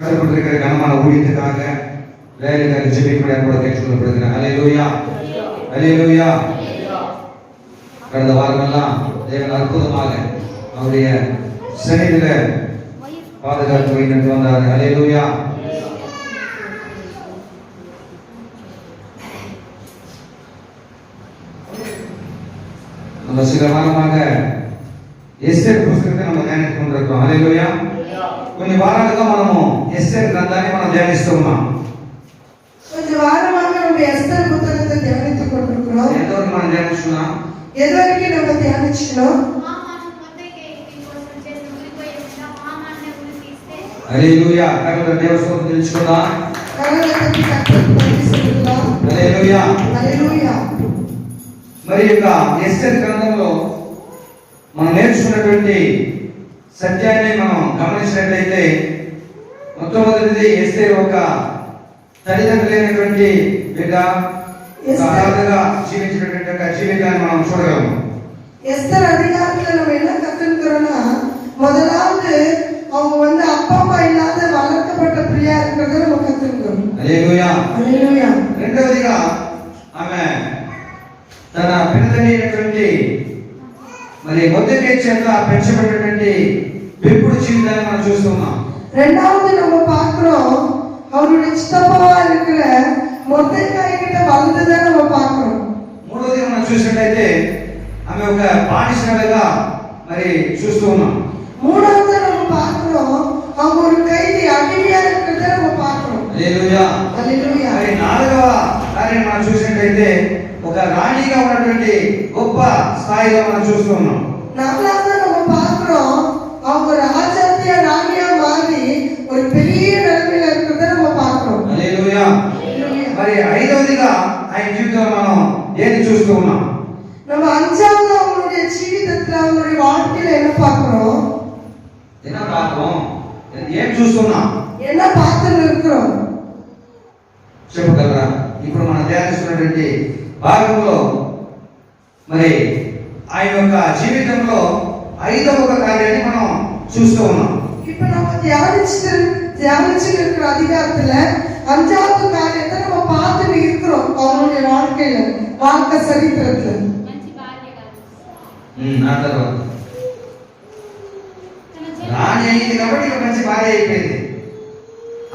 இருக்கிற கனமான ஊழியத்துக்காக வேலைக்காக ஜெபிக்க கூட கேட்டுக்கொள்ளப்படுகிறேன். அல்லேலூயா, அல்லேலூயா. கடந்த வாரமெல்லாம் தேவன் அற்புதமாக அவருடைய சன்னிதியில பாதுகாத்து வைத்து வந்தார். அல்லேலூயா. நம்ம சில வாரமாக ఎస్తేర్ పుస్తకத்தை நம்ம ధ్యానిస్తూ கொண்டிருக்கிறோம். హల్లెలూయా. కొన్ని వారాలుగా మనము ఎస్తేర్ గ్రంథాన్ని మనం ధ్యానిస్తూ ఉన్నాం. కొంచెం వారமாக நம்ம ఎస్తేర్ పుస్తకத்தை ధ్యానిస్తూ கொண்டிருக்கிறோம். ఎంతవరకు మనం ధ్యానిస్తున్నాం? ఎదురికి நம்ம ధ్యానిస్తున్నాం. హల్లెలూయా. కర్తవ్య దేవస్థానం తెలుసుకుందాం. హల్లెలూయా, హల్లెలూయా. మరి యొక్క ఎస్తేర్ గ్రంథంలో మనం నేర్చుకున్నటువంటి సత్యాన్ని మనం గమనించినట్లయితే మొట్టమొదటిది ఎస్తేర్ ఒక తల్లిదండ్రులైనటువంటి బిడ్డ అనాథగా జీవించినటువంటి ఒక జీవితాన్ని మనం చూడగలము. எஸ்தர் அதிகாரத்துல நம்ம என்ன கத்துக்கிறோம்னா, முதலாவது அவங்க அப்பா அம்மா இல்லாத வளர்க்கப்பட்ட பிள்ளையா இருக்கிறத நம்ம கத்துக்கிறோம். హల్లెలూయా, హల్లెలూయా. రెండవదిగా ఆమె తన పిల్లలైనటువంటి మరి మొదటి చేత పెంచబడినటువంటి పెంపుడు జీవితాన్ని మనం చూస్తున్నాం. ரெண்டாவது நம்ம பார்க்கிறோம், அவருடைய சித்தப்பாவா இருக்கிற మొర్దెకాయి கிட்ட வளர்ந்ததை நம்ம பார்க்கிறோம். మూడవది మనం చూసినట్లయితే ఆమె ఒక బానిసగా మరి చూస్తూ ఉన్నాం. மூணாவது நம்ம பார்க்கிறோம், அவங்க ஒரு கைதி అడిమియా இருக்கிறதை நம்ம பார்க்கிறோம். హల్లెలూయా, హల్లెలూయా. మరి నాలుగవ కార్యం మనం చూసినట్లయితే ఒక రాణిగా ఉన్నటువంటి గొప్ప స్థాయిలో మనం చూస్తూ ఉన్నాం. நாலாவது நம்ம பார்க்கிறோம், அவங்க ராஜாத்தியா ராணியா மாறி ஒரு பெரிய நிலைமையில இருக்கிறதை நம்ம பார்க்கிறோம். హల్లెలూయా. మరి ఐదవదిగా ఆయన జీవితంలో మనం ఏది చూస్తూ ఉన్నాం? நம்ம அஞ்சாவது அவங்களுடைய ஜீவிதத்துல அவங்களுடைய வாழ்க்கையில என்ன பார்க்கிறோம்? ఏం చూస్తున్నాం? என்ன பார்த்துட்டு இருக்கிறோம்? చెప్పగలరా? ఇప్పుడు మనం ధ్యానిస్తున్నటువంటి భాగంలో మరి ఆయన యొక్క జీవితంలో ఐదవ ఒక కార్యాన్ని మనం చూస్తూ ఉన్నాం. இப்ப நம்ம தியானிச்சு இருக்கிற அதிகாரத்துல அஞ்சாவது காரியத்தை நம்ம பார்த்துட்டு இருக்கிறோம். அவங்களுடைய வாழ்க்கையில வாழ்க்கை சரித்திரத்துல ఆ తర్వాత రాణి అయింది కాబట్టి మంచి భార్య అయిపోయింది.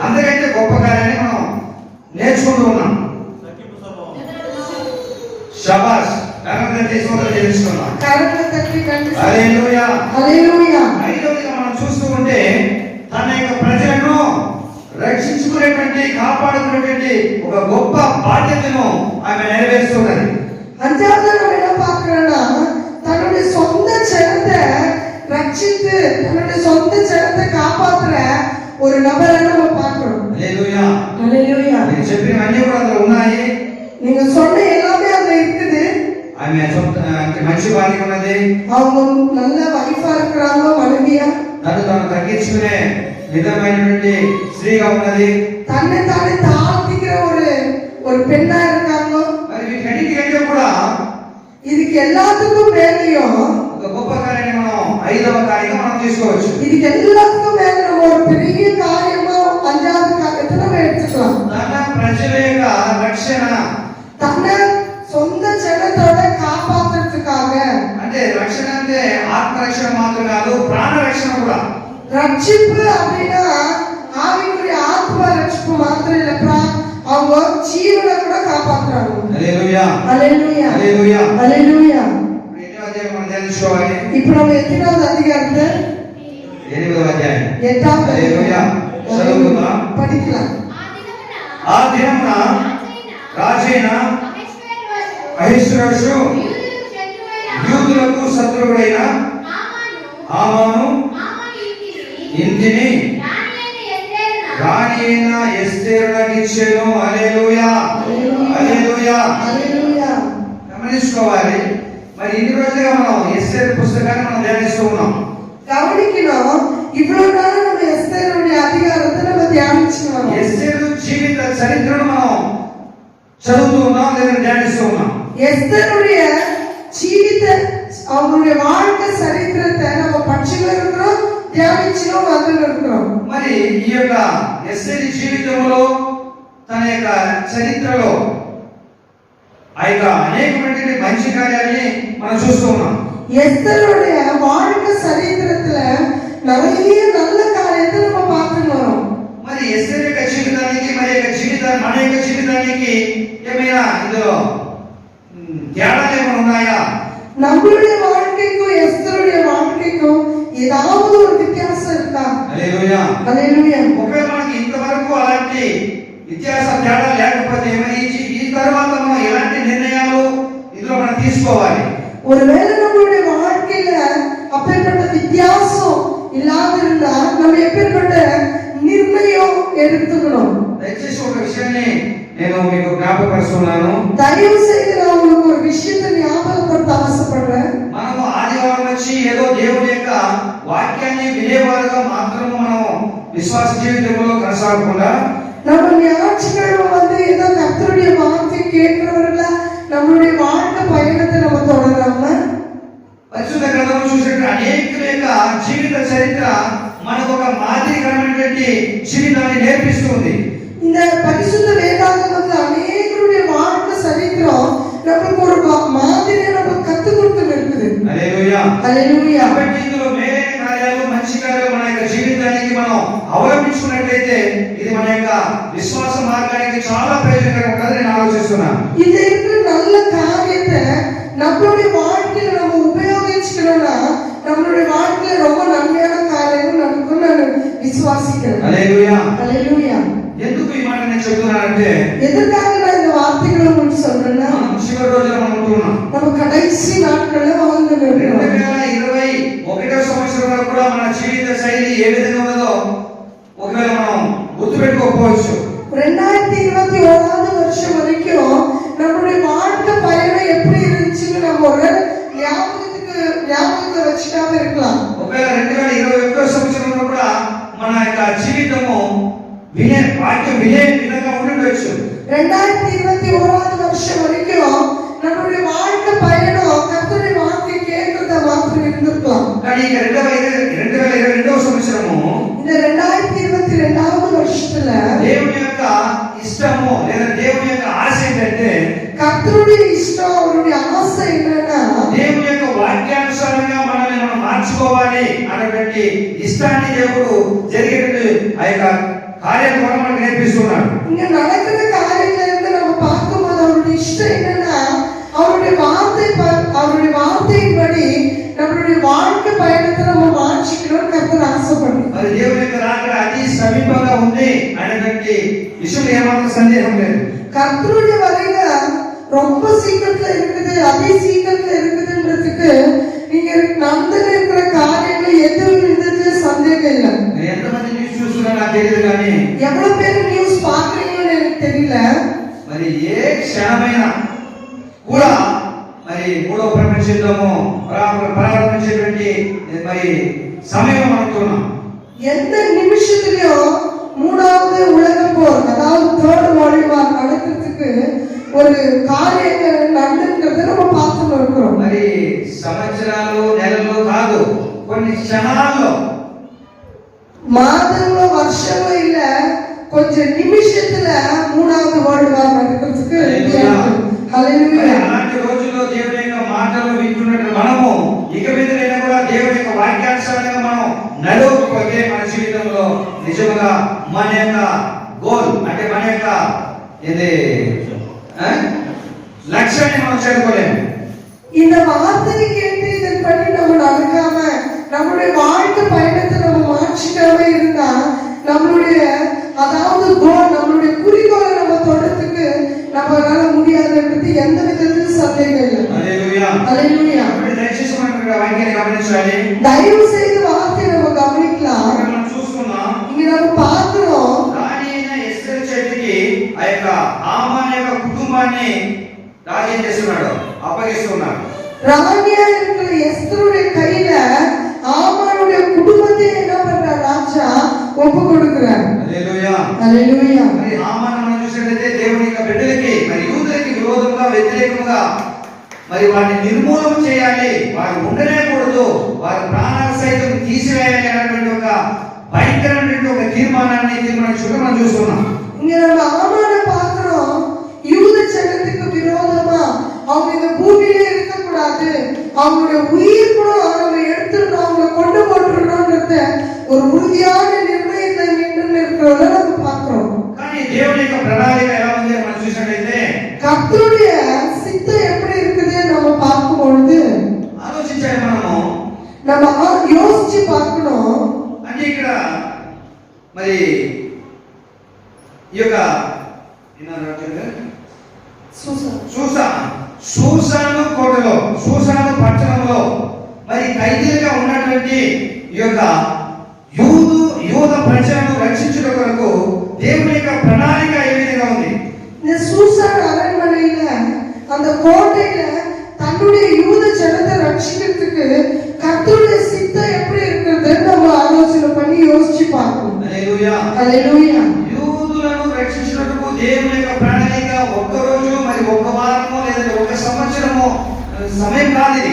అందుకంటే గొప్ప కార్యాన్ని మనం నేర్చుకుంటూ ఉన్నాం. శబాష్, కర్ణం తీసుకుంటూ తెలుసుకున్నాం. హల్లెలూయా, హల్లెలూయా. ఐదవదిగా మనం చూస్తూ ఉంటే తన యొక్క ప్రజలను రక్షించుకునేటువంటి కాపాడుకునేటువంటి ఒక గొప్ప బాధ్యతను ఆమె నెరవేరుస్తున్నది. அஞ்சாவது நம்ம என்ன பார்க்கிறோம்னா, தன்னுடைய சொந்த ஜனத்தை ரட்சித்து தன்னுடைய சொந்த ஜனத்தை காப்பாத்துற ஒரு நபரை நம்ம பார்க்கிறோம். హల్లెలూయా, హల్లెలూయా. నేను చెప్పినవన్నీ కూడా అందులో ఉన్నాయి. நீங்க சொன்ன எல்லாமே அதுல இருக்குது. ఆమె మంచి భార్య ఉన్నది, அவங்க நல்ல వైఫా இருக்கிறாங்க, மனைவியா. తను తగ్గించుకునే విధమైనటువంటి స్త్రీగా ఉన్నది, தன்னை தானே தாழ்த்திக்கிற ஒரு பெண்ணா இருக்காங்க. మరి వీటన్నిటికంటే కూడా இதுக்கு எல்லாத்துக்கும் மேலையும் ఒక గొప్ప కార్యాన్ని మనం ఐదవ కార్యంగా మనం తీసుకోవచ్చు. இதுக்கு எல்லாத்துக்கும் மேல நம்ம ஒரு பெரிய காரியமா அஞ்சாவது காரியத்தை நம்ம எடுத்துக்கலாம். తన ప్రజల యొక్క రక్షణ, తన సొంత జనతోட కాపాడుతుకాగ. అంటే రక్షణ అంటే ఆత్మరక్షణ మాత్రం కాదు, ప్రాణ రక్షణ కూడా. రక్షిப்பு அப்படினா ஆவிக்குரிய ஆத்ம ரட்சிப்பு மாத்திரம் இல்ல, அவங்க ஜீவனை கூட காப்பாத்துறாங்க. హల్లెలూయా, హల్లెలూయా, హల్లెలూయా, హల్లెలూయా. ఎన్నో అధ్యాయం మనం ధ్యానించుకోవాలి. ఇప్పుడు நம்ம எத்தனாவது அதிகாரத்தை? 8వ అధ్యాయం. 8வது. హల్లెలూయా. చదువుకుందాం, படிக்கலாம். ఆ దినమున రాజైన అహష్వేరోషు యూదులకు శత్రువుడైన హామాను ఇంటిని రాణి అయిన ఎస్తేరులకు ఇచ్చెను. హల్లెలూయా, హల్లెలూయా, హల్లెలూయా. గమనించుకోవాలి. మరి ఇన్ని రోజులుగా మనం ఎస్తేరు పుస్తకాన్ని మనం ధ్యానిస్తూ ఉన్నాం. கவனிக்கணும், இவ்வளவு நாள் நம்ம எஸ்தேருடைய அதிகாரத்தை நம்ம தியானிச்சுக்கிறோம். ఎస్తేరు జీవిత చరిత్రను మనం చదువుతూ ఉన్నాం లేదా ధ్యానిస్తూ ఉన్నాం. எஸ்தருடைய ஜீவித அவங்களுடைய வாழ்க்கை சரித்திரத்தை நம்ம படிச்சுட்டு இருக்கிறோம், ధ్యానించడం అందరం అనుకున్నాం. మరి ఈ యొక్క ఎస్తేరు జీవితంలో తన యొక్క చరిత్రలో ఆ యొక్క అనేకమైనటువంటి మంచి కార్యాలని మనం చూస్తూ ఉన్నాం. எஸ்தருடைய வாழ்க்கை சரித்திரத்துல நிறைய நல்ல காரியத்தை நம்ம பார்த்துக்கிறோம். మరి ఎస్తేరు యొక్క జీవితానికి మన యొక్క జీవితానికి ఏమైనా ఇందులో తేడాలు ఏమైనా ఉన్నాయా? நம்மளுடைய வாழ்க்கைக்கும் எஸ்தருடைய வாழ்க்கைக்கும் ஏதாவது ஒரு வித்தியாசம் இருக்கா? హల్లెలూయా హల్లెలూయా. ఒకవేళ మనకి ఇంతవరకు అలాంటి వ్యత్యాస తేడా లేకపోతే మరి ఈ తర్వాత మనం ఎలాంటి నిర్ణయాలు ఇందులో మనం తీసుకోవాలి? ஒருவேளை நம்மளுடைய வாழ்க்கையில அப்பேற்பட்ட வித்தியாசம் இல்லாதிருந்தா நம்ம எப்பேற்பட்ட நிர்ணயம் எடுத்துக்கணும். దయచేసి ఒక విషయాన్ని నేను మీకు జ్ఞాపకపరుస్తున్నాను. தயவு செய்து நான் உங்களுக்கு ஒரு விஷயத்தை ஞாபகப்படுத்த ஆசைப்படுறேன். మనము ఆదివారం వచ్చి ఏదో దేవుని యొక్క వాక్యాన్ని వినేవారుగా మాత్రము మనం విశ్వాస జీవితంలో కొనసాగకుండా நம்ம ஞாயிற்றுக்கிழமை வந்து ஏதோ கர்த்தருடைய வார்த்தை கேட்கிறவர்களா நம்மளுடைய வாழ்க்கை பயணத்தை நம்ம தொடராம పరిశుద్ధ గ్రంథంలో చూసినట్టు అనేకుల యొక్క జీవిత చరిత్ర మనకు ఒక మాదిరికరమైనటువంటి జీవితాన్ని నేర్పిస్తుంది. இந்த பரிசுத்த வேதாகமத்துல அநேகருடைய வாழ்க்கை சரித்திரம் நமக்கு ஒரு மாதிரியை நமக்கு கற்றுக் கொடுத்து இருக்குது. హల్లెలూయా హల్లెలూయా. కాబట్టి ఇందులో మేలైన కార్యాలు మంచి కార్యాలు మన యొక్క జీవితానికి మనం అవలంబించుకున్నట్లయితే ఇది మన యొక్క విశ్వాస మార్గానికి చాలా ప్రయోజనకరంగా ఉంటుందని నేను ఆలోచిస్తున్నాను. இந்த இருக்கிற நல்ல காரியத்தை நம்மளுடைய வாழ்க்கையில நம்ம உபயோகிச்சுக்கணும்னா நம்மளுடைய வாழ்க்கையில ரொம்ப நன்மையான காரியங்கள் நடக்கும் நான் விசுவாசிக்கிறேன். హల్లెలూయా హల్లెలూయా. ఎందుకు ఈ మాట నేను చెప్తున్నానంటే எதற்காக நான் இந்த வார்த்தைகளை உங்களுக்கு சொல்றேன்னா మనం చివరి రోజున మనం ఉంటున్నాం. நம்ம கடைசி நாட்கள்ல வாழ்ந்துட்டு இருக்கிறோம். 2021 సంవత్సరంలో కూడా మన జీవిత శైలి ఏ విధంగా ఉన్నదో ఒకవేళ మనం గుర్తుపెట్టుకోకపోవచ్చు. 2021 வருஷம் வரைக்கும் நம்மளுடைய வாழ்க்கை பயணம் எப்படி இருந்துச்சுன்னு நம்ம ஒரு ஞாபகத்தை வச்சுக்காம இருக்கலாம். ఒకవేళ 2021 సంవత్సరంలో కూడా మన యొక్క జీవితము వాక్యం వినే విధంగా ఉండవచ్చు. 2021 வருஷம் வரைக்கும் நம்மளுடைய வாழ்க்கை பயணம் கர்த்தருடைய வார்த்தை கேட்கிறத மாத்திரம் இருந்திருக்கலாம். కానీ ఇక 2022 సంవత్సరము இந்த 2022 வருஷத்துல దేవుని యొక్క ఇష్టము లేదా దేవుని యొక్క ఆశ ఏంటంటే கர்த்தருடைய இஷ்டம் அவருடைய ஆசை என்னன்னா దేవుని యొక్క వాక్యానుసారంగా మనల్ని మనం మార్చుకోవాలి అన్నటువంటి ఇష్టాన్ని దేవుడు జరిగేటట్టు ఆ యొక్క కార్యాలు కూడా మనకు నేర్పిస్తున్నాడు. இங்க நடக்கிற காரியங்களை இருந்து நம்ம பார்க்கும்போது அவருடைய இஷ்டம் என்னன்னா அவருடைய வார்த்தையின்படி நம்மளுடைய வாழ்க்கை பயணத்தை நம்ம மாற்றிக்கணும்னு கர்த்தர் ஆசைப்படுறார். మరి దేవుని యొక్క రాకడ అతి సమీపంగా ఉంది అనేటువంటి విషయంలో ఏమాత్రం సందేహం లేదు. கர்த்தருடைய வருகை ரொம்ப சீக்கிரத்துல இருக்குது, அதே சீக்கிரத்துல இருக்குதுன்றதுக்கு நீங்க நடந்துட்டு இருக்கிற காரியங்கள் எதுவும் இருந்ததுல சந்தேகம் இல்லை. ఎంతమంది న్యూస్ చూస్తున్నారో నాకు తెలియదు కానీ எவ்வளவு பேர் நியூஸ் பாக்குறீங்கன்னு எனக்கு தெரியல. మరి ఏ క్షణమైనా కూడా మరి మూడవ ప్రపంచ యుద్ధము ప్రారంభించేటువంటి మరి సమయం అనుకున్నాం. எந்த நிமிஷத்துலயும் மூணாவது உலக போர் அதாவது தேர்ட் வேர்ல்ட் வார் நடக்கிறதுக்கு ஒரு காரியங்கள் நடந்துக்கிறத நம்ம பார்த்துட்டு இருக்கிறோம். మరి సంవత్సరాలు నెలలు కాదు, కొన్ని క్షణాల్లో மாதங்களோ வருஷங்களோ இல்ல கொஞ்சம் நிமிஷத்துல மூணாவது வேர்ல்ட் வார் நடக்கிறதுக்கு ஹalleluya. అలాంటి రోజుల్లో దేవుని యొక్క మాటలు వింటున్నట్టు మనము ఇక మీదైనా కూడా దేవుని యొక్క వాక్యానుసారంగా మనం నడవకపోతే మన జీవితంలో నిజంగా మన యొక్క గోల్ అంటే మన యొక్క ఇది లక్ష్యాన్ని మనం చేరుకోలేము. இந்த வார்த்தையை கேட்டு இதன்படி நம்ம நடக்காம நம்மளுடைய வாழ்க்கை பயணத்தை நம்ம மாற்றிக்காம இருந்தா நம்மளுடைய அதாவது கோல் நம்மளுடைய குறிக்கோளை நம்ம தொடர்றதுக்கு நம்மளால முடியாதுன்றது எந்த விதத்திலும் சந்தேகம் இல்லை. ஹalleluya ஹalleluya. దయచేసి మనం వాక్యాన్ని గమనించాలి. தயவு செய்து வார்த்தையை நம்ம கவனிக்கலாம். మనం చూస్తున్నాం இங்க நம்ம பார்க்கிறோம் రాణి అయిన ఎస్తేరు చేతికి ఆ యొక్క హామాను యొక్క కుటుంబాన్ని రాజు ఏం చేస్తున్నాడు, అప్పగిస్తున్నాడు. ராணியா இருக்கிற எஸ்தருடைய கையில ஆமானுடைய குடும்பத்தை என்ன பண்றார் ராஜா ஒப்பு கொடுக்கிறார். హల్లెలూయా హల్లెలూయా. మరి హామాను మనం చూసినట్లయితే దేవుని యొక్క బిడ్డలకి మరి యూదులకి విరోధంగా వ్యతిరేకంగా మరి వారిని నిర్మూలన చేయాలి, వారు ఉండలేకూడదు, వారి ప్రాణాల సైతం తీసివేయాలి అనేటువంటి ఒక భయంకరమైనటువంటి ఒక తీర్మానం మనం చూస్తున్నాం. இங்க நம்ம ஆமானை பார்க்கிறோம். யூத ஜனத்துக்கு விரோதமா அவங்க இந்த பூமியில இருக்கக்கூடாது, அவங்களுடைய உயிர் கூட நம்ம எடுத்துடணும், அவங்களை கொண்டு போட்டுடணும்ன்றத ஒரு உறுதியான நிர்ணயத்தை நின்று இருக்கிறத நம்ம பார்க்கிறோம். కానీ దేవుని యొక్క ప్రణాళిక ఎలా ఉంది మనం చూసినట్లయితే கர்த்தருடைய சித்தம் எப்படி இருக்குது நம்ம பார்க்கும் பொழுது ఆలోచించాలి, நம்ம யோசிச்சு பார்க்கணும். అంటే ఇక్కడ మరి ఈ యొక్క సూసాను కోటలో, సూసాను పట్టణంలో మరి ఖైదీలుగా ఉన్నటువంటి ఈ యొక్క యూద ప్రజలను రక్షించడం కొరకు దేవుని యొక్క ప్రణాళిక ఏ విధంగా ఉంది. இந்த சூசான் அரண்மனையில அந்த கோட்டையில தன்னுடைய யூத ஜனத்தை ரட்சிக்கிறதுக்கு கர்த்தருடைய சித்தம் எப்படி இருக்கிறது நம்ம ஆலோசனை பண்ணி யோசிச்சு பார்க்கணும். ஹல்லேலூயா, ஹல்லேலூயா. యూదులను రక్షించుటకు దేవుని యొక్క ప్రణాళిక ఒక్క రోజు మరి ఒక్క వారమో లేదా ఒక సంవత్సరమో సమయం కాదు.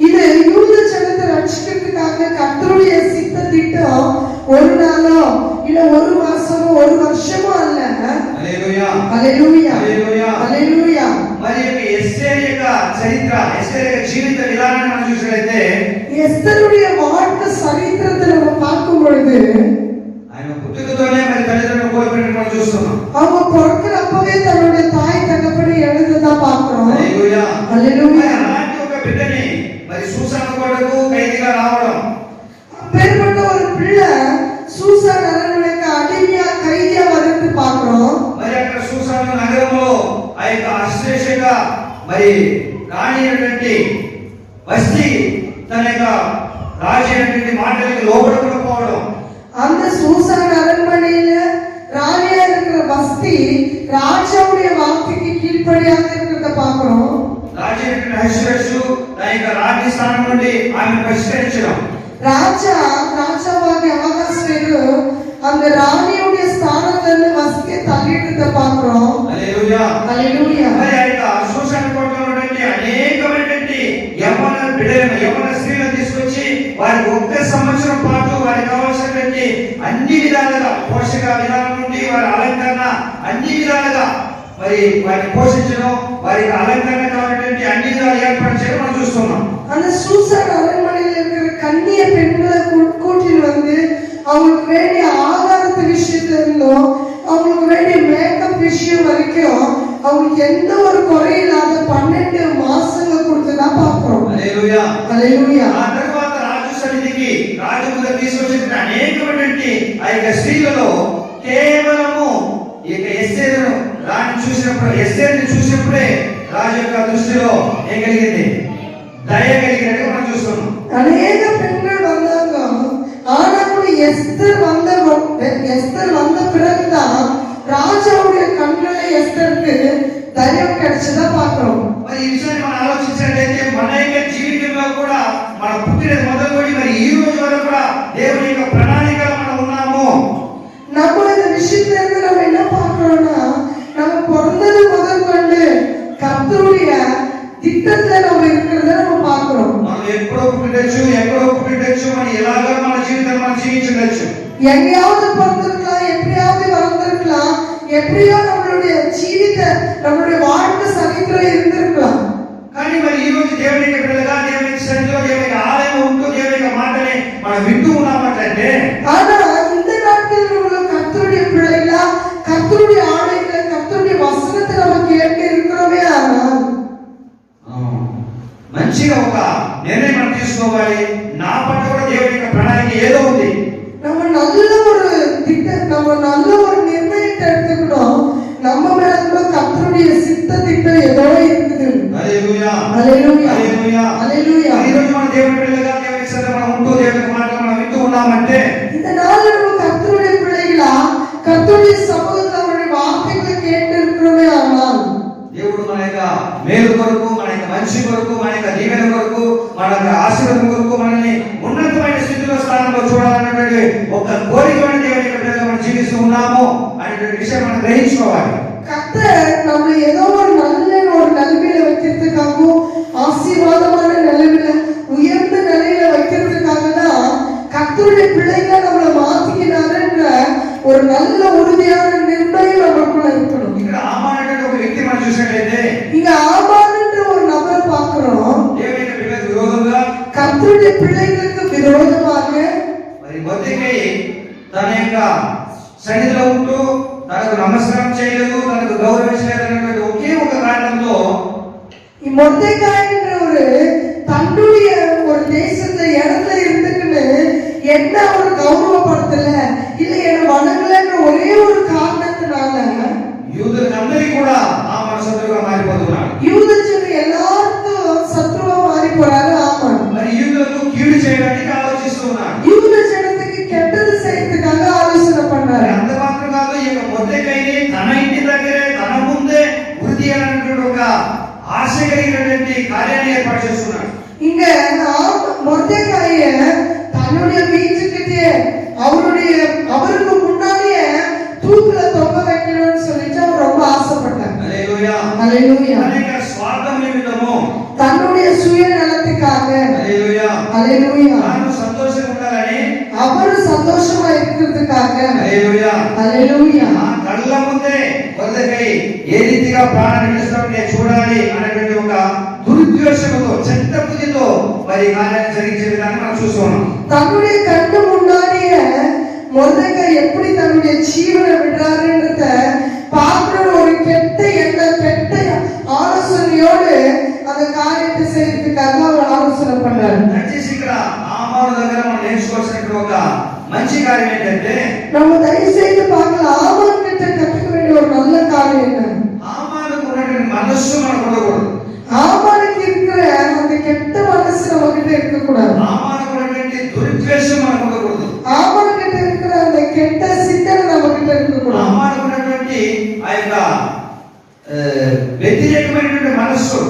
இது யூத ஜனத்தை ரட்சிக்கிறதுக்காக கர்த்தருடைய சித்த திட்டம் ஒரு நாளோ இல்ல ஒரு மாசமோ ஒரு வருஷமோ அல்ல. ஹல்லேலூயா, ஹல்லேலூயா, ஹல்லேலூயா, ஹல்லேலூயா. మరి ఎస్తేరు యొక్క చరిత్ర, ఎస్తేరు యొక్క జీవిత విధానాన్ని మనం చూసినట్లయితే ఎస్తేరుடைய வாழ்க்கை சரித்திரத்தை நம்ம பார்க்கும் பொழுது ఆయన పుట్టుకతోనే మరి తల్లిదండ్రులను కోల్పోయినట్టు మనం చూస్తున్నాం. அவங்க பிறக்கிறப்பவே தன்னுடைய தாய் தகப்பனை எழுந்ததா பார்க்கிறோம். హల్లెలూయా, హల్లెలూయా. అలాంటి ఒక బిడ్డని మరి సూసాను కోటకు ఖైదీగా రావడం, அப்பேற்பட்ட ஒரு பிள்ளை சூசான் அரண்மனைக்கு அடிமையா கைதியா வந்து பார்க்கிறோம். మరి అక్కడ సూసాను నగరంలో ఆ యొక్క అశ్లేషగా మరి రాణి అయినటువంటి వస్తి తన యొక్క రాజు అయినటువంటి మాటలకు లోబడకపోవడం, அந்த சூசான் அரண்மனையில ராணியா இருக்கிற வஸ்தி ராஜாவுடைய வார்த்தைக்கு கீழ்ப்படியாக இருக்கிறத பார்க்கிறோம். రాజు అయినటువంటి అహష్వేరోషు తన యొక్క రాజ్య స్థానం నుండి ఆమెను బహిష్కరించడం, ராஜாவாகிய அகாஸ்வேரு அந்த ராணியுடைய ஸ்தானத்துல வஸ்தியை தள்ளிட்டு பார்க்கிறோம். హల్లెలూయా, హల్లెలూయా. మరి ఆ యొక్క సూసాను కోటలో ఉన్నటువంటి అనేకమైనటువంటి యవ్వన బిడ్డలను, యవ్వన స్త్రీలను తీసుకొచ్చి వారికి ఒక్క సంవత్సరం పాటు వారికి కావాల్సినటువంటి అన్ని విధాలుగా పోషక విధానం నుండి వారి అలంకరణ అన్ని విధాలుగా మరి వారిని పోషించడం, వారికి అలంకరణ కావాలంటే అన్ని విధాలు ఏర్పాటు చేయడం మనం చూస్తున్నాం. அந்த சூசான் அரண்மனையில் இருக்கிற கன்னிய பெண்களை கூட்டிட்டு வந்து அவங்களுக்கு வேண்டிய ஆகாரத்து விஷயத்துல இருந்தோம், அவங்களுக்கு வேண்டிய மேக்கப் விஷயம் வரைக்கும் அவங்களுக்கு எந்த ஒரு குறையில்லாத 12 மாசங்கள் கொடுத்துதான் பார்க்கிறோம். హల్లెలూయా, హల్లెలూయా. ఆ తర్వాత రాజు సన్నిధికి రాజు ముందు తీసుకొచ్చిన అనేకమైనటువంటి ఆ యొక్క స్త్రీలలో కేవలము ఈ యొక్క ఎస్తేరును ఎస్తేరుని చూసినప్పుడే రాజు యొక్క దృష్టిలో ఏం కలిగింది? దయ కలిగినట్టు మనం చూస్తున్నాం. அநேக பெண்கள் வந்தாங்க, ஆனா கூட எஸ்தர் வந்த பிறகுதான் ராஜாவுடைய கண்களை எஸ்தருக்கு தைரியம் கிடைச்சதா பார்க்கிறோம். మరి ఈ విషయాన్ని మనం ఆలోచించినట్లయితే మన యొక్క జీవితంలో కూడా మన పుట్టిన మొదలుకొని మరి ఈ రోజు వరకు కూడా దేవుని యొక్క ప్రణాళికలో మనం ఉన్నాము. நம்ம இந்த விஷயத்துல இருந்து நம்ம என்ன பார்க்கிறோம்னா, நம்ம பிறந்தது முதல் கொண்டு கர்த்தருடைய திட்டத்துல நம்ம இருக்கிறத நம்ம பார்க்கிறோம். మనం ఎక్కడో పుట్టచ్చు, మరి ఎలాగో మన జీవితాన్ని మనం జీవించవచ్చు. எங்கேயாவது பிறந்திருக்கலாம், எப்படியாவது வளர்ந்திருக்கலாம், எப்படியோ நம்மளுடைய நம்மளுடைய வாழ்க்கை சரித்திரம் இருந்திருக்கலாம். కానీ మరి ఈ రోజు దేవుని యొక్క బిడ్డలుగా, దేవుని సన్నిధిలో, దేవుని ఆలయం ఉంటూ దేవుని యొక్క మాటని మనం వింటూ ఉన్నామంటే, ஆனா இந்த நாட்களில் உள்ள கர்த்தருடைய பிள்ளைகளா, கர்த்தருடைய ஆலயங்களை, கர்த்தருடைய வசனத்தை நம்ம கேட்டு இருக்கிறோமே, ஆனால் మంచిగా ఒక నిర్ణయం మనం తీసుకోవాలి. నా పట్ల కూడా దేవుని యొక్క ప్రణాళిక ఏదో ఉంది. நம்ம நல்ல ஒரு நிர்ணயத்தை எடுத்துக்கணும். நம்ம மேல கூட கர்த்தருடைய சித்த திட்டம் ஏதோ இருக்குது. హల్లెలూయా, హల్లెలూయా, హల్లెలూయా, హల్లెలూయా. ఈ రోజు మన దేవుని బిడ్డలుగా, దేవుని సన్నిధిలో మనం ఉంటూ దేవుని మాట మనం వింటూ ఉన్నామంటే, இந்த நாள்ல நம்ம கர்த்தருடைய பிள்ளைகளா, கர்த்தருடைய சமூகத்துல அவருடைய வார்த்தைகளை கேட்டு இருக்கிறோமே, ஆனால் దేవుడు మన యొక్క మేలు కొరకు, మన యొక్క మంచి కొరకు, మన యొక్క దీవెన కొరకు, మన యొక్క ఆశీర్వాదం కొరకు మనల్ని ఉన్నతమైన స్థితిలో, స్థానంలో చూడాలనేటువంటి ఒక కోరికతో దేవుని యొక్క బిడ్డలుగా మనం జీవిస్తూ ఉన్నాము అనేటువంటి విషయం మనం గ్రహించుకోవాలి. கர்த்தர் நம்மளை ஏதோ ஒரு நல்ல ஒரு நிலைமையில வைக்கிறதுக்காகவும் ஆசீர்வாதமான நிலைமையில உயர்ந்த நிலையில வைக்கிறதுக்காக தான் கர்த்தருடைய பிள்ளைகளை நம்மளை மாத்திக்கிறாருன்ற ஒரு நல்ல உறுதியான நிர்ணயம் நமக்குள்ள இருக்கணும். ఇక్కడ ఆమానటువంటి ఒక వ్యక్తి మనం చూసినట్లయితే இங்க ஆமான்ன்ற ஒரு நபரை பார்க்கிறோம். దేవుని యొక్క పిల్లలకు విరోధంగా கர்த்தருடைய பிள்ளைகளுக்கு விரோதமாக మరి మొర్దెకై తన యొక్క సన్నిధిలో ఉంటూ తనకు నమస్కారం చేయలేదు, తనకు గౌరవించలేదు అనేటువంటి ఒకే ఒక కారణంతో மொர்தெகாய்ன்ற ஒரு தன்னுடைய ஒரு தேசத்தை இடத்துல இருந்துக்குன்னு என்ன ஒரு கௌரவப்படுத்தல இல்ல என்ன வணங்கலன்ற ஒரே ஒரு காரணத்தினால యూదులందరికీ కూడా ఆమాను శత్రువుగా మారిపోతున్నాడు. யூத ஜனங்க எல்லாருக்கும் சத்ருவா மாறி போறாரு ஆமான். మరి యూదులకు కీడు చేయడానికి ఆలోచిస్తూ ఉన్నాడు. யூத జనத்துக்கு கெட்டது செய்யறதுக்காக ஆலோசனை பண்றாரு. అంత మాత్రం కాదు, ఈ యొక్క మొర్దెకైని తన ఇంటి దగ్గరే తన ముందే వృద్ధి చేయాలనేటువంటి ఒక ఆశ కలిగినటువంటి కార్యాన్ని ఏర్పాటు చేస్తున్నాడు. இங்க மொர்தெகாய தன்னுடைய வீட்டுக்கிட்டே அவருக்கு முன்னாடியே தூக்குல தொங்க வைக்கணும்னு சொல்லிட்டு அவர் ரொம்ப ஆசைப்பட்டார். ஹல்லேலூயா ஹல்லேலூயா. అనేక స్వార్థం నిమిత్తము தன்னுடைய சுயநலத்துக்காக హల్లేలూయా ஹல்லேலூயா తాను సంతోషంగా ఉండాలని அவரு சந்தோஷமா இருக்கிறதுக்காக హల్లేలూయా ஹல்லேலూயா ఆ కళ్ళ ముందే మొర్దెకై ఏ రీతిగా ప్రాణాన్ని విడిచినప్పుడు నేను చూడాలి అనేటువంటి ఒక దురుద్దేశంతో చెడ్డ బుద్ధితో మరి కార్యాన్ని జరిగించే విధానం మనం చూస్తున్నాం. தன்னுடைய கண்ணு முன்னாடியே மொர்தெகாய் எப்படி தன்னுடைய ஜீவனை விடுறாருன்றத பார்க்கிற ஒரு கெட்ட எண்ணம் கெட்ட ஆலோசனையோடு அந்த காரியத்தை செய்யறதுக்காக அவர் ஆலோசனை பண்றாரு. దయచేసి ఇక్కడ ఆమాను దగ్గర మనం నేర్చుకోవాల్సిన ఒక మంచి కార్యం ఏంటంటే நம்ம தயவு செய்து பார்க்கலாம் ஆமான் கிட்ட கத்துக்க வேண்டிய ஒரு நல்ல காரியம் என்ன. ఆమానుకు ఉన్నటువంటి మనస్సు మనకు ఉండకూడదు. ஆமானுக்கு இருக்கிற அந்த கெட்ட மனசு நம்ம கிட்ட இருக்க கூடாது. ఆమానుకు ఉన్నటువంటి దురుద్దేశం మనకు ఉండకూడదు. ஆமான் கிட்ட இருக்கிற அந்த கெட்ட சிந்தனை நம்ம கிட்ட இருக்க கூடாது. ఆమానుకు ఉన్నటువంటి ఆ యొక్క వ్యతిరేకమైనటువంటి మనస్సు,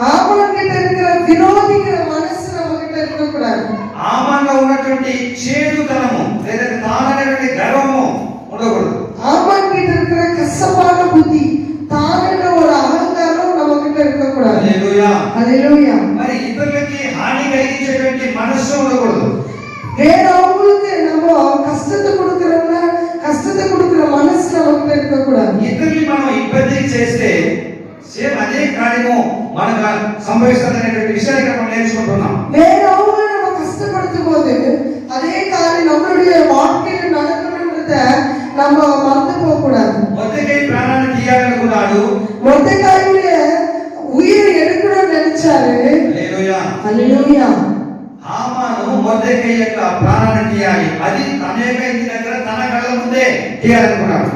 ஆமான் கிட்ட இருக்கிற விரோதிக்கிற மனசு நம்ம கிட்ட இருக்க கூடாது. ఆమాన్లో ఉన్నటువంటి చేదుతనము లేదా తాననేటువంటి గర్వము ఉండకూడదు. ஆமான் கிட்ட இருக்கிற கசப்பான புத்தி தானென்ற ஒரு அகங்காரம் நம்ம கிட்ட இருக்க கூடாது. హల్లెలూయా. ஹல்லேலூயா. మరి ఇతరులకి హాని కలిగించేటువంటి మనస్సు ఉండకూడదు. வேற அவங்களுக்கு நம்ம கஷ்டத்தை கொடுக்கிற மனசு நம்ம கிட்ட இருக்க கூடாது. ఇతరుల్ని మనం ఇబ్బంది చేస్తే సేమ్ అదే కార్యము మనకు సంభవిస్తుందనేటువంటి విషయాన్ని మనం నేర్చుకుంటున్నాం. வேற அவங்களை நம்ம கஷ்டப்படுத்தும் போது அதே காரியம் நம்மளுடைய வாழ்க்கையில் நடக்கணும்ன்றத நம்ம மறந்து போக கூடாது. మొర్దెకై ప్రాణాన్ని తీయాలనుకున్నాడు. மொர்தெகாயுடைய உயிரை எடுக்கணும்னு நினைச்சாரு. హల్లెలూయా. ஹல்லேலூயா. హామాను మొర్దెకై యొక్క ప్రాణాన్ని తీయాలి, అది తన యొక్క ఇంటి దగ్గర తన కళ్ళ ముందే తీయాలనుకున్నాడు.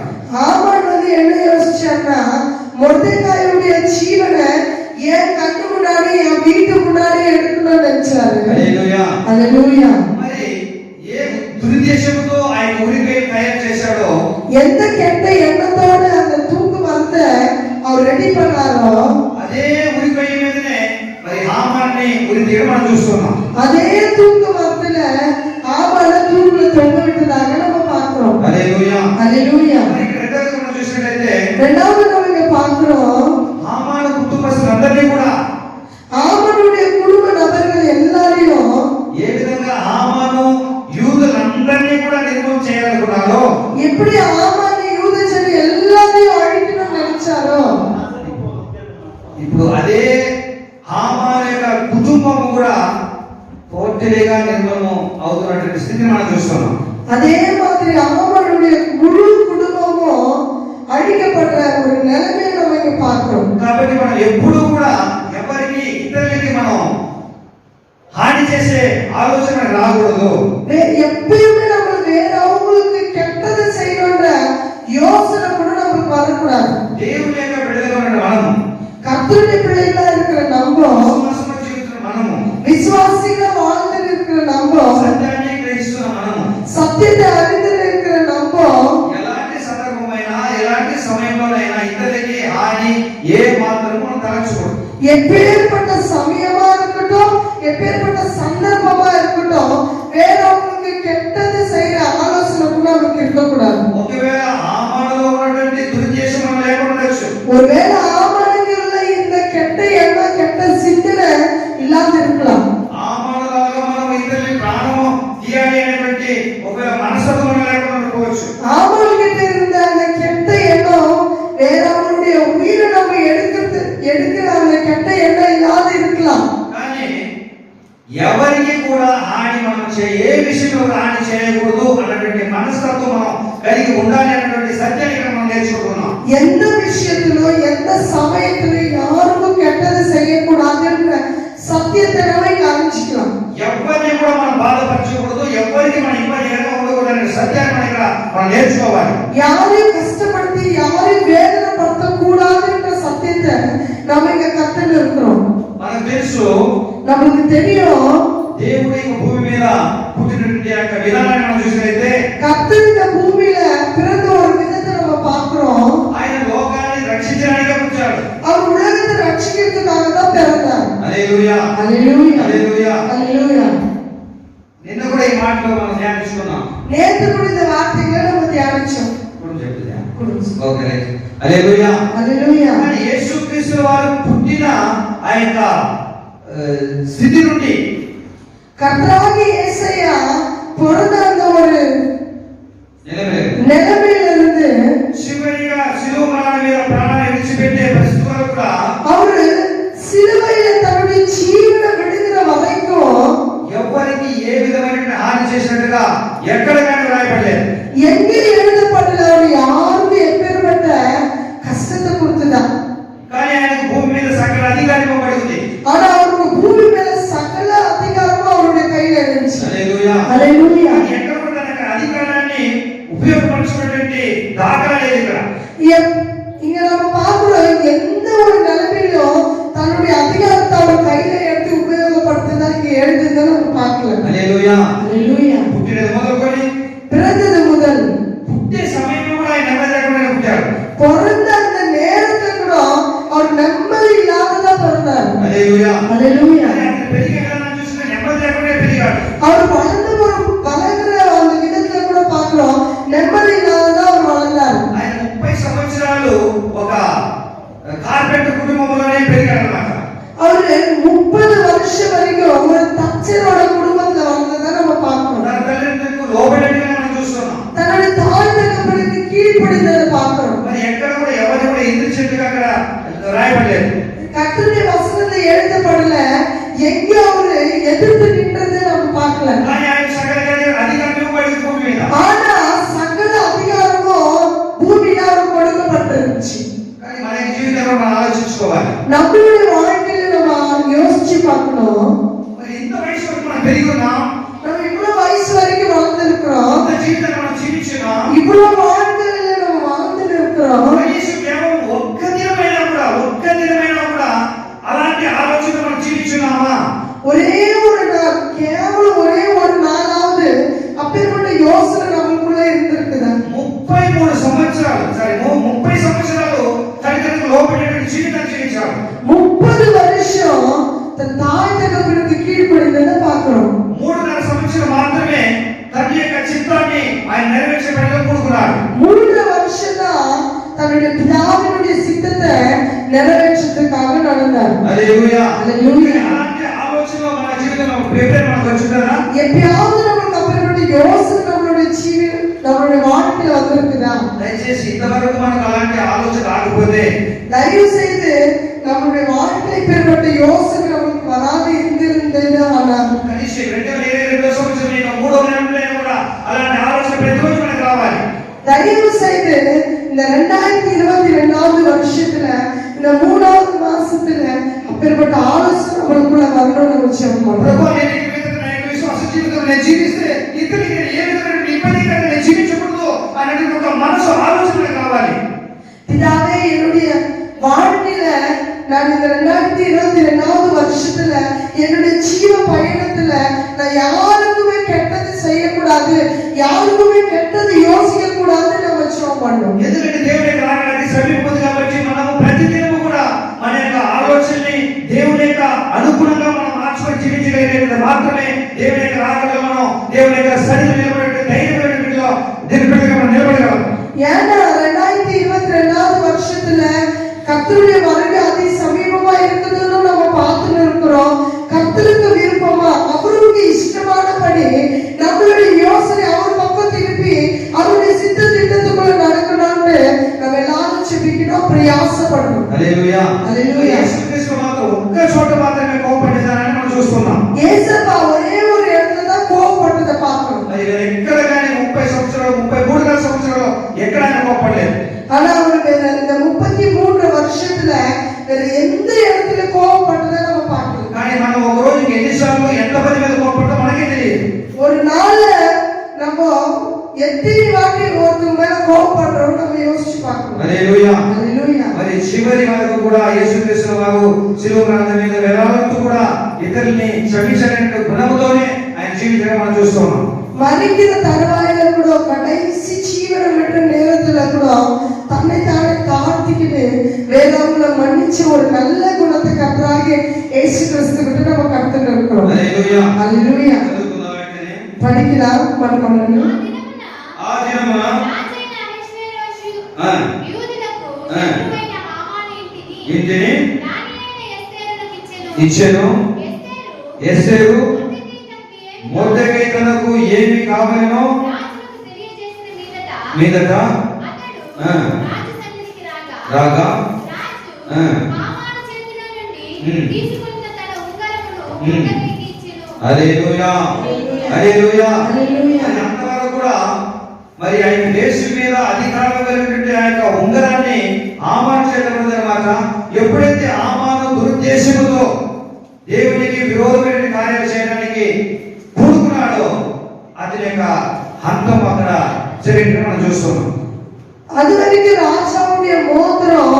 ஆமான் என்ன யோசிச்சான்னா மொர்தெகாயுடைய ஜீவனை ஏன் கண்ணு முன்னாடி என் வீட்டு முன்னாடி எடுக்கணும்னு நினைச்சாரு. హల్లెలూయా. ஹல்லேலூயா. మరి ఏ దురుద్దేశంతో ఆయన ఉరికై తయారు చేశాడో, எந்த கெட்ட எண்ணத்தோட அந்த தூக்கு மரத்தை அவர் ரெடி பண்ணாரோ అదే ఉరికై మీదనే మరి హామాన్ని ఉరి తీయడం మనం చూస్తున్నాం. அதே தூக்கு மரத்துல ஆமான தூக்குல தொங்க விட்டதாக நம்ம பார்க்கிறோம். హల్లెలూయా. ஹல்லேலூயா. మరి ఇక్కడ రెండవది మనం చూసినట్లయితే இரண்டாவது நம்ம இங்க பார்க்கிறோம் హామాను కుటుంబస్తులందరినీ కూడా ஆமானுடைய குடும்ப நபர்கள் எல்லாரையும் ఏ విధంగా హామాను యూదులందరినీ కూడా నిర్మూలన చేయాలనుకున్నాడో, எப்படி ஆமான் யூத ஜனம் எல்லாரையும் அழிக்கணும்னு நினைச்சாரோ ఇప్పుడు అదే హామాను యొక్క కుటుంబము కూడా పూర్తిగా నిర్మూలన అవుతున్నటువంటి స్థితిని మనం చూస్తున్నాం. அதே மாதிரி ஆமானுடைய முழு குடும்பமும் அழிக்கப்படுற ஒரு நிலைமையை நம்ம இங்க பார்க்கிறோம். కాబట్టి మనం ఎప్పుడూ కూడా ఎవరికి ఇతరులకి మనం హాని చేసే ఆలోచన రాకూడదు. எப்பயுமே நம்ம வேற அவங்களுக்கு கெட்டதை செய்யணும்ன்ற யோசனை கூட நமக்கு வரக்கூடாது. దేవుని యొక్క బిడ్డలుగా ఉన్న మనము, கர்த்தருடைய பிள்ளைகளா இருக்கிற நம்ம, విశ్వాసంతో జీవిస్తున్న మనము, விசுவாசிகளா வாழ்ந்து இருக்கிற நம்ம, సత్యాన్ని గ్రహిస్తున్న మనము, సత్యத்தை அறிந்து இருக்கிற நம்ம ఎలాంటి సందర్భమైనా ఎలాంటి సమయంలోనైనా ఇతరులకి హాని ఏ మాత్రము మనం తలచకూడదు. எப்பேற்பட்ட சமயமா இருக்கட்டும் எப்பேற்பட்ட சந்தர்ப்பமா இருக்கட்டும் வேறவங்களுக்கு கெட்டது செய்யற ஆலோசனை கூட நமக்கு இருக்கக்கூடாது. ఒకవేళ హామానులో ఉన్నటువంటి దురుద్దేశం మన ఉండాలి అనేటువంటి సత్యాన్ని ఇక్కడ మనం నేర్చుకుంటున్నాం. எந்த விஷயத்திலோ எந்த சமயத்திலோ யாருக்கும் கெட்டது செய்யக்கூடாதுன்ற சத்தியத்தை நம்ம இங்க அறிஞ்சிக்கலாம். ఎవరిని కూడా మనం బాధపరచకూడదు, ఎవరికి మనం ఇబ్బంది ఉండకూడదు అనే సత్యాన్ని మనం ఇక్కడ మనం నేర్చుకోవాలి. யாரையும் கஷ்டப்படுத்தி யாரையும் வேதனைப்படுத்தக்கூடாதுன்ற சத்தியத்தை நம்ம இங்க கத்துட்டு இருக்கிறோம். మనకు తెలుసు, நமக்கு தெரியும், దేవుడు ఈ భూమి మీద పుట్టినటువంటి యొక్క విధానాన్ని మనం చూసినట్లయితే கர்த்தர் இந்த பூமியில பிறந்த ஒரு விதத்தை நம்ம பார்க்கிறோம். ఆయన లోకాన్ని రక్షించడానికే పుట్టాడు. அவர் உலகத்தை ரட்சிக்கிறதுக்காக தான் பிறந்தார். హల్లెలూయా, హల్లెలూయా, హల్లెలూయా, హల్లెలూయా. నిన్న కూడా ఈ మాటలో మనం ధ్యానించుకున్నాం. நேத்து கூட இந்த வார்த்தைகளை நம்ம தியானிச்சோம். ఓకే, హల్లెలూయా, హల్లెలూయా. కానీ యేసుక్రీస్తు వారు పుట్టిన ఆ యొక్క స్థితి నుండి கர்த்தராகிய இயேசுயா பிறந்த அந்த ஒரு நிலைமையிலிருந்து చివరిగా శిలువ మరణం మీద ప్రాణాన్ని విడిచిపెట్టే పరిస్థితి వరకు కూడా அவரு சிலுவையில தன்னுடைய ஜீவனை விடுகிற வரைக்கும் ఎవరికి ఏ విధమైన హాని చేసినట్టుగా ఎక్కడ కానీ రాయబడలేదు. எங்கே எழுதப்படல, அவர் யாருக்கு எப்பேற்பட்ட கஷ்டத்தை கொடுத்துதான். కానీ ఆయనకు భూమి మీద సకల అధికారం ఇవ్వబడి ఉంది. ஆனா அவருக்கு பூமி மேல சகல அதிகாரமும் அவருடைய கையில இருந்துச்சு. హల్లెలూయా, హల్లెలూయా. ఎక్కడ కూడా తన అధికారాన్ని ఉపయోగపరచుకున్నటువంటి దాఖలా లేదు ఇక్కడ. இங்க நம்ம பார்க்கிறோம், எந்த ஒரு நிலைமையிலும் தன்னுடைய அதிகாரத்தை அவர் கையில எடுத்து உபயோகப்படுத்துதான் இங்க எழுதுன்னு நம்ம பார்க்கல. హల్లెలూయా, హల్లెలూయా. పుట్టినది మొదలుకొని பிறந்தது முதல் పుట్టే సమయంలో కూడా ఆయన నెమ్మది లేకుండా పుట్టాడు. பிறந்த அந்த நேரத்துல கூட அவர் నెమ్మది இல்லாததான் பிறந்தார். హల్లెలూయా, హల్లెలూయా. ఆయన పెరిగే విధానం చూస్తే నెమ్మది లేకుండా పెరిగాడు. அவர் வளர்ந்து வளர்கிற அந்த விதத்துல கூட பார்க்கிறோம், నెమ్మది இல்லாததான் அவர் வளர்ந்தார். ఆయన 30 సంవత్సరాలు ఒక కార్పెంటర్ కుటుంబంలోనే పెరిగాడు అన్నమాట. அவரு 30 வருஷம் வரைக்கும் ஒரு தச்சரோட குடும்பத்துல வளர்ந்ததை நம்ம பார்க்கிறோம். తన తల్లిదండ్రులకు లోబడినట్టుగా మనం చూస్తున్నాం. தன்னுடைய தாய் தகப்பனுக்கு கீழ்ப்படிந்ததை பார்க்கிறோம். మరి ఎక్కడ కూడా ఎవరిని కూడా ఎదిరించేట్టుగా అక్కడ రాయబడలేదు. கர்த்தருடைய வசனத்துல எழுதப்படல, எங்க அவரு எதிர்த்து நின்றதை நம்ம பார்க்கல. కానీ ఆయన సకల అధికారం ఇవ్వబడింది భూమి మీద. ஆனா சகல அதிகாரமும் பூமியில அவருக்கு கொடுக்கப்பட்டிருந்துச்சு. కానీ మన జీవితంలో మనం ఆలోచించుకోవాలి. நம்மளுடைய வாழ்க்கையில நம்ம யோசிச்சு பார்க்கணும். మరి ఇంత వయసు వరకు మనం పెరిగి ఉన్నాం, நம்ம இவ்வளவு வயசு வரைக்கும் வளர்ந்திருக்கிறோம், ఇంత జీవితాన్ని మనం జీవించున్నాం. இவ்வளவு வாழ்க்கையில நம்ம வாழ்ந்துட்டு இருக்கிறோம். కనీసం కేవలం ఒక్క దినమైనా కూడా అలాంటి ఆలోచన మనం జీవించున్నామా? ஒரே ஒரு நாள், கேவலம் ஒரே ஒரு நாளாவது அப்பேற்பட்ட யோசனை நமக்குள்ள இருந்திருக்குதா? 30 సంవత్సరాలు తల్లిదండ్రులకు లోబడినటువంటి జీవితాన్ని జీవించాడు. 30 வருஷம் தன் தாய் தகப்பனுக்கு கீழ்ப்படிந்ததை பார்க்கிறோம். 3.5 సంవత్సరం మాత్రమే తండ్రి యొక్క చిత్తాన్ని ఆయన నెరవేర్చబడగా కూడుకున్నాడు. 3 வருஷம் தான் தன்னுடைய பிதாவினுடைய சித்தத்தை நிறைவேற்றத்துக்காக நடந்தார். హల్లెలూయా, హల్లెలూయా. అలాంటి ఆలోచనలో మన జీవితంలో ప్రేరేపణ మనకు వచ్చిందా? எப்பயாவது நமக்கு அப்படிப்பட்ட யோசனை நம்மளுடைய வாழ்க்கையில வந்திருக்குதா? దయచేసి ఇంతవరకు మనకు అలాంటి ఆలోచన రాకపోతే தயவு செய்து நம்மளுடைய வாழ்க்கையில இப்பேற்பட்ட யோசனை நமக்கு வராது இருந்திருந்தேன்னா కనీసం 2022 సంవత్సరం ఇంకా 3వ నెలలో కూడా అలాంటి ఆలోచన ప్రతిరోజు మనకు రావాలి. தயவு செய்து இந்த 2022வது வருஷத்துல இந்த 3வது மாசத்துல அப்பேற்பட்ட ஆலோசனை நம்மளுக்குள்ள வரணும்னு நினைச்சோம். ప్రభువా, నేను ఈ విధంగా నా విశ్వాస జీవితంలో నేను జీవిస్తే ఇతరులకి నేను ఏ విధమైన ఇబ్బందికరంగా నేను జీవించకూడదు అనేటువంటి ఒక మనసు ఆలోచన కావాలి. பிதாவே, என்னுடைய வாழ்க்கையில நான் இந்த 2022வது வருஷத்துல என்னுடைய ஜீவ பயணத்துல நான் யாருக்குமே கெட்டது செய்யக்கூடாது, யாருக்குமே கெட்டது யோசிக்க கூடாதுன்னு நம்ம ஜெபம் பண்ணோம். ఎందుకంటే దేవుని యొక్క రాకడానికి సమీపంది కాబట్టి మనము ప్రతిదినము కూడా మన యొక్క ఆలోచనని దేవుని యొక్క అనుగుణంగా మనం మార్చుకొని జీవించగలిగినట్టు మాత్రమే దేవుని యొక్క రాకడలో మనం దేవుని యొక్క సన్నిధిలో నిలబడే ధైర్యమైనట్టుగా మనం నిలబడగలం. ஏன்னா 2022வது வருஷத்துல கர்த்தருடைய வருகை அதி சமீபமா இருக்குதுன்னு நம்ம பார்த்துட்டு இருக்கிறோம். கர்த்தருக்கு விருப்பமா அவருக்கு இஷ்டமானபடி நம்மளுடைய யோசனை அவர் பக்கம் திருப்பி அவருடைய சித்த திட்டத்துக்குள்ள நடக்கணும்னு நம்ம எல்லாரும் ஜெபிக்கணும், பிரயாசப்படணும். హల్లెలూయా, హల్లెలూయా. యేసుక్రీస్తు మాత్రం ఒక్క చోట మాత్రమే కోపపడ్డారని మనం చూస్తున్నాం. యేసప్పా ఒరే ஒரு இடத்துல தான் கோபப்பட்டதை பார்க்கணும். అది ఎక్కడ కానీ 30 సంవత్సరాలు 33 సంవత్సరాలు ఎక్కడ ఆయన కోపడలేదు. ஆனா அவர் இந்த 33 வருஷத்துல வேற எந்த இடத்துல கோபப்பட்டதை நம்ம பார்க்கல. కానీ మనం ఒక రోజుకి ఎన్నిసార్లు ఎంతమంది మీద కోపపడతామో మనకే తెలియదు. ஒரு நாள்ல நம்ம எத்தனை வாட்டி ஒருத்தர் மேல கோபப்படுறோம் நம்ம யோசிச்சு பார்க்கணும். హల్లెలూయా. హల్లెలూయా. మరి చివరి వరకు కూడా యేసుక్రీస్తు వారు శిలువ ప్రాంతం మీద వేలాడుతూ కూడా ఇతరుల్ని క్షమించలేని గుణముతోనే ఆయన జీవించడం మనం చూస్తున్నాం. மரிக்கிற தருவாயில கூட கடைசி ஜீவனம் விட்ட நேரத்துல கூட தன்னை தானே தாழ்த்திக்கிட்டு வேதாவுல மன்னிச்ச ஒரு நல்ல குணத்தை கர்த்தராக இயேசு கிறிஸ்து கிட்ட நம்ம கத்துட்டு இருக்கிறோம். హల్లెలూయా. హల్లెలూయా. படிக்கலாம் మనము ఆ దినమున రాజైన అహష్వేరోషు యూదులకు శత్రువైన హామాను ఇంటిని రాణియైన ఎస్తేరుకు ఇచ్చెను. ఎస్తేరు మొర్దెకై తనకు ఏమి కావాలనో రాజుకు తెలియజేసిన మీదట అతడు రాజు సన్నిధికి రాగా రాజు హామాను చేతిలో నుండి తీసుకున్న తన ఉంగరమును మొర్దెకైకి ఇచ్చెను. హల్లెలూయా. హల్లెలూయా. హల్లెలూయా. అంతవరకు కూడా మరి ఆయన దేశం మీద అధికారం కలిగినటువంటి ఆ యొక్క ఉంగరాన్ని హామాను చేతిలో ఉందన్నమాట. ఎప్పుడైతే హామాను దురుద్దేశముతో దేవునికి విరోధమైన కార్యాలు చేయడానికి పూనుకున్నాడో అతని యొక్క హంతం అక్కడ జరిగినట్టు మనం చూస్తున్నాం. அது வரைக்கும் ராஜாவுடைய மோதிரம்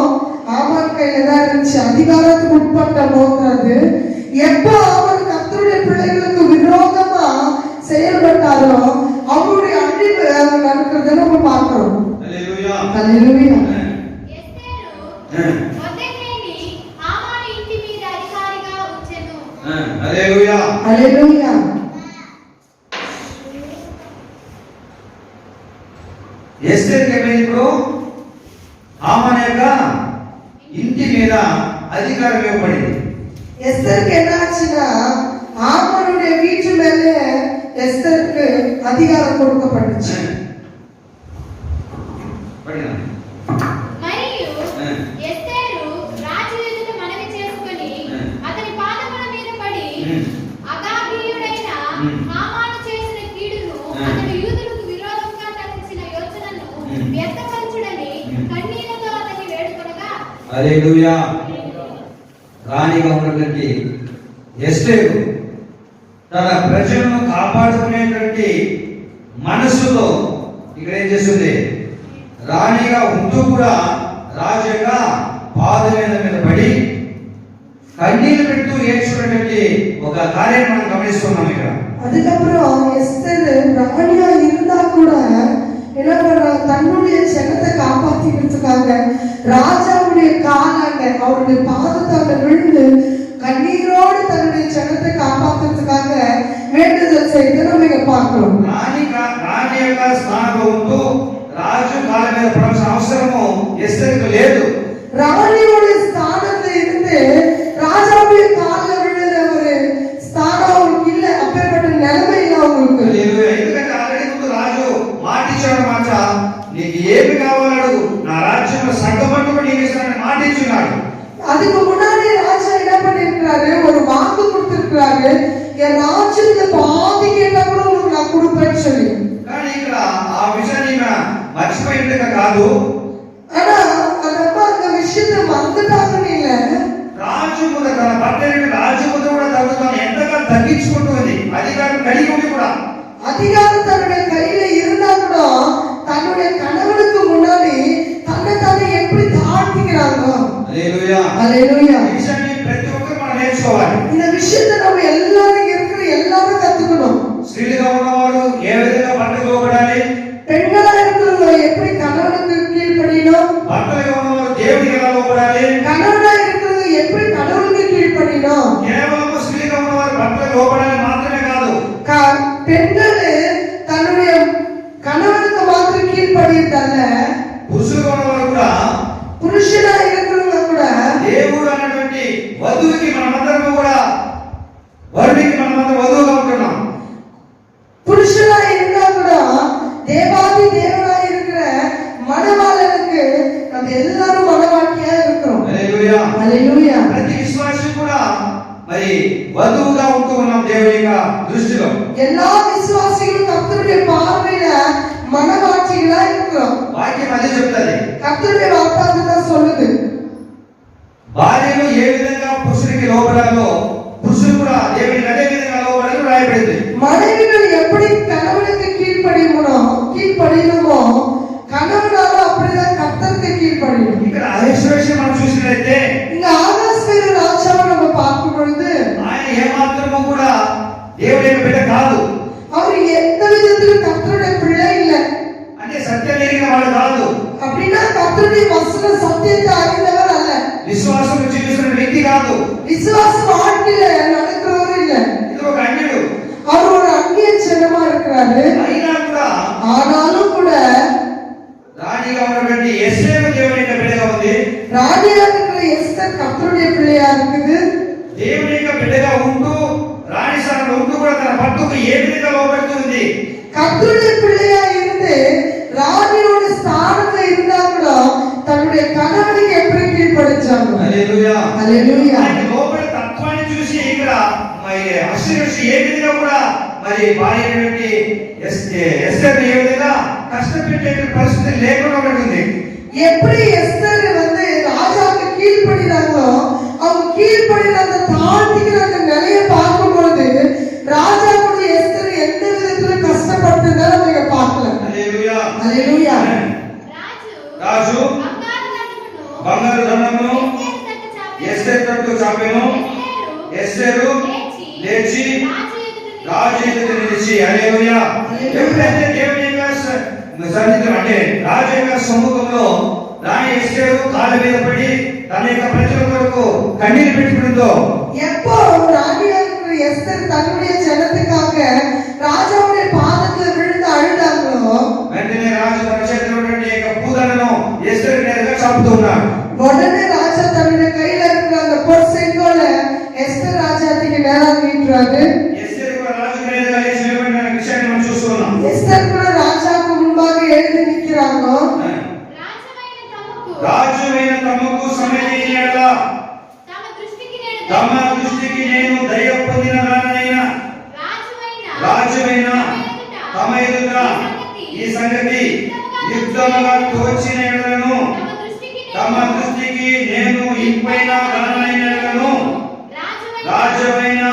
ஆமான் கையில தான் இருந்துச்சு. அதிகாரத்துக்கு உட்பட்ட மோதிரம் அது. எப்போ அவன் கர்த்தருடைய பிள்ளைகளுக்கு விரோதமா செயல்பட்டாரோ அவருடைய அழிவு நடக்கிறத நம்ம பார்க்கிறோம். హల్లెలూయా. హల్లెలూయా. ఎస్తేరు మొర్దెకైని హామాను ఇంటి మీద అధికారిగా ఉంచెను. హల్లెలూయా. హల్లెలూయా. ఎస్తేరుకి ఏమైంది? ఇప్పుడు హామాను యొక్క ఇంటి మీద అధికారం ఇవ్వబడింది. எஸ்தருக்கு என்ன ஆச்சுன்னா ஆமானுடைய வீட்டு மேல எஸ்தருக்கு அதிகாரம் கொடுக்கப்பட்டுச்சு. మరియు ఎస్తేరు రాజు ఎదుట మనవి చేసుకొని అతని పాదముల మీద పడి అగాగీయుడైన హామాను చేసిన కీడును అతడు యూదులకు విరోధంగా తలచిన యోచనను వ్యక్తపరచుడని కన్నీళ్లతో అతన్ని వేడుకొనగా హల్లెలూయా. రాణిగా ఉన్నటువంటి ఎస్తేరు తన ప్రజలను కాపాడుకునేటువంటి మనసులో ఇక్కడ ఏం చేస్తుంది? రాణిగా ఉంటూ కూడా రాజు యొక్క పాదముల మీద పడి కన్నీళ్లు పెడుతూ ఏడ్చుకున్నటువంటి ఒక కార్యం మనం గమనిస్తున్నాం ఇక్కడ. அதுக்கப்புறம் எஸ்தர் ராணியா இருந்தா கூட என்ன பண்றாங்க? தன்னுடைய ஜனத்தை காப்பாத்திக்கிறதுக்காக ராஜாவுடைய காலாண்ட அவருடைய பாதத்தாண்ட விழுந்து கண்ணீரோடு தன்னுடைய ஜனத்தை காப்பாத்துறதுக்காக வேண்டுதல் செய்து நம்ம இங்க பார்க்கிறோம். రాణి యొక్క స్థానంలో ఉంటూ రాజు కాళ్ళ మీద పడాల్సిన అవసరము ఎస్తేరుకు లేదు. ராணியோடைய ஸ்தானத்துல இருந்து ராஜாவுடைய காலில் விழுற ஒரு ஸ்தானம் அவங்களுக்கு இல்ல. அப்பேற்பட்ட நிலைமை இல்ல அவங்களுக்கு. ఎందుకంటే ఆల్రెడీ ముందు రాజు మాటిచ్చాడు మాట, నీకు ఏమి కావాలో అడుగు, నా రాజ్యంలో సగపట్టుకు నీకు ఇస్తానని మాటిచ్చున్నాడు. அதுக்கு முன்னாடி ராஜா என்ன பண்ணிருக்கிறாரு? ஒரு வாக்கு கொடுத்திருக்கிறாரு, என் ராஜ்யத்துல பாதி கேட்டா கூட உங்களுக்கு நான் கொடுப்பேன்னு சொல்லி. కానీ ఇక్కడ ఆ విషయాన్ని మర్చిపోయినట్టుగా కాదు. ஆனா அந்த அந்த விஷயத்தை மறந்துட்டாங்கன்னு இல்ல. రాజు ముందు తన భర్తని రాజు ముందు కూడా తగ్గుతాను ఎంతగా తగ్గించుకుంటూ ఉంది. అధికారం కలిగి ఉండి కూడా அதிகாரம் தன்னுடைய கையில இருந்தா கூட தன்னுடைய கணவனுக்கு முன்னாடி தன்னை தானே எப்படி தாழ்த்திக்கிறாங்க. హల్లెలూయా. హల్లెలూయా. ఈ విషయాన్ని ప్రతి ఒక్కరు మనం నేర్చుకోవాలి. இந்த விஷயத்தை நம்ம எல்லாரும் இருக்கிற எல்லாரும் கத்துக்கணும். స్త్రీలుగా ఉన్నవారు ఏ విధంగా భర్తకు లోబడాలి, பெண்களா இருக்கிறவங்க எப்படி கணவனுக்கு கீழ்ப்படியணும், భర్తలుగా ఉన్నవారు దేవునికి ఎలా లోబడాలి, கணவனா இருக்கிறவங்க எப்படி கடவுளுக்கு கீழ்ப்படியணும். కేవలం స్త్రీలుగా ఉన్నవారు భర్తకు లోబడాలి మాత్రమే కాదు, பெண்கள் தன்னுடைய கணவனுக்கு மாத்திரம் கீழ்ப்படியதல்ல, పురుషులుగా ఉన్నవారు కూడా புருஷனா இருக்கிறவங்க கூட దేవుడు అన్నటువంటి వధువుకి మనమందరం కూడా వరుడికి మనమందరం వధువుగా ఉంటున్నాం. புருஷனா இருந்தா கூட தேவாதி தேவனா இருக்கிற மணவாளனுக்கு நம்ம எல்லாரும் மணவாட்டியா இருக்கிறோம். హల్లెలూయా. హల్లెలూయా. ప్రతి విశ్వాసి కూడా మరి వధువుగా ఉంటూ ఉన్నాం దేవుని యొక్క దృష్టిలో. எல்லா விசுவாசிகளும் கர்த்தருடைய பார்வையில மணவாட்டிகளா இருக்கிறோம். సిచ్యువేషన్ మనం చూసినట్లయితే இங்க ஆகாஸ்வேரு ராஜாவை நம்ம பார்க்கும் பொழுது ఆయన ఏమాత్రము కూడా దేవుడి యొక్క బిడ్డ కాదు. அவர் எந்த விதத்திலும் கர்த்தருடைய பிள்ளை இல்லை. అంటే సత్యం ఎరిగిన వాడు కాదు. அப்படின்னா கர்த்தருடைய வசன சத்தியத்தை அறிந்தவர் அல்ல. విశ్వాసం జీవిస్తున్న వ్యక్తి కాదు. விசுவாச வாழ்க்கையில நடக்கிறவர் இல்ல. ఇది ఒక అన్యుడు. அவர் ஒரு அந்நிய ஜனமா இருக்கிறாரு. అయినా కూడా ஆனாலும் கூட రాణిగా ఉన్నటువంటి ఎస్తేరు దేవుని యొక్క బిడ్డగా ఉంది. ராணியா இருக்கிற எஸ்தர் கர்த்தருடைய பிள்ளையா இருக்குது. దేవుని యొక్క బిడ్డగా ఉంటూ రాణి స్థానంలో ఉంటూ కూడా తన భర్తకు ఏ విధంగా లోబడుతుంది. கர்த்தருடைய பிள்ளையா இருந்து ராணியோட ஸ்தானத்துல இருந்தாங்களோ தன்னுடைய கணவனுக்கு எப்படி கீழ்ப்படிச்சாங்க. హల్లెలూయా హల్లెలూయా. ఆయన లోబడి తత్వాన్ని చూసి ఇక్కడ మరి అశ్వరుషి ఏ విధంగా కూడా మరి భార్య అయినటువంటి ఎస్తేర్ ఏ విధంగా కష్టపెట్టే పరిస్థితి లేకుండా ఉంటుంది. எப்படி எஸ்தர் வந்து ராஜாவுக்கு கீழ்ப்படினாங்களோ அவங்க கீழ்ப்படின அந்த தாழ்த்திக்கிற அந்த நிலையை பார்க்கும் பொழுது ராஜா கூட எஸ்தர் எந்த விதத்துல கஷ்டப்பட்டிருந்தாலும் அவங்க பார்க்கல. హల్లెలూయా హల్లెలూయా. రాజు బంగారు దండమును ఎస్తేరు తట్టు చాపెను. ఎస్తేరు లేచి రాజు ఎదుట నిలిచి హల్లెలూయా. ఎప్పుడైతే దేవుని యొక్క సన్నిధిలో అంటే రాజు యొక్క సముఖంలో రాణి ఎస్తేరు కాళ్ళ మీద పడి తన యొక్క ప్రజల కొరకు కన్నీరు పెట్టుకుందో எப்போ ராணியா இருக்கிற எஸ்தர் தன்னுடைய ஜனத்துக்காக ராஜாவுடைய பாதத்துல விழுந்து அழுதாங்களோ వెంటనే రాజు తన చేతిలో ఉన్నటువంటి యొక్క పూదలను ఎస్తేరు నేరుగా చాపుతూ ఉన్నాడు. உடனே ராஜா தன்னுடைய கையில இருக்கிற அந்த பொற்செங்கோல எஸ்தர் ராஜாத்திக்கு நேரா நீட்டுறாரு. ఎస్తేరు కూడా రాజు నేరుగా లేచి నిలబడిన విషయాన్ని మనం చూస్తున్నాం. எஸ்தர் கூட ராஜாவுக்கு முன்பாக எழுந்து நிற்கிறாங்க. రాజువైన తమకు సమయమైన యెడల తమ దృష్టికి నేను దయ పొందిన దానైన రాజువైన తమ ఎదుట ఈ సంగతి యుక్తముగా తోచిన యెడలను తమ దృష్టికి నేను ఇంపైన దానైన యెడలను రాజువైన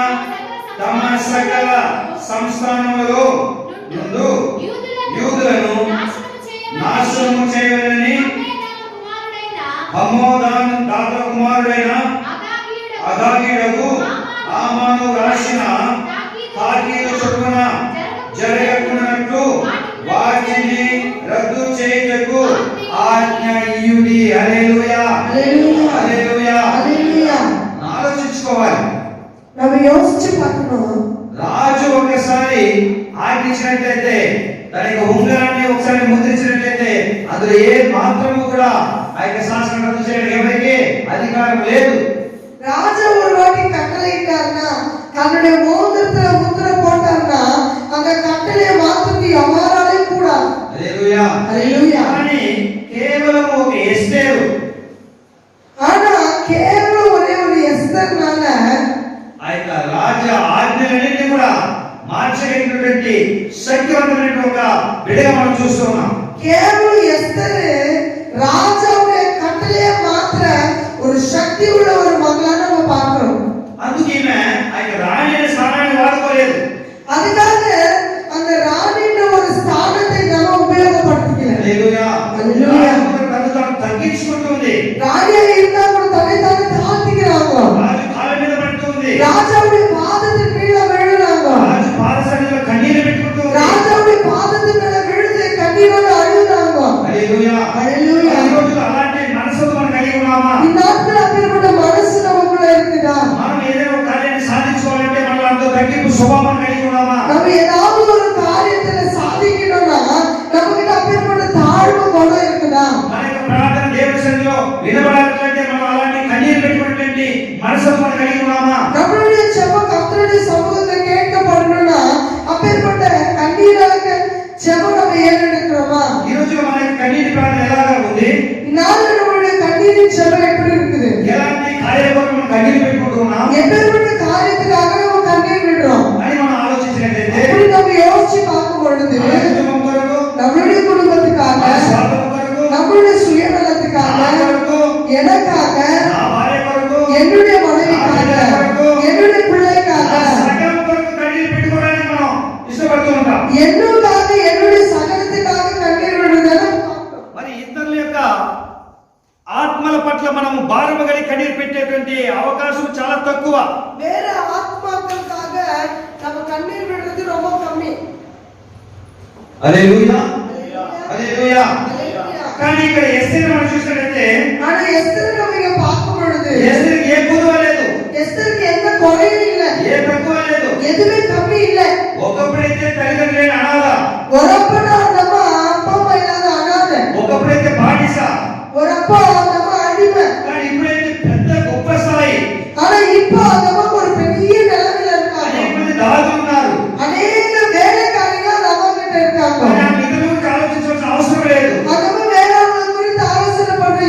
తమ సకల సంస్థానములలో నుండు యూదులను నాశనము చేయవలెనని హమ్మోదాను తాత కుమారుడైన అగాగీయుడకు ఆమాను రాసిన తాకీదు చొప్పున జరగకున్నట్లు వాటిని రద్దు చేయుటకు ఆజ్ఞ ఇయ్యుడి. హల్లెలూయా హల్లెలూయా హల్లెలూయా. ఆలోచించుకోవాలి. நம்ம யோசிச்சு பார்க்கணும். రాజు ఒకసారి ఆజ్ఞించినట్లయితే తన యొక్క ఉంగరాన్ని ఒకసారి ముద్రించినట్లయితే అందులో ఏ మాత్రము కూడా ఆ యొక్క శాసనం రద్దు చేయడానికి ఎవరికి అధికారం లేదు. ராஜா ஒரு வாட்டி கட்டளையிட்டார்னா தன்னுடைய மோதிரத்துல முத்திரை போட்டார்னா அந்த கட்டளையை மாத்துக்கு யாராலையும் கூடாது. హల్లెలూయా హల్లెలూయా. కానీ కేవలం ఒక ఎస్తేరు ஆனா கேவலம் ஒரே ஒரு எஸ்தர்னால ఆ యొక్క రాజ ఆజ్ఞలన్నింటినీ కూడా మార్చగలిగినటువంటి శక్తివంతమైనటువంటి ఒక బిడ్డగా మనం చూస్తున్నాం. கேவலம் எஸ்தர் ராஜாவுடைய கட்டளையை மாத்திர ஒரு சக்தி உள்ள ஒரு மகளா நம்ம பார்க்கிறோம். అందుకే ఈమె ఆ యొక్క రాణి అనే స్థానాన్ని వాడుకోలేదు. அதுக்காக அந்த ராணின்ற ஒரு ஸ்தானத்தை நம்ம உபயோகப்படுத்திக்கல. హల్లెలూయా హల్లెలూయా. తను తాను తగ్గించుకుంటుంది. ராணியா இருந்தா கூட தன்னை தானே தாழ்த்திக்கிறாங்க. రాజు కాళ్ళ మీద పడుతుంది. ராஜாவுடைய பாதத்தின் கீழே விழுறாங்க. రాజు పాదసన్నిధిలో కన్నీరు పెట్టుకుంటుంది. ராஜாவுடைய பாதத்தின் மேல விழுந்து கண்ணீரோடு அழுகுறாங்க. హల్లెలూయా హల్లెలూయా. ఈ రోజు అలాంటి మనసును మనం కలిగి ఉన్నామా? இந்த நாட்கள் அப்படிப்பட்ட మనసు நமக்குள்ள இருக்குதா? మనం ఏదైనా ఒక కార్యాన్ని సాధించుకోవాలంటే మనలో అంత తగ్గింపు స్వభావం కలిగి ఉన్నామా? நம்ம ஏதாவது ஒரு காரியத்துல சாதிக்கணும்னா நமக்கு அப்படிப்பட்ட தாழ்வு குணம் இருக்குதா? మన యొక్క ప్రార్థన దేవుని సన్నిధిలో వినబడాలంటే మనం అలాంటి కన్నీరు పెట్టుకున్నటువంటి మనసును మనం కలిగి ఉన్నామా? நம்மளுடைய ஜெபம் கர்த்தருடைய சமூகத்துல கேட்கப்படணும்னா அப்படிப்பட்ட கண்ணீராக ஜெபம் நம்ம ஏறெடுக்கிறோமா? ఈ రోజు మన యొక్క కన్నీటి ప్రార్థన ఎలాగా ఉంది? நாளை நம்மளுடைய கண்ணீரின் ஜெபம் எப்படி இருக்குது? ఎలాంటి కార్యాల కొరకు మనం కన్నీరు పెట్టుకుంటున్నాం எப்பேற்பட்ட காரியத்துக்காக நம்ம கண்ணீர் விடுறோம் అని మనం ఆలోచించినట్లయితే அப்படி நம்ம யோசிச்சு பார்க்கும் பொழுது మన కుటుంబం కొరకు, நம்மளுடைய குடும்பத்துக்காக, మన స్వార్థం కొరకు, நம்மளுடைய சுயநலத்துக்காக, నా కొరకు, எனக்காக, నా భార్య కొరకు, என்னுடைய மனைவிக்காக, என்னுடைய பிள்ளைக்காக, నా సకలం కొరకు కన్నీరు పెట్టుకోవడానికి మనం ఇష్టపడుతూ ఉంటాం. என்னுடைய சகலத்துக்காக கண்ணீர் விடுறதை మరి ఇతరుల యొక్క ఆత్మల పట్ల మనం భారము కలిగి కన్నీరు పెట్టేటువంటి అవకాశం చాలా తక్కువ. வேற ஆத்மாக்களுக்காக நம்ம கண்ணீர் விடுறது ரொம்ப கம்மி. హల్లెలూయా ஹalleluya. హల్లెలూయా. కానీ ఇక్కడ ఎస్తేరు మనం చూసినట్లయితే ஆனா எஸ்தர் நம்ம இங்க பார்க்கும் பொழுது ఎస్తేరుకి ఏ కొదువ లేదు, எஸ்தருக்கு எந்த குறையும் இல்ல, ఏ తక్కువ లేదు. எதுவுமே கம்மி இல்ல. ఒకప్పుడైతే తల్లిదండ్రులైన అనాథ, ஒரப்ப நம்ம அப்பா அம்மா இல்லாத அனாதை, ఒకప్పుడైతే బానిస, ஒரப்ப நம்ம அடிமை. కానీ ఇప్పుడైతే పెద్ద గొప్ప స్థాయి. ஆனா இப்போ நமக்கு ஒரு பெரிய நிலைமையில இருக்காங்க. అనేక మంది దాదులు ఉన్నారు. அநேக வேலைக்காரிகள் நம்ம கிட்ட இருக்காங்க. మనం ఇతరుల గురించి ఆలోచించాల్సిన అవసరం లేదు. நம்ம வேறவங்க குறித்து ஆலோசனை பண்ற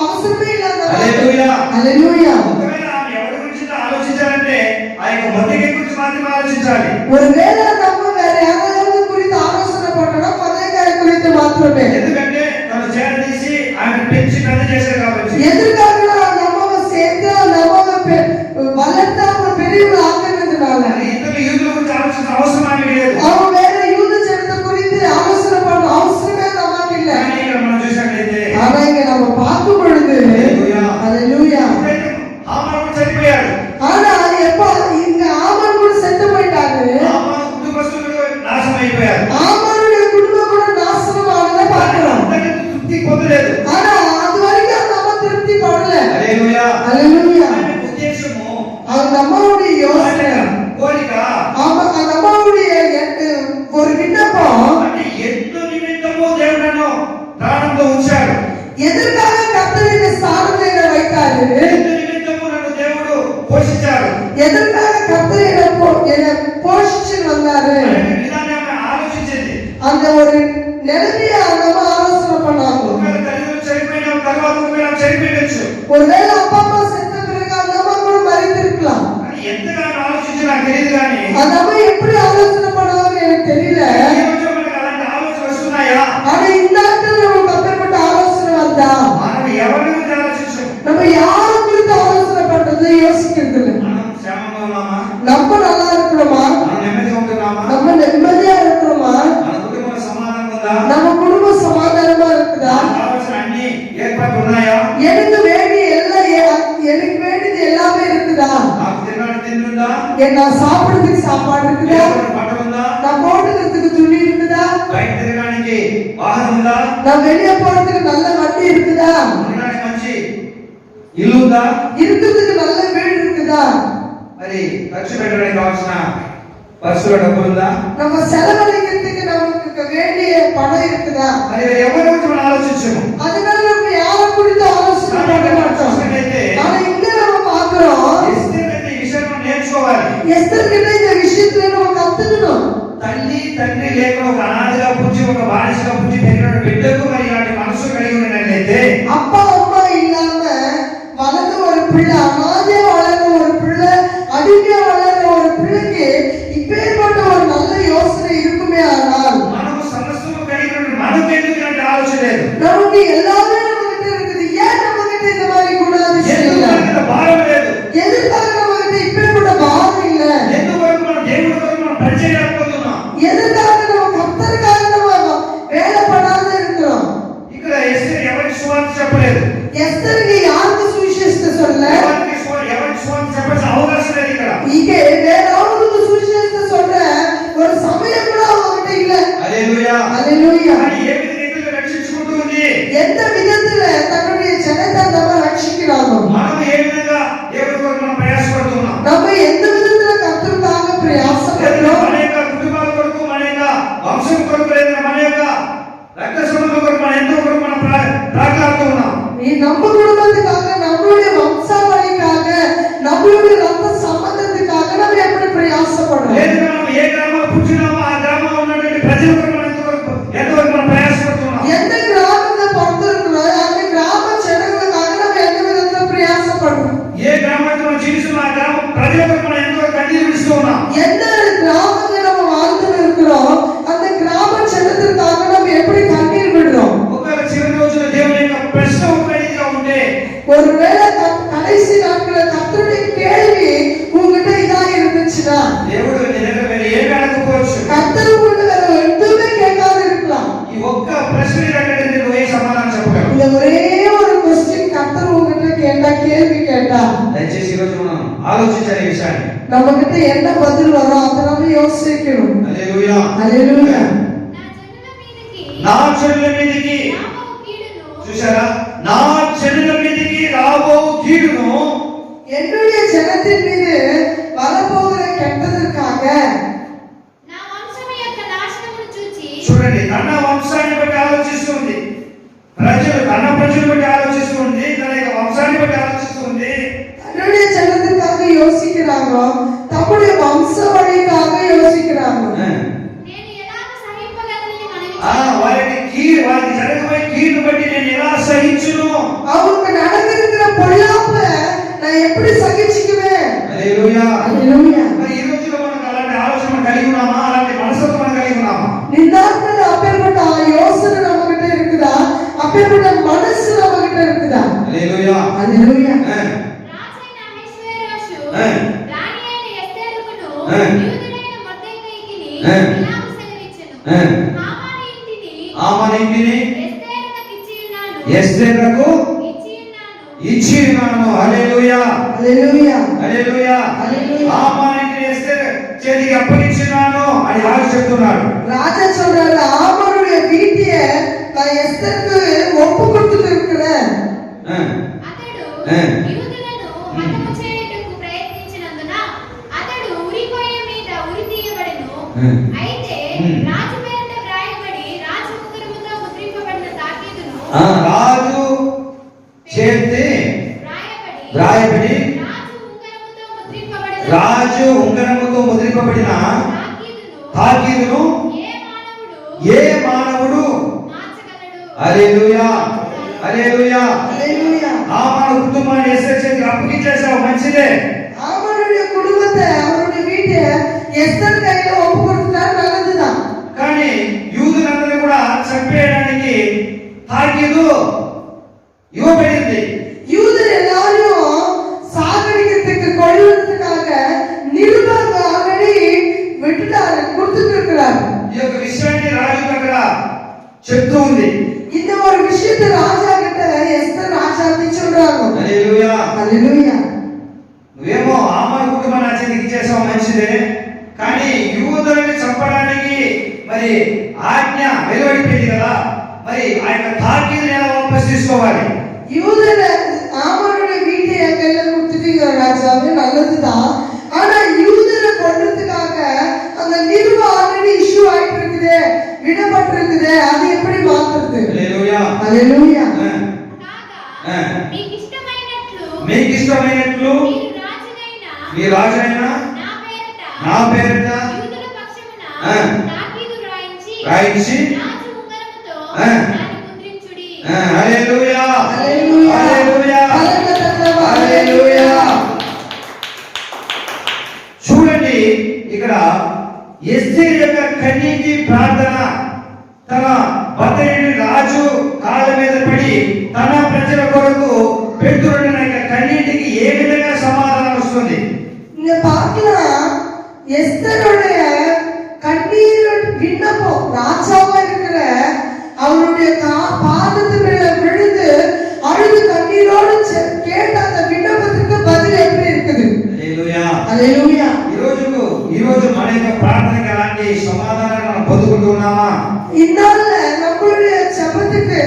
அவசரமே இல்லாத. హల్లెలూయా. హల్లెలూయా. ఒకవేళ ఆమె ఎవరి గురించి ఆలోచించాలంటే ఆ యొక్క మొదటి గురించి మాత్రమే ఆలోచించాలి. ஒருவேளை நம்ம வேற யாராவது குறித்து ஆலோசனை பண்றோம்னா மதேகாரி குறித்து மாத்திரமே. ఎందుకంటే తను చేరదీసి ఆమె పెంచి పెద్ద చేశారు కాబట్టి. எதற்காக நம்ம சேர்த்து நம்ம வளர்த்தா ஒரு பெரியவங்க ஆக்குறதுனால ఇతరుల యూదుల గురించి ఆలోచించిన అవసరం ఆమె లేదు. அவங்க வேற யூத ஜனத்தை குறித்து ஆலோசனை பண்ண அவசரமே நமக்கு இல்ல. కానీ ఇక్కడ మనం చూసినట్లయితే ஆனா இங்க நம்ம பார்க்கும் பொழுது హల్లెలూయా. ஹalleluya. ఇప్పుడైతే హామాను చనిపోయాడు. ஆனா எப்ப இங்க ஆமான் கூட செத்து போயிட்டாரு. హామాను కుటుంబస్తులు నాశనం అయిపోయారు. ஆமானுடைய குடும்பம் கூட நாசனம் ஆனதை பார்க்கிறோம். అంతకంటే తృప్తి పొందలేదు. ஆனா அது வரைக்கும் நம்ம திருப்தி படல. హల్లెలూయా. ஹalleluya. ఆమె ఉద్దేశము, அது நம்மளுடைய யோசனை, కోరిక, ஆமா அது நம்மளுடைய ஒரு விண்ணப்பம். అంటే ఎందు నిమిత్తము దేవుడు నన్ను ప్రాణంతో ఉంచాడు, எதற்காக கர்த்தர் இந்த ஸ்தானத்தை வைத்தாரு, ఎందు నిమిత్తము నన్ను దేవుడు పోషించాడు எதற்காக கர்த்தர் என்னை போஷிச்சு வந்தாரு, అనే విధానాన్ని ఆమె ఆలోచించింది. அந்த ஒரு நிலைமையை நம்ம ஆலோசனை பண்ணாங்க. ఒకవేళ తల్లిదండ్రులు చనిపోయిన తర్వాత ఒకవేళ చనిపోయవచ్చు, ஒருவேளை அப்பா அம்மா செத்த பிறகு அந்த அம்மா கூட மறைந்திருக்கலாம். కానీ ఎంతగానో ఆలోచించి నాకు తెలియదు. కానీ அந்த அம்மா எப்படி ஆலோசனை பண்ணுவாங்க எனக்கு தெரியல. ఈ రోజు మనకు అలాంటి ఆలోచన వస్తున్నాయా? ஆனா இந்த நாட்கள் நமக்கு அப்பேற்பட்ட ஆலோசனை வந்தா మనం ఎవరి గురించి ఆలోచించం. நம்ம யாரை குறித்து ஆலோசனை பண்றது யோசிக்கிறது இல்லை. మనం క్షేమంగా ఉన్నామా? நம்ம நல்லா இருக்கிறோமா, మనం నెమ్మదిగా ఉంటున్నామా? நம்ம நிம்மதியா இருக்கிறோமா, మన కుటుంబంలో సమాధానం ఉందా? நம்ம குடும்பம் சமாதானமா இருக்குதா, నాకు కావాల్సిన అన్ని ఏర్పాట్లు ఉన్నాయా? எனக்கு வேண்டிய எனக்கு வேண்டியது எல்லாமே இருக்குதா, నాకు తినడానికి తిండి ఉందా? நான் சாப்பிடுறதுக்கு சாப்பாடு இருக்குதா, వేసుకోవడానికి బట్ట ఉందా? நான் போட்டுக்கிறதுக்கு துணி இருக்குதா, బయట తిరగడానికి వాహనం ఉందా? நான் வெளியே போறதுக்கு நல்ல வண்டி இருக்குதா, ఉండడానికి మంచి ఇల్లు ఉందా? இருக்கிறதுக்கு நல்ல வீடு இருக்குதா, మరి ఖర్చు పెట్టడానికి కావాల్సిన పర్సులో డబ్బులు ఉందా? நம்ம செலவழிக்கிறதுக்கு நமக்கு வேண்டிய பணம் இருக்குதா. మరి ఎవరి గురించి మనం ఆలోచించము. அதனால நம்ம யாரை குறித்து ஆலோசனை பண்ண மாட்டோம். ஆனா இங்க நம்ம பார்க்கிறோம், ఎస్తేరైతే ఈ విషయం మనం నేర్చుకోవాలి. எஸ்தர் கிட்ட இந்த விஷயத்துல நம்ம கத்துக்கணும். తల్లి తండ్రి లేక ఒక అనాథగా పుట్టి ఒక బానిసగా పుట్టి పెరిగిన బిడ్డకు మరి ఇలాంటి మనసు కలిగి ఉన్నట్లయితే, அப்பா அம்மா இல்லாம வளர்ந்த ஒரு பிள்ளை, அனாதையா வளர்ந்த ஒரு பிள்ளை, அடிமையா வளர்ந்த ஒரு பிள்ளைக்கு இப்பேற்பட்ட ஒரு நல்ல யோசனை இருக்குமே ஆனால் మనము సమస్తము కలిగి ఉన్న మనకు ఎందుకు ఇలాంటి ఆలోచన లేదు? நமக்கு எல்லாமே நம்ம கிட்ட இருக்குது. ஏன் நம்ம கிட்ட இந்த மாதிரி குணாதிசயம் ఎందుకు இல்ல? మనకి ఇంత భారం లేదు? எதுக்காக நம்ம கிட்ட இப்பேற்பட்ட பாவம் இல்ல? ఎందువరకు మనం దేవుడి కొరకు మనం పరిచయలేకపోతున్నాం? எதுக்காக நம்ம கர்த்தருக்காக நம்ம வேலை பண்ணாத இருக்கிறோம்? ఇక్కడ ఎస్తేరు ఎవరికి సువార్త చెప్పలేదు. எஸ்தருக்கு யாருக்கு சுவிசேஷத்தை சொல்ல? ఎవరికి సువార్త చెప్పాల్సిన అవకాశం లేదు ఇక్కడ. இங்க வேற அவங்களுக்கு சுவிசேஷத்தை சொல்ற ஒரு சமயம் கூட அவங்ககிட்ட இல்ல. హల్లెలూయా. ஹalleluya. కానీ ఏ విధంగా రక్షించుకుంటూ ఉంది? எந்த விதத்துல தன்னுடைய ஜனத்தை நம்ம ரட்சிக்கிறாங்க? మనం ఏ విధంగా దేవుడి కొరకు మనం ప్రయాసపడుతున్నాం? நம்ம ఎந்த విధத்துல కర్తృకాగ ప్రయాసపడుతున్నాం? మన యొక్క కుటుంబాల కొరకు, మన యొక్క వంశం కొరకు, లేదా మన యొక్క రక్త సంబంధం కొరకు మనం ఎంతో కొరకు మనం ప్రార్థిస్తూ ఉన్నాం. நம்ம குடும்பத்துக்காக, நம்மளுடைய வம்சாவளிக்காக, நம்மளுடைய ரத்த சம்பந்தத்துக்காக நம்ம எப்படி பிரயாசப்படுறோம்? లేదా మనం ఏ గ్రామంలో పుట్టినామో ఆ గ్రామంలో ఉన్నటువంటి ప్రజల కొరకు మనం ఎంతవరకు మనం ప్రయాసపడుతున్నాం? எந்த கிராமத்துல பிறந்திருக்கிறோம் அந்த கிராம ஜனங்களுக்காக நம்ம எந்த விதத்துல பிரயாசப்படுறோம்? ఏ గ్రామంలో మనం జీవిస్తున్నాం ఆ గ్రామ ప్రజల కొరకు మనం ఎంతవరకు కన్నీరు విడుస్తూ ఉన్నాం? எந்த கிராமத்துல நம்ம வாழ்ந்து இருக்கிறோம் அந்த கிராம ஜனத்திற்காக நம்ம எப்படி கண்ணீர் விடுறோம்? ఒకవేళ చివరి రోజున దేవుని యొక్క ప్రశ్న ఒకటిగా ఉంటే, ஒருவேளை கடைசி நாட்களில் கர்த்தருடைய கேள்வி உங்ககிட்ட இதா இருந்துச்சுன்னா దేవుడు నీ దగ్గర వేరే ఏమీ అడగకపోవచ్చు. கர்த்தர் உங்ககிட்ட வேற எதுவுமே கேட்காது இருக்கலாம். ఈ ఒక్క ప్రశ్న అడిగితే నువ్వు ఏ సమాధానం చెప్పగలవు? இந்த ஒரே ஒரு கொஸ்டின் ఆలోచించాలి ఈ విషయాన్ని. நம்மகிட்ட என்ன பதில் வரும் அதை நம்ம யோசிக்கணும். హల్లెలూయా. హల్లెలూయా. నా చెడుల మీదకి చూసారా, నా చెడుల మీదకి రాబో కీడును என்னுடைய ஜனத்தின் மீது வரப்போகிற கெட்டதற்காக చూడండి, తన వంశాన్ని బట్టి ఆలోచిస్తుంది, తన ప్రజలు బట్టి ఆలోచిస్తుంది, తన యొక్క వంశాన్ని బట్టి ఆలోచిస్తుంది. தன்னுடைய ஜனத்திற்காக யோசிக்கிறாங்க, தம்முடைய வம்ச வழிக்காக யோசிக்கிறாங்க. వారికి జరగబోయే కీడు బట్టి నేను ఎలా సహించును, அவங்க நடந்திருக்கிற பொல்லாப்ப நான் எப்படி సహించుకుவேன். హల్లెలూయా. హల్లెలూయా. మరి ఈ రోజులో మనం అలాంటి ఆలోచన కలిగి ఉన్నామా? అలాంటి మనసుతో మనం కలిగి ఉన్నామా? నిన్నాత్మల அப்பேற்பட்ட யோசனை நம்மகிட்ட இருக்குதா? அப்பேற்பட்ட మనసు நம்மகிட்ட இருக்குதா? హల్లెలూయా. హల్లెలూయా. రాజైన అహష్వేరోషు రాణియైన ఎస్తేరుకును యూదుడైన మొర్దెకైకిని ఇలాగు సెలవిచ్చెను. హామాను ఇంటిని ఎస్తేరుకు ఇచ్చి ఉన్నాను. హల్లెలూయా. హల్లెలూయా. హల్లెలూయా. హామాను ఇంటిని ఎస్తేరు చేతికి అప్పగించినాను అని రాజు చెప్తున్నాడు. రాజా சொல்றாரு, ஆமானுடைய வீட்டை நான் எஸ்தருக்கு ஒப்பு கொடுத்துருக்கிறேன். అతడు యూదులను హతము చేయుటకు ప్రయత్నించినందున అతడు ఉరికొయ్య మీద ఉరి తీయబడెను. అయితే రాజు పేరిట వ్రాయబడి రాజు ఉంగరముతో ముద్రింపబడిన తాకీదును రాజు చేతి వ్రాయబడి రాజు ఉంగరముతో ముద్రింపబడిన తాకీదును ఏ మానవుడు హల్లెలూయా. హల్లెలూయా. హల్లెలూయా. హామాను కుటుంబాన్ని ఎస్తేరు చేతికి అప్పగించేసావు, మంచిదే. హామానుடைய కుటుంబத்தை அவருடைய வீட்டை ఎస్తర్ கையில ஒப்பு கொடுத்தார், நல்லதுதான். కానీ యూదులందరినీ కూడా చంపేయడానికి తాకీదు ఇవ్వబడింది. యూదులు எல்லாரும் சாகடிக்கிறதுக்கு கொல்லுறதுக்காக நிருபங்க ஆல்ரெడీ விட்டுட்டாரு, கொடுத்துட்டு இருக்கிறார். ఈ యొక్క విషయాన్ని రాజు దగ్గర చెప్తూ ఉంది. இந்த ஒரு விஷயத்தை ராஜா கிட்ட ఎస్తర్ రాజాకి சொல்றாங்க. హల్లెలూయా. హల్లెలూయా. నువ్వేమో హామాను కుటుంబాన్ని నా చేతికి ఇచ్చేసావు, మంచిదే. కానీ యూదులని చంపడానికి మరి ఆజ్ఞ వెలువడిపోయింది కదా, మరి ఆ యొక్క తాకీదుని ఎలా వాపస్ తీసుకోవాలి? யூதர ஆமானுடைய வீட்டை என் கையில கொடுத்துட்டீங்க ராஜாவே, நல்லதுதான். ஆனா யூதரை கொன்றதுக்காக அந்த நிருபம் ஆல்ரெடி இஷ்யூ ஆயிட்டு இருக்குது, விடப்பட்டிருக்குது, அது எப்படி மாத்துறது? హల్లెలూయా. హల్లెలూయా. మీకు ఇష్టమైనట్లు మీ రాజైన నా పేరిట రాయించి హల్లెలూయా. హల్లెలూయా. హల్లెలూయా. చూడండి, ఇక్కడ ఎస్తేరు యొక్క కన్నీటి ప్రార్థన తన భర్తయుడి రాజు కాళ్ళ మీద పడి తన ప్రజల కొరకు పెడుతున్న కన్నీటికి ఏ విధంగా సమాధానం వస్తుంది? இங்க பார்க்கலாம், எஸ்தருடைய கண்ணீர் விண்ணப்பம் ராஜாவா இருக்கிற அவருடைய பாதத்து மேல விழுந்து அழுது கண்ணீரோடு கேட்ட அந்த விண்ணப்பத்துக்கு பதில் எப்படி இருக்குது? హల్లెలూయా. హల్లెలూయా. ఈ రోజు మన యొక్క ప్రార్థనకి అలాంటి సమాధానాన్ని మనం పొందుకుంటున్నామా? ఇన్నాళ్ళ நம்மளுடைய ஜெபத்துக்கு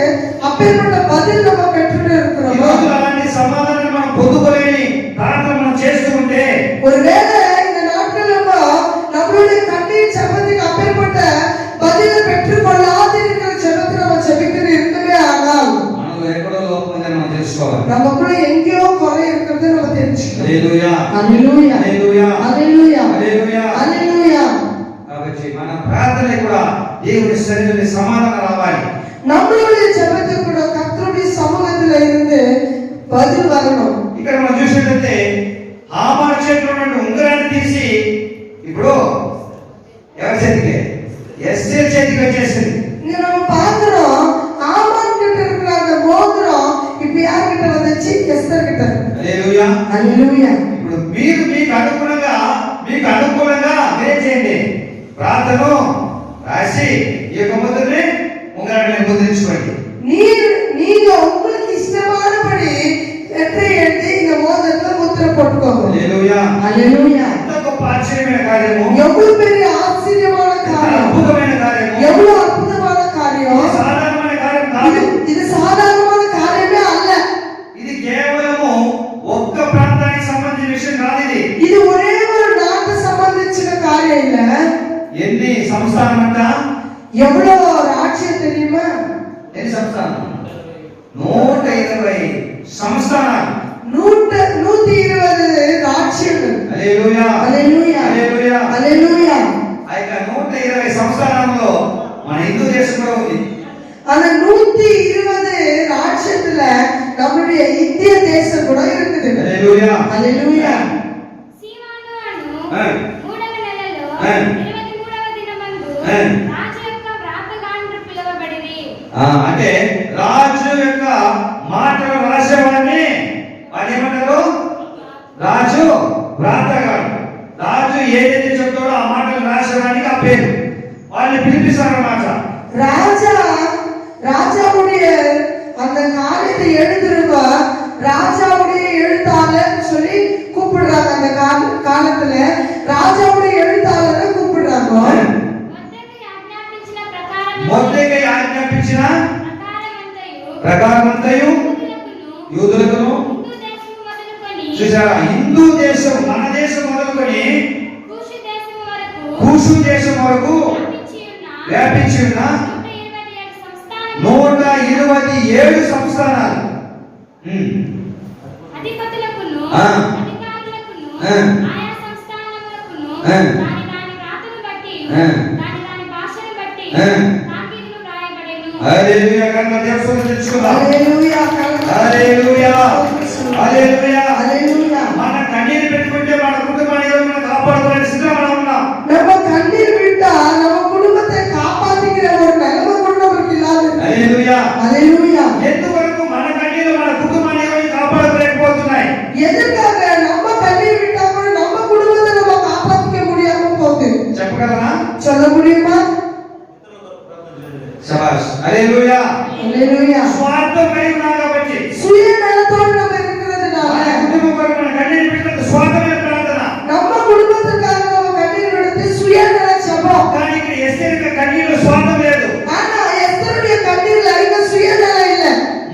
அப்பேற்பட்ட பதில் நம்ம பெற்றுட்டு இருக்கிறோம். ఈ రోజు అలాంటి సమాధానాన్ని మనం పొందుకోలేని ప్రార్థన మనం చేస్తూ ఉంటే, ஒருவேளை இந்த நாட்கள்ல நம்மளுடைய கண்ணீர் ஜெபத்துக்கு அப்பேற்பட்ட பதிலை பெற்றுக்கொள்ளாது இருக்கிற ஜெபத்தை நம்ம ஜெபிக்கிறது இருக்கவே ஆனால் మనలో ఎక్కడో లోపం ఉందని మనం తెలుసుకోవాలి. நமக்குள்ள எங்கேயோ குறை இருக்கிறது நம்ம தெரிஞ்சுக்கணும். హల్లెలూయా. హల్లెలూయా. హల్లెలూయా. హల్లెలూయా. హల్లెలూయా. హల్లెలూయా. కాబట్టి మన ప్రార్థనలో కూడా దేవుని సన్నిధిలో సమాధానం రావాలి. நம்மளுடைய ஜெபத்துக்கு கூட கர்த்தருடைய சமூகத்துல இருந்து பதில் வரணும். ఇక్కడ మనం చూసినట్లయితే హామాను చేతిలో ఉన్న ఉంగరాన్ని తీసి ఇప్పుడు ఎవరి చేతికి? ఎస్తేరు చేతికి వచ్చేసింది. இங்க நம்ம பார்க்கிறோம், ஆமான் கிட்ட இருக்கிற அந்த மோதிரம் இப்ப யார் கிட்ட வந்துச்சு? எஸ்தர் கிட்ட. హల్లెలూయా. హల్లెలూయా. ఇప్పుడు మీకు అనుకూలంగా మీరే చేయండి. ప్రార్థన రాసి ఈ యొక్క ముద్రని ఉంగరాన్ని ముద్రించుకోండి. நீங்க உங்களுக்கு இஷ்டமானபடி லெட்டர் எழுதி இந்த மோதிரத்துல முத்திரை போட்டுக்கோங்க. హల్లెలూయా. హల్లెలూయా. ఎంత గొప్ప ఆశ్చర్యమైన కార్యము, எவ்வளவு பெரிய ஆச்சரியமான ఎంత காரியம், అద్భుతమైన కార్యము, எவ்வளவு அற்புதமான காரியம். ఇది సాధారణమైన కార్యం కాదు. இது సాధారణమైన కార్యమే அல்ல. ఇది కేవలము ఒక్క ప్రాంతానికి సంబంధించిన విషయం కాదు. இது ஒரே ஒரு நாட்டு సంబంధించిన காரியம் இல்ல. ఎన్ని సంస్థానం అంట, எவ்வளவு ராஜ்யம் தெரியுமா? ఎన్ని సంస్థానం? 120 సంస్థానాలు. 120 రాజ్యాలు. హల్లెలూయా. హల్లెలూయా. హల్లెలూయా. హల్లెలూయా. ఆ యొక్క 120 సంస్థానంలో మన హిందూ దేశం కూడా ఉంది. அந்த 120 ராஜ்யத்துல நம்முடைய இந்திய தேசம் கூட இருக்குது. హల్లెలూయా. హల్లెలూయా. సీమోను అను ఆ. 3వ నెలలో ఆ. 23వ దినమందు ఆ. రాజు యొక్క వ్రాతగాండ్రు పిలువబడిరి. అంటే రాజు యొక్క మాటలు రాసేవాడిని వాడు ఏమంటారు? రాజు వ్రాతగాడు. రాజు ఏదైతే చెప్తాడో ఆ మాటలు రాసేవాడికి ఆ పేరు. వాళ్ళని పిలిపిస్తారన్నమాట. ராஜாவுடைய அந்த காரியத்தை எழுதுறவ ராஜாவுடைய எழுத்தாளர் சொல்லி கூப்பிடுறாங்க. அந்த காலத்துல ராஜாவுடைய எழுத்தாளரை கூப்பிடுறாங்க. మొర్దెకై ఆజ్ఞాపించిన ప్రకారమంతయు యూదులకును, చూసారా, హిందూ దేశం మన దేశం మొదలుకొని కూషు దేశం వరకు వ్యాపించి ఉన్న 127 సంస్థానాలు. అధిపతులకును ఆ. అధికారులకును ఆ. ఆయా సంస్థానములకును ఆ. దాని వ్రాతను బట్టి ఆ. దాని భాషను బట్టి ఆ. తాకీదులు వ్రాయబడెను. హల్లెలూయా. కనుక దేవుని తెచ్చుకుందాం. హల్లెలూయా. హల్లెలూయా. హల్లెలూయా. హల్లెలూయా. మన కన్నీరు పెట్టుకుంటే మన కుటుంబాన్ని మనం కాపాడుకోవాలని సిద్ధంగా మనం ఉన్నాం. நம்ம கண்ணீர் விட்டா நம்ம குடும்பத்தை காப்பாத்திக்கிற ஒரு நிலைமை கூட நமக்கு இல்லாது. హల్లెలూయా. హల్లెలూయా. ఎందువరకు మన కన్నీరు మన కుటుంబాన్ని కాపాడుకోలేకపోతున్నాయి? எதுக்காக நம்ம கண்ணீர் விட்டா கூட நம்ம குடும்பத்தை நம்ம காப்பாத்திக்க முடியாம போகுது? చెప్పగలరా? சொல்ல முடியுமா? శబాష్. హల్లెలూయా. హల్లెలూయా. స్వార్థం కలిగి ఉన్నాం కాబట్టి, சுயநலத்தோடு நம்ம இருக்கிறதுனால మన కుటుంబం కొరకు మన కన్నీరు పెట్టినంత స్వార్థమైన ప్రార్థన. நம்ம குடும்பத்துக்காக நம்ம கண்ணீர் விடுறது சுயநல ஜெபம். కానీ ఇక్కడ ఎస్తేర్ యొక్క కన్నీరు స్వార్థం లేదు. ஆனா எஸ்தருடைய கண்ணீர்ல இங்க சுயநலம் இல்ல.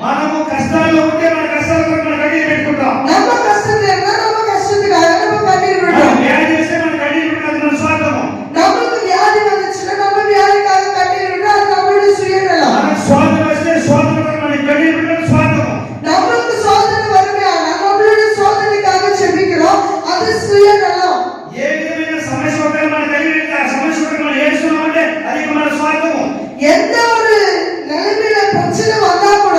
మనము కష్టాల్లో ఉంటే మన కష్టాల కొరకు మన కన్నీరు పెట్టుకుంటాం. நம்ம கஷ்டத்துல இருந்தா நம்ம கஷ்டத்துக்காக நம்ம கண்ணீர் మనం விடுறோம். వ్యాధి చేస్తే మన కన్నీరు పెట్టినంత మన స్వార్థము. நமக்கு வியாதி வந்துச்சுன்னா நம்ம வியாதிக்காக கண்ணீர் விடுறோம். அது நம்மளுடைய சுயநலம். మనకు స్వార్థం వస్తే స్వార్థం కొరకు మన కన్నీరు పెట్టినంత స్వార్థము. நமக்கு சோதனை வருமே ஆனா நம்மளுடைய சோதனைக்காக செபிக்கிறோம். அது சுயநலம். ఏ విధమైన సమస్య ఒకవేళ మన కన్నీరు పెడితే ఆ సమస్య కొరకు మనం ఏడుస్తున్నామంటే అది మన స్వార్థము. எந்த ஒரு நிலைமையில பிரச்சனை வந்தா கூட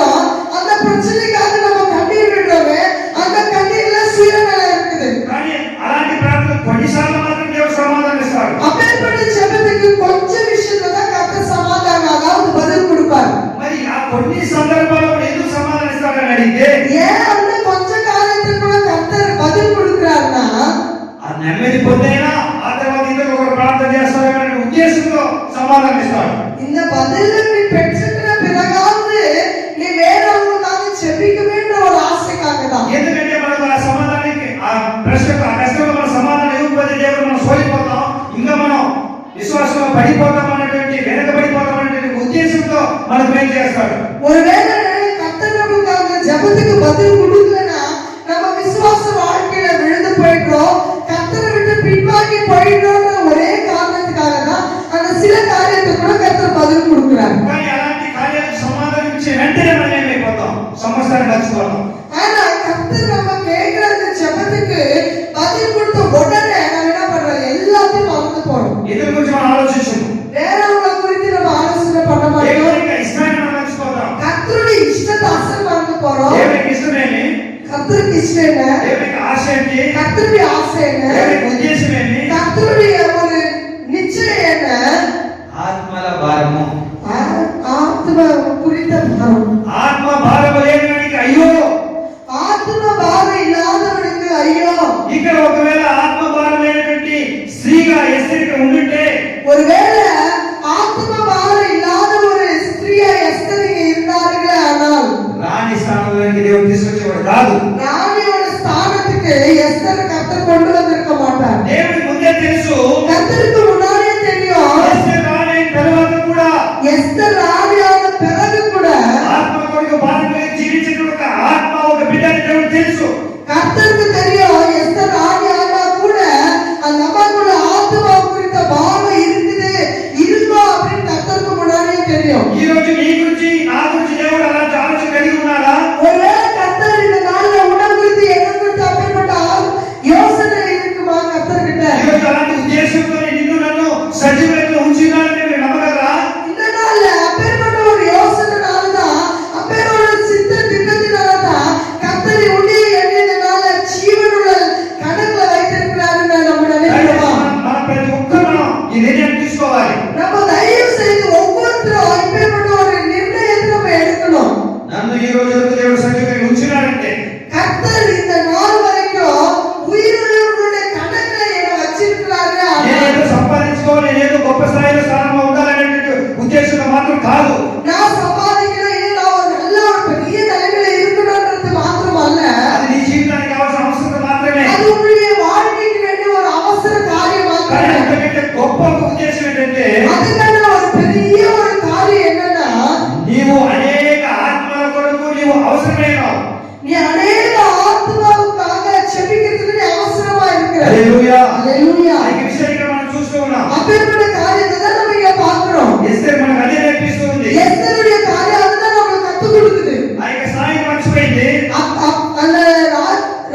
அந்த பிரச்சனைக்காக நம்ம கண்ணீர் விடுறோமே, அந்த கண்ணீர்ல சுயநலம் இருக்குது. కానీ అలాంటి ప్రార్థన కొన్నిసార్లు మాత్రం దేవుడు సమాధానం ఇస్తాడు. அப்பேற்பட்ட ஜெபத்துக்கு கொஞ்சம் விஷயத்துல தான் கர்த்தர் சமாதானம் அதாவது பதில் கொடுப்பார். మరి ఆ కొన్ని సందర్భాల్లో ఎందుకు సమాధానం ఇస్తాడని అడిగితే, ஏன் அந்த கொஞ்ச காரியத்துக்கு கூட கர்த்தர் பதில் கொடுக்கிறார்னா ఆ నెమ్మది పొందైనా ఆ తర్వాత ఇంకొక ఒకరు ప్రార్థన చేస్తారనే ఉద్దేశంతో సమాధానం ఇస్తాడు. இந்த பதிலை நீ பெற்றுக்கிற பிறகாவது நீ வேறவங்களுக்காக செபிக்க வேண்டிய ஒரு ஆசைக்காக தான். ఎందుకంటే మనకు ఆ సమాధానానికి ఆ ప్రశ్నకు ఆ కష్టంలో మన సమాధానం ఇవ్వకపోతే దేవుడు మనం సోలిపోతాం, ఇంకా మనం విశ్వాసంలో పడిపోతాం అన్నటువంటి వెనకబడిపోతాం అన్నటువంటి ఉద్దేశంతో మనకు మేలు చేస్తాడు. ஒருவேளை கர்த்தர் நமக்கு அந்த ஜெபத்துக்கு பதில் கொடுக்கலனா நம்ம விசுவாச வாழ்க்கையில விழுந்து போயிடுறோம், கர்த்தரை விட்டு பின்வாங்கி போயிடுறோம்ன்ற ஒரே காரணத்துக்காக தான் அந்த சில காரியத்துக்கு கூட கர்த்தர் பதில் கொடுக்கிறார். కానీ అలాంటి కార్యాలకు సమాధానం ఇచ్చే వెంటనే మనం ఏమైపోతాం? సమస్యను మర్చిపోతాం. ஆனா கர்த்தர் நம்ம கேட்கிற அந்த ஜெபத்துக்கு பதில் கொடுத்த உடனே நம்ம என்ன பண்றோம்? எல்லாத்தையும் மறந்து போறோம். ఇతని గురించి మనం ఆలోచించము. வேறவங்க குறித்து நம்ம ஆலோசனை பண்ண மாட்டோம். దేవునికి ఇష్టాన్ని మనం మర్చిపోతాం. கர்த்தருடைய இஷ்டத்தை அசல் மறந்து போறோம். దేవునికి ఇష్టమేమి? கர்த்தருக்கு இஷ்டம் என்ன? దేవునికి ఆశ ఏంటి? கர்த்தருடைய ஆசை என்ன? దేవునికి ఉద్దేశం ఏంటి? கர்த்தருடைய ஒரு நிச்சயம் என்ன? ఆత్మల భారము. ஆத்ம குறித்த பாரம். ఆత్మ భారము లేని వాడికి అయ్యో. ஆத்ம பாரம் இல்லாதவனுக்கு ஐயோ. ఇక్కడ ఒకవేళ ఆత్మ భారం లేనటువంటి స్త్రీగా ఎస్తేర్ ఉండుంటే, ஒருவேளை ஆத்ம பாரம் இல்லாத ஒரு ஸ்திரீயா எஸ்தர் இருந்தார்களே ஆனால் రాణి స్థానంలోకి దేవుడు తీసుకొచ్చేవాడు కాదు. ராணியோட ஸ்தானத்துக்கு எஸ்தர் கர்த்தர் கொண்டு வந்திருக்க மாட்டார். దేవుడికి ముందే తెలుసు கர்த்தருக்கு முன்னாடியே தெரியும் ఎస్తేర్ రాణి తర్వాత కూడా எஸ்தர் ராணியான பிறகு கூட ఆత్మ కొరకు బాధపడి జీవించిన ఒక ఆత్మ ఒక బిడ్డని దేవుడికి తెలుసు. கர்த்தருக்கு தெரியும் எஸ்தர் ராணியான கூட அந்த அம்மாக்குள்ள ஆத்மா குறித்த பாவம் இருக்குது இருக்கும் அப்படின்னு கர்த்தருக்கு முன்னாடியே தெரியும். ఈ రోజు నీ గురించి నా గురించి దేవుడు అలాంటి ఆలోచన కలిగి ఉన్నాడా? ஒருவேளை கர்த்தர் இந்த நாள்ல உணவு குறித்து என்ன குறித்து அப்பேற்பட்ட யோசனை இருக்குமா கர்த்தர்கிட்ட? ఈ రోజు అలాంటి ఉద్దేశంతో నిన్ను నన్ను సజీవంగా ఉంచినాడని మీరు నమ్మగలరా? இந்த நாள்ல அப்பேற்பட்ட ஒரு யோசனைனாலதான் அப்பேற்பட்ட சித்த திட்டத்தினாலதான் கர்த்தர் உன்னைய இந்த நாள்ல ஜீவனுள்ள கணக்குல வைத்திருக்கிறாருன்னு நம்ம நினைக்கிறோம். మన ప్రతి ఒక్కరు ఈ నిర్ణయం తీసుకోవాలి. நம்ம தயவு செய்து ஒவ்வொருத்தரும் இப்பேற்பட்ட ஒரு நிர்ணயத்தை நம்ம எடுக்கணும். నన్ను ఈ రోజు వరకు దేవుడు సజీవంగా ఉంచినాడంటే கர்த்தர் இந்த நாள் வரைக்கும் உயிருள்ளவர்களுடைய கணக்குல என்ன வச்சிருக்கிறாரு. నేనేదో సంపాదించుకోవాలి, నేనేదో గొప్ప స్థాయిలో స్థానంలో ఉండాలనే ఉద్దేశంతో మాత్రం కాదు. நான் சம்பாதிக்கணும், இனி நான் ஒரு நல்ல ஒரு பெரிய நிலைமையில இருக்கணும்ன்றது மாத்திரம் அல்ல, అది నీ జీవితానికి కావాల్సిన అవసరం మాత్రమే. அது உங்களுடைய வாழ்க்கைக்கு வேண்டிய ஒரு அவசர காரியம் కానీ மாத்திரமே. అంతకంటే గొప్ప ఉద్దేశం ఏంటంటే அதுக்கான ஒரு பெரிய ஒரு காரியம் என்னன்னா నీవు అనేక ఆత్మల కొరకు నీవు అవసరమైనావు. நீ அநேக ஆத்மாவுக்காக செபிக்கிறதுக்கு நீ அவசரமா இருக்கிற. హల్లెలూయా. ஹல்லேலூயா. ఈ విషయం ఇక్కడ మనం చూస్తూ ఉన్నాం. அப்பேற்பட்ட காரியத்தை தான் நம்ம இங்க பார்க்கிறோம். ఎస్తేర్ మనకు అదే నేర్పిస్తుంది. எஸ்தருடைய காரியம் அதுதான் நமக்கு கற்றுக் கொடுக்குது. ఆ యొక్క స్థాయిని మర్చిపోయింది. அந்த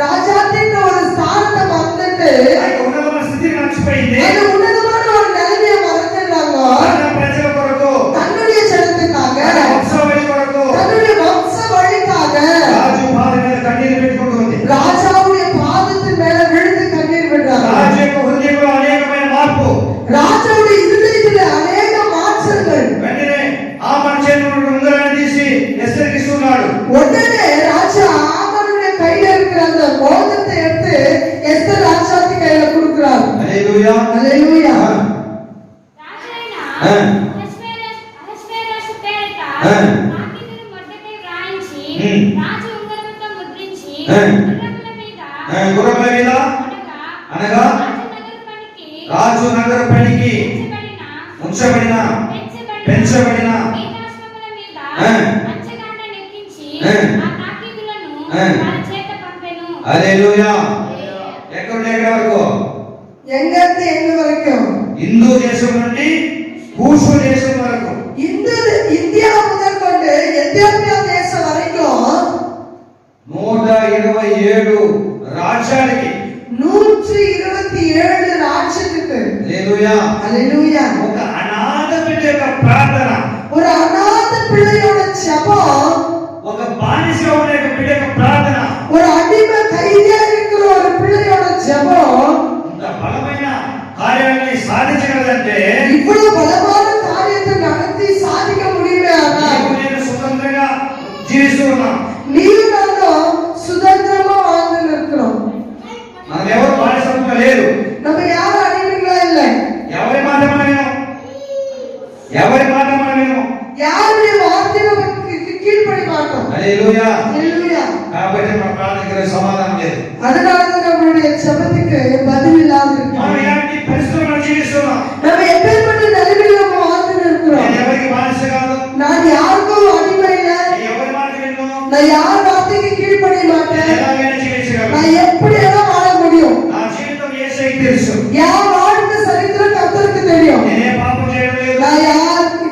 ராஜாத்தின் ஒரு ஸ்தானத்தை மறந்துட்டு ఆ యొక్క ఉన్నతమైన స్థితిని మర్చిపోయింది. அந்த உன்னதமான ஒரு நிலைமையை மறந்துடுறாங்க. తన ప్రజల కొరకు, தன்னுடைய ஜனத்துக்காக, తన వంశావళి కొరకు தன்னுடைய வம்ச வழிக்காக రాజు పాద మీద కన్నీరు పెట్టుకుంటుంది. ராஜாவுடைய பாதத்தின் மேல விழுந்து கண்ணீர் விடுறாங்க. రాజు యొక్క హృదయంలో అనేకమైన మార్పు. ராஜாவுடைய இருதயத்தில் அநேக மாற்றங்கள். వెంటనే ఆ మనిషి ఉంగరాన్ని తీసి ఎస్తేర్కి ఇస్తున్నాడు. உடனே ராஜா ஆமனுடைய கையில இருக்கிற அந்த மோதிரத்தை எடுத்து எஸ்தர் ராஜாத்தி கையில கொடுக்கிறார். హల్లెలూయా. ஹல்லேலூயா. రాజైన ఆ. అహష్వేరోషు పేరిట ఆ. నాకీదును మొర్దెకై వ్రాయించి ఉమ్. రాజు ఉంగరముతో ముద్రించి ఆ. గుర్రముల మీద గుర్రముల మీద అనగా రాజు నగర పనికి ఉంచబడిన పెంచబడిన పీతాశ్వముల మీద ఆ. మంచగాండ నెక్కించి ఆ. ఆ తాకీదులను ఆ. వారి చేత పంపెను. హల్లెలూయా. ఎక్కడ వరకు? எங்க இருந்து எங்க வரைக்கும்? హిందూ దేశం నుండి కూషు దేశం వరకు. இந்தியா முதல் கொண்டு எத்தியோப்பியா தேசம் வரைக்கும் 127 రాజ్యాలకి 127 రాజ్యத்துக்கு. హల్లెలూయా. ஹல்லேலூயா. ఒక అనాథ బిడ్డ యొక్క ప్రార్థన, ஒரு அநாத பிள்ளையோட ஜெபம், ఒక బానిసగా ఉండే ఒక బిడ్డ యొక్క ప్రార్థన, ஒரு அடிமை கைதியா இருக்கிற ஒரு பிள்ளையோட ஜெபம் ఇంత బలమైన కార్యాన్ని సాధించగలదంటే இவ்வளவு பலமான காரியத்தை நடத்தி சாதிக்க முடியுமே. ஆனால் నీవు నేను స్వతంత్రంగా జీవిస్తూ ఉన్నాం. நீயும் நானும் சுதந்திரமா வாழ்ந்து இருக்கிறோம். మనం ఎవరు బానిసత్వం లేదు. நம்ம யாரும் அடிமைகளா இல்லை. ఎవరి మాట మనం వినం, ఎవరి మాట మనం వినం. யாருடைய வார்த்தைக்கு கீழ்ப்படி மாட்டோம். హల్లెలూయా. ஹல்லேலூயா. కాబట్టి మన ప్రార్థనకి సమాధానం లేదు. அதனாலதான் நம்மளுடைய ஜெபத்துக்கு பதில் இல்லாம இருக்கு. మనం ఎలాంటి పరిస్థితుల్లో జీవిస్తున్నాం? நம்ம எப்பேற்பட்ட நிலைமையில நம்ம வாழ்ந்து இருக்கிறோம். నేను ఎవరికి బానిస కాదు, நான் யாருக்கும் அடிமை இல்லை. నేను ఎవరి మాట విన్ను, நான் யார் வார்த்தைக்கு கீழ்ப்படிய నేను மாட்டேன். ఎలాగైనా జీవించగలను. நான் எப்படி எல்லாம் வாழ முடியும். నా జీవితం యేసయ్యకి తెలుసు. யார் வாழ்க்கை சரித்திரம் கர்த்தருக்கு தெரியும். నేనే పాపం చేయడం లేదు,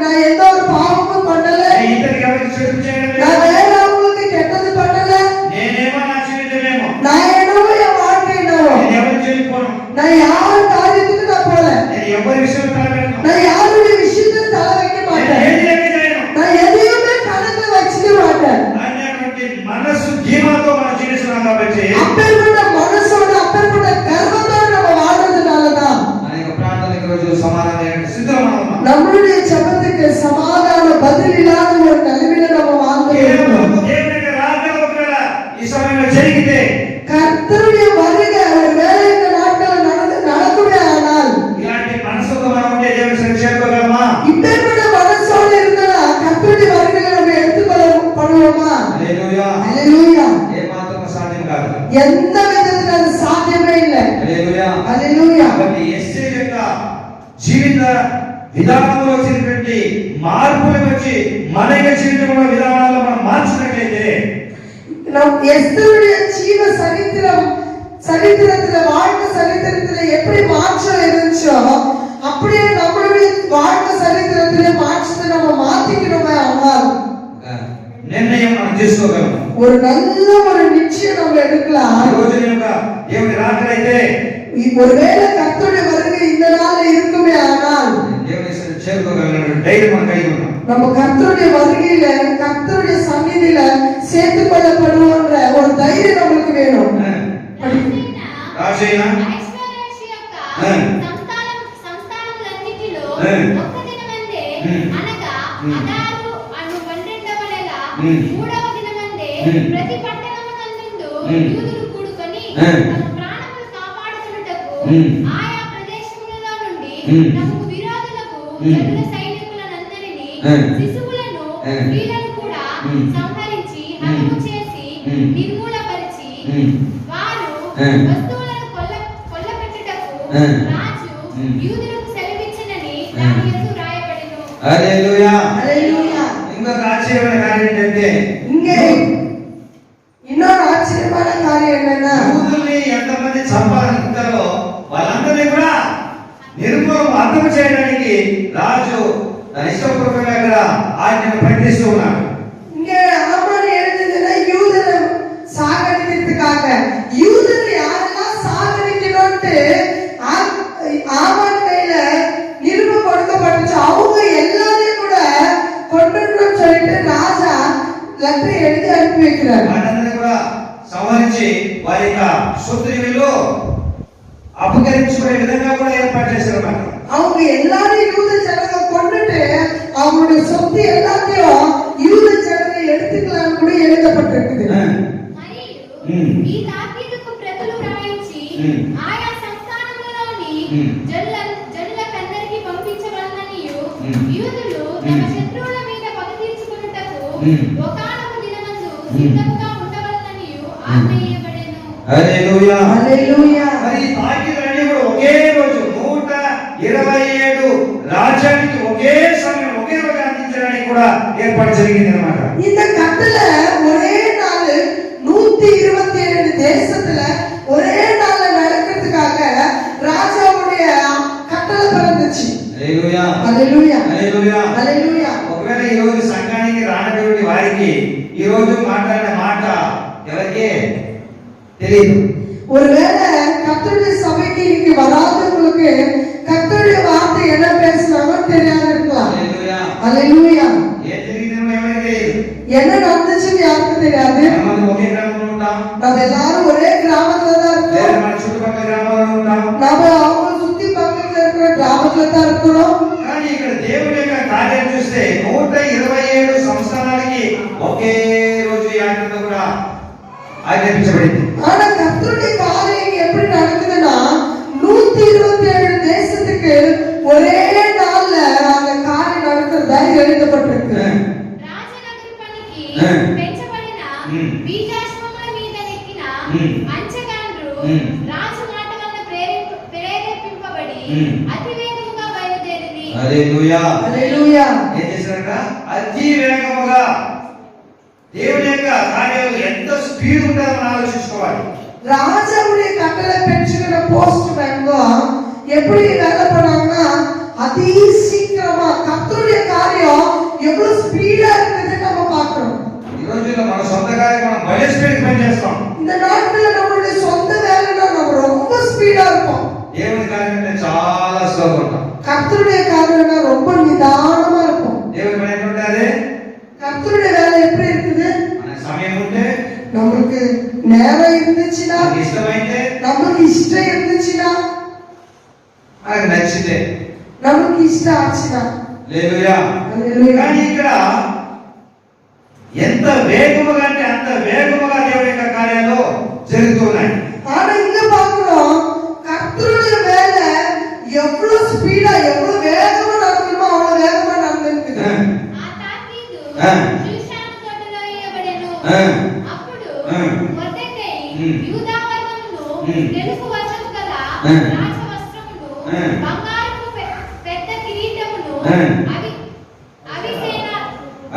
நான் எந்த ஒரு பாவமும் பண்ணல. నేను ఇతరులకు ఎవరికి చెడు చేయడం లేదు. நான் வேறவங்களுக்கு கெட்டது பண்ணல. నేనేమో నా జీవితమేమో, நான் என்னவோ என் வாழ்க்கை என்னவோ. నేను ఎవరికి చెల్లిపోను, நான் யார் காரியத்துக்கு நான் போல. నేను ఎవరి విషయం తలపెట్టను, நான் யாருடைய விஷயத்துல தலை வைக்க నేను மாட்டேன். ఏది లెక్క చేయను. நான் எதையுமே கணக்குல வச்சுக்க மாட்டேன். అనేటువంటి మనసు ధీమాతో మనం జీవిస్తున్నాం కాబట్టి அப்பேற்பட்ட மனசோட அப்பேற்பட்ட கர்வத்தோட நம்ம வாழ்றதுனாலதான் అనేక ప్రార్థనలకు రోజు సమాధానం సిద్ధంగా ఉన్నాం. நம்மளுடைய ஜெபத்துக்கு சமாதான பதில் இல்லாத ஒரு நிலைமையில நம்ம வாழ்ந்து இருக்கிறோம். దేవుని యొక్క రాకడ ఒకవేళ ఈ సమయంలో జరిగితే, கர்த்தருடைய வருகை ஒரு வேளை இந்த நாட்கள் நடக்குமே ஆனால் ఇలాంటి మనసుతో మనం ఉంటే దేవుని సన్నిధికి చేరుకోగలమా? இப்பேற்பட்ட மனசோட இருந்தா கர்த்தருடைய வருகையை நம்ம எடுத்துக்கொள்ளுவோமா? హల్లెలూయా. ஹல்லேலூயா. ఏ మాత్రం సాధ్యం కాదు. எந்த விதத்துல హల్లెలూయా. హల్లెలూయా. కాబట్టి ఎస్తేర్ యొక్క జీవిత విధానంలో వచ్చినటువంటి మార్పులు వచ్చి మన యొక్క జీవితంలో విధానాల్లో మనం మార్చినట్లయితే எஸ்தருடைய ஜீவ சரித்திரத்துல வாழ்க்கை சரித்திரத்துல எப்படி மாற்றம் இருந்துச்சோ அப்படியே நம்மளுடைய வாழ்க்கை சரித்திரத்திலே மாற்றத்தை நம்ம மாத்திக்கணுமே. ஆனால் నిర్ణయం మనం తీసుకోగలము. ஒரு நல்ல ஒரு நிச்சயம் நம்ம எடுக்கலாம். ఈ రోజు యొక్క దేవుని రాకడైతే ஒருவேளை கர்த்தருடைய வருகை இந்த நாள்ல இருக்குமே ஆனால் దేవుని చేరుకోగలిగిన ధైర్యం మనం కలిగి ఉన్నాం. நம்ம கர்த்தருடைய வருகையில கர்த்தருடைய சந்நிதியில சேர்த்துக் கொள்ளப்படுவோன்ற ஒரு தைரியம் நமக்கு வேணும். రాజైన ఐశ్వర్యశ్రీ యొక్క సంస్థానములన్నిటిలో ఒక్క దినమందే అనగా అదారు అను 12వ నెల 3వ దినమందే ప్రతి పట్టణమునందు యూదులు కూడుకొని తమ ప్రాణములు కాపాడుకొనుటకు ఆయా ప్రదేశములలో నుండి తమకు విరోధులకు జనుల సైనికులనందరినీ శిశువులను స్త్రీలను కూడా సంహరించి హతము చేసి నిర్మూలపరిచి వారు వస్తువులను కొల్లపెట్టుటకు రాజు యూదులకు సెలవిచ్చినని దాని యందు వ్రాయబడెను. హల్లెలూయా. హల్లెలూయా. ఇంకొక ఆశ్చర్యమైన కార్యం ఏంటంటే இங்கே இன்னொரு ஆச்சரியமான காரியம் என்னன்னா యూదుల్ని ఎంతమంది చంపాలనుకుంటారో వాళ్ళందరినీ కూడా హతం చేయడానికి రాజు తన ఇష్టపూర్వకంగా ఇక్కడ ఆజ్ఞను ప్రకటిస్తూ ఉన్నాడు. இங்கே ஆமான் எழுதுதுன்னா யூதரை சாகடிக்கிறதுக்காக யூதரை யாரெல்லாம் சாகடிக்கணும்ட்டு ஆமான் கையில நிருபம் கொடுக்கப்பட்டுச்சு. அவங்க எல்லாரையும் கூட கொண்டுன்னு சொல்லிட்டு ராஜா லெட்டர் எழுதி அனுப்பி வைக்கிறார். వాళ్ళందరినీ కూడా సంహరించి వారి యొక్క సొత్తుని వీళ్ళు అపకరించుకునే విధంగా కూడా ఏర్పాటు చేశారు అన్నమాట. அவங்க எல்லாரையும் யூத ஜனங்க கொண்டுட்டு அவங்களுடைய சொத்து எல்லாத்தையும் யூத ஜனங்க எடுத்துக்கலாம்னு கூட எழுதப்பட்டிருக்குது. మరియు ఈ తాకీదుకు ప్రతులు వ్రాయించి ఆయా సంస్థానములలోని జనులకందరికీ పంపించవలననియు యూదులు తమ శత్రువుల మీద పగ తీర్చుకొనుటకు ఒకానొక దినమందు సిద్ధముగా ఉండవలననియు ఆజ్ఞ ఇయ్యబడెను. హల్లెలూయా. హల్లెలూయా. మరి ఈ తాకీదులన్నీ కూడా ఒకే రోజు 127 రాజ్యానికి ఒకే సమయం ఒకే రోజు అందించడానికి కూడా ఏర్పాటు జరిగింది అన్నమాట. இந்த கட்டளை ஒரே நாள் 127 தேசத்துல ஒரே நாள்ல நடக்கிறதுக்காக ராஜாவுடைய கட்டளை பிறந்துச்சு. హల్లెలూయా. హల్లెలూయా. హల్లెలూయా. హల్లెలూయా. ఒకవేళ ఈ రోజు సంఘానికి రానటువంటి వారికి ఈ రోజు మాట్లాడిన మాట ఎవరికి తెలియదు. ஒருவேளை கர்த்தருடைய சபைக்கு இன்னைக்கு வராதவங்களுக்கு கர்த்தருடைய வார்த்தை என்ன பேசினாலும் தெரியாது இருக்கலாம். హల్లెలూయా. హల్లెలూయా. ఏం జరిగిందో ఎవరికి తెలియదు. என்ன நடந்துச்சுன்னு யாருக்கும் தெரியாது. మనం ఒకే గ్రామంలో ఉంటాం. நம்ம எல்லாரும் ஒரே கிராமத்துல தான் లేదా இருக்கோம். మన చుట్టుపక్కల గ్రామాల్లో ఉంటాం. நம்ம அவங்க சுத்தி பக்கத்துல இருக்கிற கிராமத்துல தான் இருக்கிறோம். కానీ ఇక్కడ దేవుడి యొక్క కార్యం చూస్తే 127 సంవత్సరాలకి ఒకే రోజు ఈ ఆజ్ఞతో కూడా ఆజ్ఞాపించబడింది. ஆனா கர்த்தருடைய காரியம் இங்க எப்படி நடக்குதுன்னா 127 தேசத்துக்கு ஒரே நாள்ல அந்த காரியம் நடக்கிறதா எழுதப்பட்டிருக்கு. రాజనగరు పనికి పెంచబడిన బీజాశ్వముల మీద నెక్కిన అంచెగాండ్రు రాజు మాట వలన ప్రేరేపింపబడి అతివేగముగా బయలుదేరిరి. హల్లెలూయా. హల్లెలూయా. ఏం చేశారట? అతి వేగముగా దేవుని యొక్క కార్యాలు ఎంత స్పీడ్ ఉంటుందో మనం ఆలోచించుకోవాలి. ராஜாவுடைய கட்டளை பெற்றுக்கிற போஸ்ட் மேன்கோ எப்படி வேலை பண்ணாங்கன்னா அதி சீக்கிரமா கர்த்தருடைய காரியம் எவ்வளவு ஸ்பீடா இருக்குதுன்னு நம்ம பார்க்கிறோம். ఈ రోజుల్లో మన సొంత కార్యం మనం భలే స్పీడ్ పని చేస్తాం. இந்த நாட்கள்ல நம்மளுடைய சொந்த வேலைனா நம்ம ரொம்ப ஸ்பீடா இருப்போம். దేవుని కార్యం అంటే చాలా స్లోగా ఉంటాం. கர்த்தருடைய காரியம்னா ரொம்ப நிதானமா இருக்கும். దేవుని పని ఎట్లా ఉంటుంది? கர்த்தருடைய வேலை எப்படி இருக்குது? మన సమయం ఉంటే நமக்கு நேரம் இருந்துச்சுன்னா మనకి ఇష్టమైతే நமக்கு இஷ்டம் இருந்துச்சுன்னா మనకి నచ్చితే நமக்கு இஷ்டம் ஆச்சுன்னா హల్లెలూయా. హల్లెలూయా. కానీ ఇక్కడ ఎంత వేగముగా అంటే అంత వేగముగా దేవుని యొక్క కార్యాలు జరుగుతున్నాయి. ஆனா இங்க பார்க்கிறோம் கர்த்தருடைய வேலை எவ்வளவு ஸ்பீடா எவ்வளவு வேகமா நடக்கணுமோ அவ்வளவு வேகமா நடந்துருக்குது. ఆ తాకీదు షూషాను తోటలో ఇయ్యబడెను. అప్పుడు మొర్దెకై యూదా వర్గమును తెలుగు వర్షము గల రాజవస్త్రమును బంగారపు పెద్ద కిరీటమును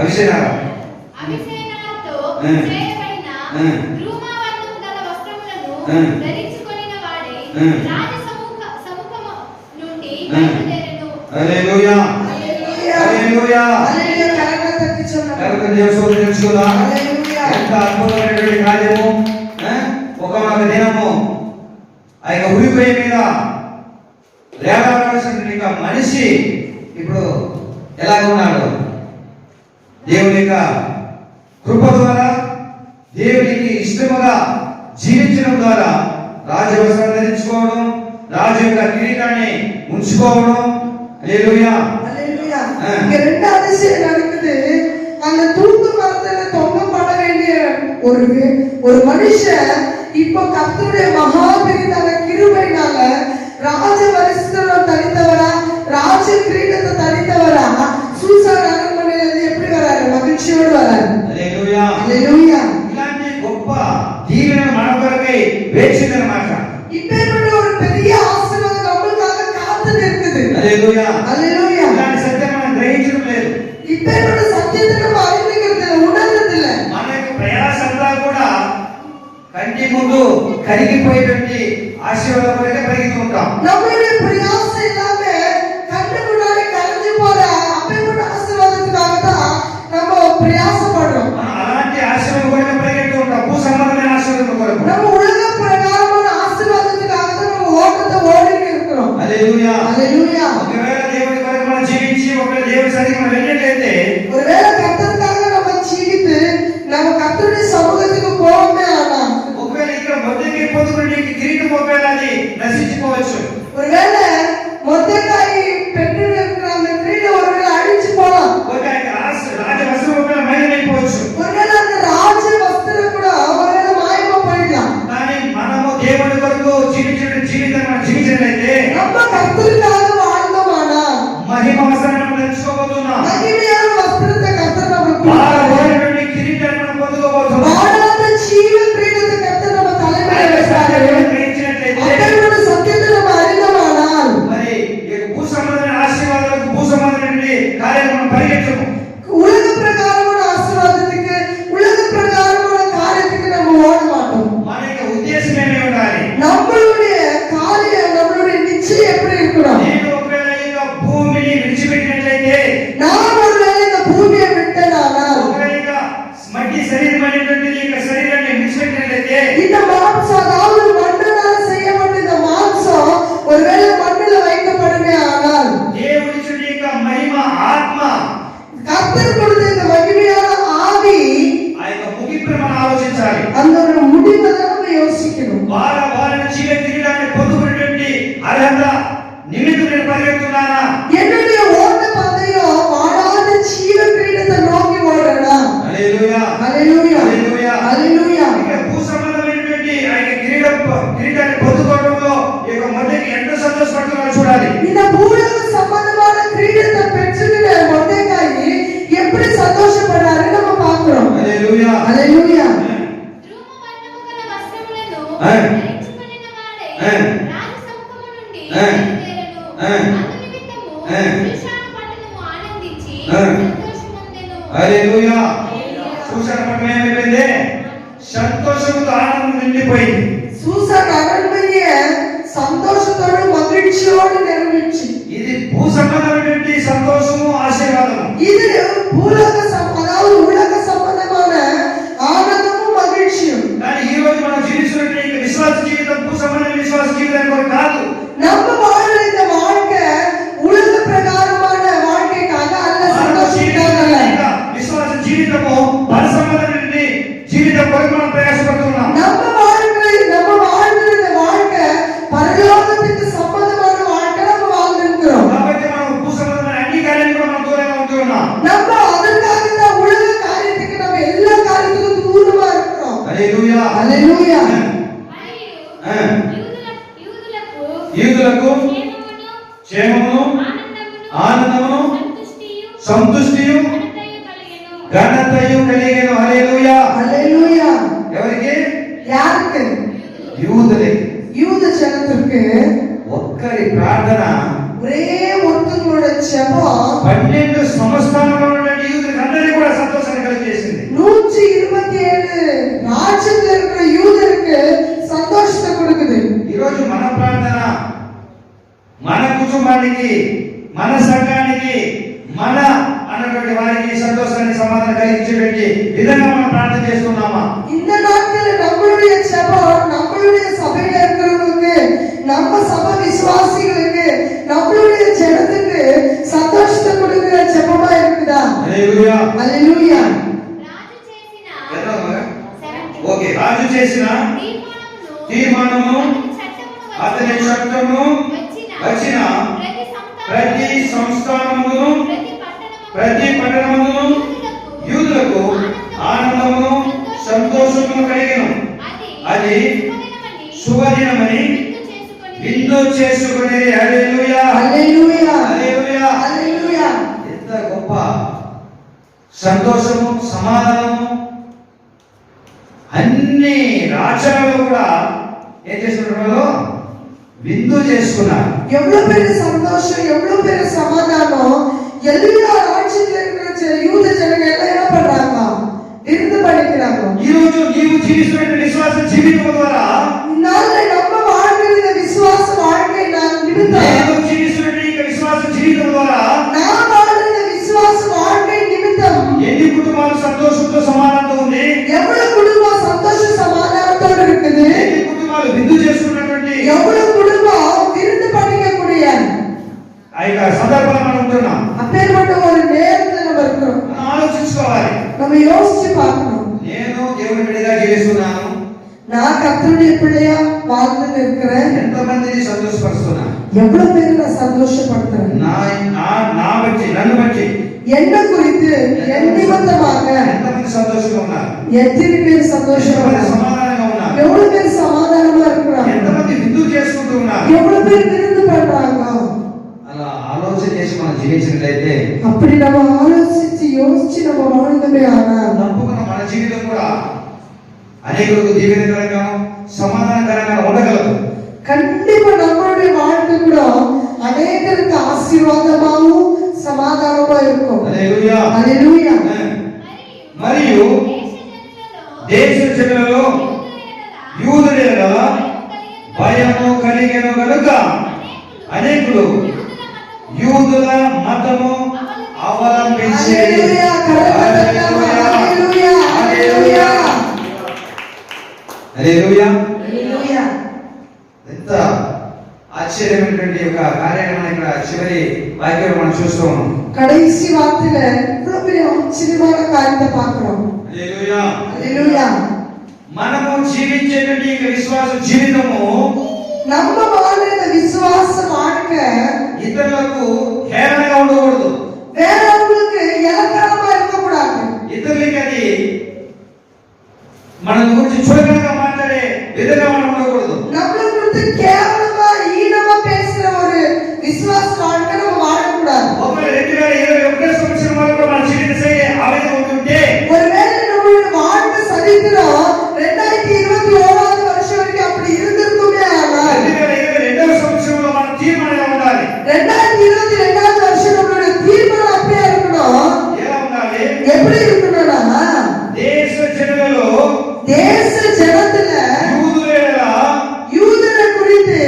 అవిసేనాతో చేయబడిన ధూమవర్ణము గల వస్త్రములను ధరించుకొనిన వాడే రాజ సముఖము నుండి బయలుదేరెను. హల్లెలూయా హల్లెలూయా హల్లెలూయా. కరగ తట్టించున్నాం. కరగ దేవుని తెలుసుకుందాం. హల్లెలూయా. ఎంత అద్భుతమైనటువంటి కార్యము. ఒకనొక దినము ఆ యొక్క ఉరిపోయి మీద లేవవలసిన మనిషి ఇప్పుడు ఎలాగ ఉన్నాడు? దేవుని యొక్క కృప ద్వారా, దేవునికి ఇష్టముగా జీవించడం ద్వారా రాజవస్త్రం ధరించుకోవడం, రాజు యొక్క కిరీటాన్ని ఉంచుకోవడం. హల్లెలూయా ஹல்லேலூயா. இங்க ரெண்டாவது விஷயம் நடக்குது. அந்த தூக்கு மரத்துல தொங்கப்பட வேண்டிய ஒரு மனுஷன் இப்போ கர்த்தருடைய மகாபெரிதான கிருபையினால ராஜ வஸ்திரம் தரித்தவரா, ராஜ கிரீடத்தை தரித்தவரா சூசான் அரண்மனையிலிருந்து எப்படி வராரு? மகிழ்ச்சியோடு வராரு. హల్లెలూయా హల్లెలూయా. ఇలాంటి గొప్ప దీవెన మన కొరకై వేచిందన్నమాట. இப்பேற்பட்ட ஒரு பெரிய ஆசீర్వాదం நமக்காக காத்துட்டு இருக்குது. హల్లెలూయా హల్లెలూయా. ఇలాంటి సత్యం మనం గ్రహించడం లేదు. இப்பேற்பட்ட சத்தியத்தை நம்ம அறிந்துக்கிறது இல்லை, உணர்றது இல்லை. మన యొక్క ప్రయాస అంతా కూడా కంటి ముందు కరిగిపోయేటువంటి ఆశీర్వాదం కొరకే పరిగెత్తుకుంటాం. நம்மளுடைய பிரயாசம் எல்லாமே கண்ணு முன்னாடி கரைஞ்சு போற அப்பேற்பட்ட ஆசீர்வாதத்துக்காக தான் நம்ம பிரயாசப்படுறோம். మనం అలాంటి ఆశీర్వాదం కొరకే పరిగెత్తుకుంటాం. భూ సంబంధమైన ఆశీర్వాదం కొరకు. நம்ம உலக பிரகாரமான ஆசీర్వాదத்துக்காக தான் நம்ம ஓட்டத்தை ஓடிட்டு இருக்கிறோம். హల్లెలూయా హల్లెలూయా. ఒకవేళ దేవుని కొరకు మనం జీవించి ఒకవేళ దేవుని సన్నిధికి మనం వెళ్ళినట్లయితే, ஒருவேளை கர்த்தருக்காக நம்ம ஜீவித்து நம்ம கர்த்தருடைய சமூகத்துக்கு போவோமே, ஆனா ఒకవేళ ఇక్కడ మొదటి పొందుకునే కిరీటం ఒకవేళ అది నశించిపోవచ్చు. ஒருவேளை மொர்தெகாய் பெற்றிருக்கிற அந்த கிரீடம் ஒருவேளை அழிஞ்சு போலாம். రాజ వస్త్రం ఒకవేళ మైలమైపోవచ్చు. ஒருவேளை அந்த ராஜ வஸ்திரம் கூட ஒருவேளை மாயமா போயிடலாம். కానీ మనము దేవుని కొరకు జీవించిన జీవితం మనం జీవించినట్లయితే, நம்ம கர்த்தருக்காக வாழ்ந்தோமானா మహిమ వస్త్రాన్ని మనం ధరించుకోబోతున్నాం. மகிமையான வஸ்திரத்தை கர்த்தர் நமக்கு వాడబోయేటువంటి కిరీటాన్ని మనం పొందుకోబోతున్నాం. வாடாத ஜீவ கிரீடத்தை கர்த்தர் நம்ம தலைமையில வைத்தாரு. గ్రహించినట్లయితే அப்பேற்பட்ட சத்தியத்தை நம்ம அறிந்தோமானால் మరి ఈ భూ సంబంధమైన ఆశీర్వాదాలకు భూ సంబంధమైన కార్యాలు మనం పరిగెత్తము. உலக பிரகாரமான ஆசீர்வாதத்துக்கு உலக பிரகாரமான காரியத்துக்கு நம்ம ஓட மாட்டோம். మన యొక్క ఉద్దేశం ఏమై ఉండాలి? நம்மளுடைய காரியம், நம்மளுடைய நிச்சயம் எப்படி இருக்கணும்? నేను ఒకవేళ ఈ యొక్క భూమిని విడిచిపెట్టినట్లయితే, நான் ஒருவேளை இந்த பூமியை விட்டேனானால், ఒకవేళ ఇక మట్టి శరీరం అనేటువంటిది ఈ యొక్క శరీరాన్ని విడిచిపెట్టినట్లయితే, இந்த மாம்சம், அதாவது மண்ணால செய்யப்பட்ட இந்த மாம்சம் ஒருவேளை மண்ணில் வைக்கப்படுமே ஆனால், దేవుడిచ్చిన ఈ యొక్క మహిమ ఆత్మ, கர்த்தர் கொடுத்த இந்த மகிமையான ஆவி, ఆ యొక్క ముగింపును మనం ఆలోచించాలి. அந்த ஒரு முடிவை தான் நம்ம யோசிக்கணும். వారిన జీవ కిరీటాన్ని పొందుకునేటువంటి అర్హత నిమిత్తం నేను పరిగెత్తున్నానా? என்னுடைய ஓட்ட பந்தயம் வாடாத ஜீவ கிரீடத்தை நோக்கி ஓடுறேனா? హల్లెలూయా హల్లెలూయా. హల్లెలూయా. హల్లెలూయా. ఇక భూ సంబంధమైనటువంటి ఆ యొక్క కిరీటాన్ని పొందుకోవడంలో ఈ యొక్క మొదటి ఎంత సంతోషపడుతున్నారో చూడాలి. இந்த பூலோக சம்பந்தமான கிரீடத்தை பெற்றுக்கிட்ட மொர்தெகாய் எப்படி சந்தோஷப்படுறாரு நம்ம பார்க்கிறோம். హల్లెలూయా హల్లెలూయా. ధూమవర్ణము గల వస్త్రములను ధరించుకొనిన వాడే రాజ సముఖము నుండి బయలుదేరెను. అందునిమిత్తము సూషాను పట్టణము ఆనందించి సంతోషముందెను. హల్లెలూయా. సూసాను పట్టణం ఏమైపోయింది? సంతోషంతో ఆనందం నిండిపోయింది. சூசான் அரண்மனையை சந்தோஷத்தோடு மகிழ்ச்சியோடு நிரம்பிச்சு. ఇది భూ సంబంధమైనటువంటి సంతోషము ఆశీర్వాదము. இது பூலோக அதாவது உலக சம்பந்தமான ஆனந்தமும் மகிழ்ச்சியும். కానీ ఈ రోజు మనం జీవిస్తున్నటువంటి విశ్వాస జీవితం భూ సంబంధమైన విశ్వాస జీవితం కూడా కాదు. நம்ம வாழ்ற இந்த வாழ்க்கை உலக பிரகாரமான வாழ்க்கைக்காக அல்ல, சந்தோஷத்துக்காக அல்ல. విశ్వాస జీవితము పర సంబంధమైన జీవితం కొరకు మనం ప్రయాసపడుతున్నాం. நம்ம வாழ்ற இந்த வாழ்க்கை பரலோகத்துக்கு சம்பந்தமான வாழ்க்கை நம்ம வாழ்ந்துக்கிறோம். కాబట్టి మనం భూ సంబంధమైన అన్ని కార్యాలకు కూడా మనం దూరంగా ఉంటున్నాం. நம்ம அதற்காக தான் உலக காரியத்துக்கு நம்ம எல்லா காரியத்துக்கும் தூரமா இருக்கிறோம். హల్లెలూయా హల్లెలూయా. యూదులకు క్షేమమును ఆనందమును సంతుష్టియు ఘనతయు కలిగెను. హల్లెలూయా హల్లెలూయా. ఎవరికి? யாருக்கு? యూదులే. யூத ஜனத்திற்கு ఒక్కరి ప్రార్థన ஒரே ஒருத்தங்களோட ஜெபம் 12 సంవత్సరాలలో ఉన్న యూదులకు అందరికీ కూడా సంతోషాన్ని కలిగజేసింది. 127 ராஜ்யத்துல இருக்கிற யூதருக்கு சந்தோஷத்தை கொடுக்குது. ఈ రోజు మన ప్రార్థన మన కుటుంబానికి, మన సంఘానికి, మన అన్నటువంటి వారికి సంతోషాన్ని, సమాధానం కలిగించేటువంటి విధంగా మనం ప్రార్థన చేస్తున్నామా? இந்த நாட்கள்ல நம்மளுடைய ஜெபம் நம்மளுடைய சபையில இருக்கிறவங்களுக்கு, நம்ம சபை விசுவாசிகளுக்கு, நம்மளுடைய ஜனத்துக்கு சந்தோஷத்தை கொடுக்கிற ஜெபமா இருக்குதா? హల్లెలూయా. హల్లెలూయా. రాజు చేసిన ఓకే, రాజు చేసిన తీర్మానము, అతని చట్టము వచ్చిన ప్రతి సంస్థానమును, ప్రతి పట్టణమును యూదులకు ఆనందమును, సంతోషమును కలిగెను. అది శుభదినమని విందు చేసుకుని. హల్లెలూయా, హల్లెలూయా, హల్లెలూయా, హల్లెలూయా. ఎంత గొప్ప సంతోషము, సమాధానము. అన్ని రాజ్యాలు కూడా ఏం చేస్తున్నారు? విందు చేసుకున్నారు. எவ்வளவு பெரிய சந்தோஷம், எவ்வளவு பெரிய சமாதானம். எல்லா ராஜ்யத்துல இருக்கிற யூத ஜனங்க எல்லாம் என்ன பண்றாங்க? விருந்து பண்ணிக்கிறாங்க. ఈ రోజు నీవు జీవిస్తున్న విశ్వాస జీవితం ద్వారా, இந்நாள்ல நம்ம வாழ்கிற விசுவாச வாழ்க்கை நிமித்தம், నీవు జీవిస్తున్న ఈ విశ్వాస జీవితం ద్వారా நான் வாழ்கிற விசுவாச வாழ்க்கை நிமித்தம் ఎన్ని కుటుంబాలు సంతోషంతో సమాధానంతో ఉంది? எவ்வளவு குடும்பம் சந்தோஷ சமாதானத்தோடு இருக்குது? ఎన్ని కుటుంబాలు విందు చేసుకున్నటువంటి எவ்வளவு குடும்பம் விருந்து பண்ணிக்கக்கூடிய ఆ యొక్క సందర్భంలో మనం ఉంటున్నాం. அப்பேற்பட்ட ஒரு நேரத்துல நம்ம இருக்கிறோம். మనం ఆలోచించుకోవాలి. நம்ம யோசிச்சு பார்க்கணும். నేను దేవుని బిడ్డగా జీవిస్తున్నాను, நான் கர்த்தருடைய பிள்ளையா வாழ்ந்துட்டு இருக்கிறேன். ఎంతమందిని సంతోషపరుస్తున్నాను? எவ்வளவு பேரை நான் சந்தோஷப்படுத்துறேன்? నా బట్టి, నన్ను బట్టి என்ன குறித்து, என் நிமித்தமாக ఎంతమంది సంతోషంగా ఉన్నారు? எத்தனை பேர் சந்தோஷமா ఎంతమంది இருக்காங்க? సమాధానంగా ఉన్నారు? எவ்வளவு பேர் சமாதானமா இருக்கிறாங்க? ఎంతమంది విందు చేసుకుంటూ ఉన్నారు? எவ்வளவு பேர் விருந்து பண்றாங்க? అలా ఆలోచన చేసి మనం జీవించినట్లయితే அப்படி நம்ம ஆலோசிச்சு யோசிச்சு நம்ம வாழ்ந்தமே ஆனால் తప్పకుండా మన జీవితం కూడా అనేకులకు దీవెనకరంగా, సమాధానకరంగా ఉండగలదు. கண்டிப்பா நம்மளுடைய வாழ்க்கை கூட அநேகருக்கு ஆசீர்வாதமாகவும் சமாதானமா இருக்கும். హల్లెలూయా. హల్లెలూయా. మరియు దేశ జనులలో యూదుల భయము కలిగెను గనుక అనేకులు యూదుల మతము అవలంబించి. హల్లెలూయా. హల్లెలూయా. హల్లెలూయా. హల్లెలూయా. హల్లెలూయా. ఎంత ఆశ్చర్యమైనటువంటి ఒక కార్యాన్ని మనం ఇక్కడ చివరి వాక్యం మనం చూస్తూ ఉన్నాం. கடைசி வார்த்தையில இவ்வளவு பெரிய ஆச்சரியமான காரியத்தை பார்க்கிறோம். హల్లెలూయా. హల్లెలూయా. మనము జీవించేటువంటి ఈ విశ్వాస జీవితము நம்ம வாழ்ற விசுவாச வாழ்க்கை ఇతరులకు హేళనగా ఉండకూడదు. வேறவங்களுக்கு இலக்கணமா இருக்கக்கூடாது. ఇతరులకి అది మన గురించి చులకనగా మాట్లాడే విధంగా మనం ఉండకూడదు. நம்மளை குறித்து கேவலமா ஈனமா பேசுற ஒரு விசுவாச வாழ்க்கை நம்ம வாழக்கூடாது. ఒకవేళ 2021 సంవత్సరం వరకు మన జీవిత శైలి ఆ విధంగా ఉంటుంటే, ஒருவேளை நம்மளோட வாழ்க்கை சரித்திரம் 2021 வருஷம் வரைக்கும் அப்படி இருந்திருக்குமே ஆனால் 2022 సంవత్సరంలో మన తీర్మానంగా ఉండాలి. 2022 வருஷம் நம்மளோட தீர்மானம் அப்படியே இருக்கணும். ఎలా ఉండాలి? எப்படி இருக்கணும்னா దేశ జనులలో தேச ஜனத்துல యూదుల யூதரை குறித்து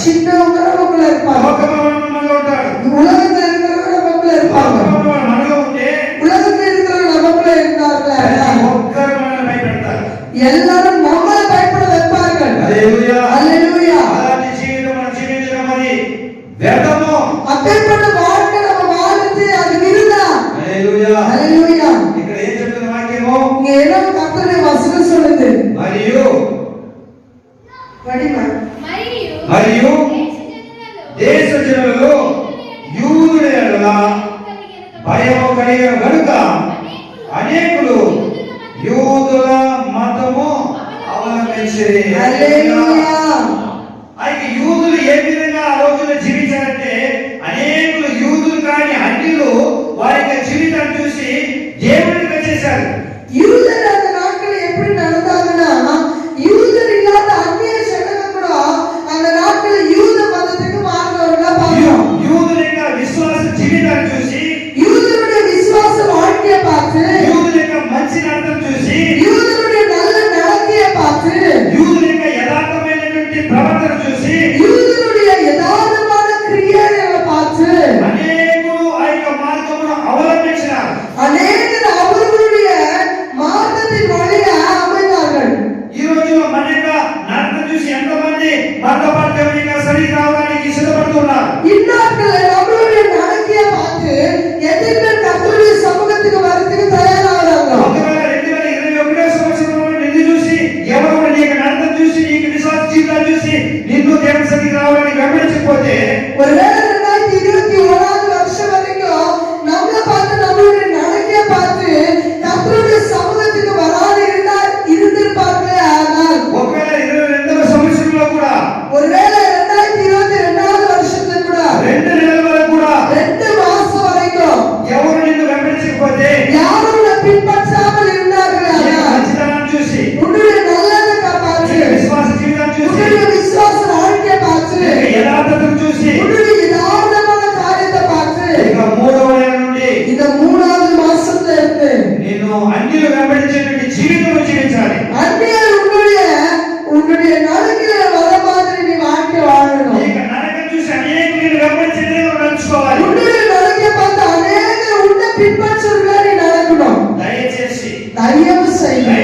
சின்னவங்க நமக்குள்ள இருப்பாங்க, లోకంలో మనలో ఉంటాడు. உலகத்துல இருக்கிறவங்க நமக்குள்ள இருப்பாங்க. లోకంలో మనలో ఉంటే உலகத்துல இருக்கிறவங்க நமக்குள்ள இருந்தார்களா, ఒక్కరు మనల్ని భయపెడతారు. எல்லாரும் நம்மளை பயப்பட வைப்பார்கள். హల్లెలూయా. அல்லேலூயா. అలాంటి జీవితం మనం జీవించడం అది వ్యర్థము. அப்பேற்பட்ட வாழ்க்கை நம்ம வாழ்ந்து அது விருதா. హల్లెలూయా. அல்லேலூயா. ఇక్కడ ఏం చెప్తున్న వాక్యము? இங்க ஏதோ கர்த்தருடைய வசனம் சொல்லுது. మరియు படிமா. మరియు దేశ జనులలో యూదుల ఎడల భయము కలిగిన గనుక అనేకులు యూదుల మతము అవలంబించిరి. హల్లెలూయా. అయితే యూదులు ఏ విధంగా ఆ రోజుల్లో జీవించారంటే అనేకులు యూదులు కాని అన్యులు వారి యొక్క జీవితాన్ని చూసి దేవుడికి వచ్చేసారు. யூதர் அந்த நாட்கள் எப்படி நடந்தாங்கன்னா, யூதர் இல்லாத அந்நிய ஜனங்க கூட அந்த நாட்கள் யூத மதத்துக்கு மாறினவர்களா பார்க்கிறோம். యూదుల యొక్క విశ్వాస జీవితాన్ని చూసి, யூதருடைய விசுவாச வாழ்க்கையை பார்த்து, యూదుల యొక్క మంచి నడతను చూసి, யூதருடைய நல்ல நடக்கையை பார்த்து, యూదుల యొక్క యథార్థమైనటువంటి ప్రవర్తన చూసి யூதருடைய யதார்த்தமான கிரியைகளை பார்த்து అనేకులు ఆ యొక్క మార్గమును అవలంబించినారు. அநேகர் அவர்களுடைய மார்க்கத்தின் வழியை அமைந்தார்கள். ఈ రోజుల్లో మన యొక్క నడత చూసి ఎంతమంది మతపరమైన సరి రావడానికి సిద్ధపడుతున్నారు. இந்நாட்களில் நம்மளுடைய நடக்கையை பார்த்து எத்தனை பேர் கர்த்தருடைய சமூகத்துக்கு வரதுக்கு தயாராகிறாங்க. ఒకవేళ 2021 సంవత్సరంలో నిన్ను చూసి ఎవరు నీ యొక్క నడత చూసి నీకు విశ్వాస జీవితాన్ని చూసి నిన్ను దేవుని సన్నిధికి రావడానికి వెంబడించకపోతే, ஒருவேளை 2021 வருஷம் வரைக்கும் நம்மளை பார்த்து நம்மளுடைய நடக்கையை பார்த்து கர்த்தருடைய சமூகத்துக்கு வராது இருந்திருப்பார்களே. ஆனால் ఒకవేళ 22వ సంవత్సరంలో కూడా ஒருவேளை 2022 வருஷத்துல கூட 2 నెలల వరకు కూడా 2 மாசம் வரைக்கும் ఎవరు నిన్ను వెంబడించకపోతే, யாரும் உன்னை பின்பற்றாமல் இருந்தார்களே. నీ ஆனால் మంచితనాన్ని చూసి, உன்னுடைய நல்லதை பார்த்து, నీ విశ్వాస జీవితాన్ని చూసి, உன்னுடைய விசுவாச வாழ்க்கையை பார்த்து, నీ యథార్థతను చూసి, உன்னுடைய யதார்த்தமான காரியத்தை பார்த்து ఇక 3వ నెల నుండి இந்த 3வது மாசத்துல இருந்து నిన్ను అన్యులు వెంబడించేటువంటి జీవితం జీవించాలి. அந்நியர் உன்னுடைய நடுக்கில வர மாதிரி நீ வாழ்க்கை வாழணும். ఇక నరకం చూసి అనేకులు నిన్ను వెంబడించే విధంగా నడుచుకోవాలి. உன்னுடைய நடக்கை பார்த்து அநேகர் உன்னை பின்பற்றுவர்களா நீ நடக்கணும். దయచేసి தயவு செய்து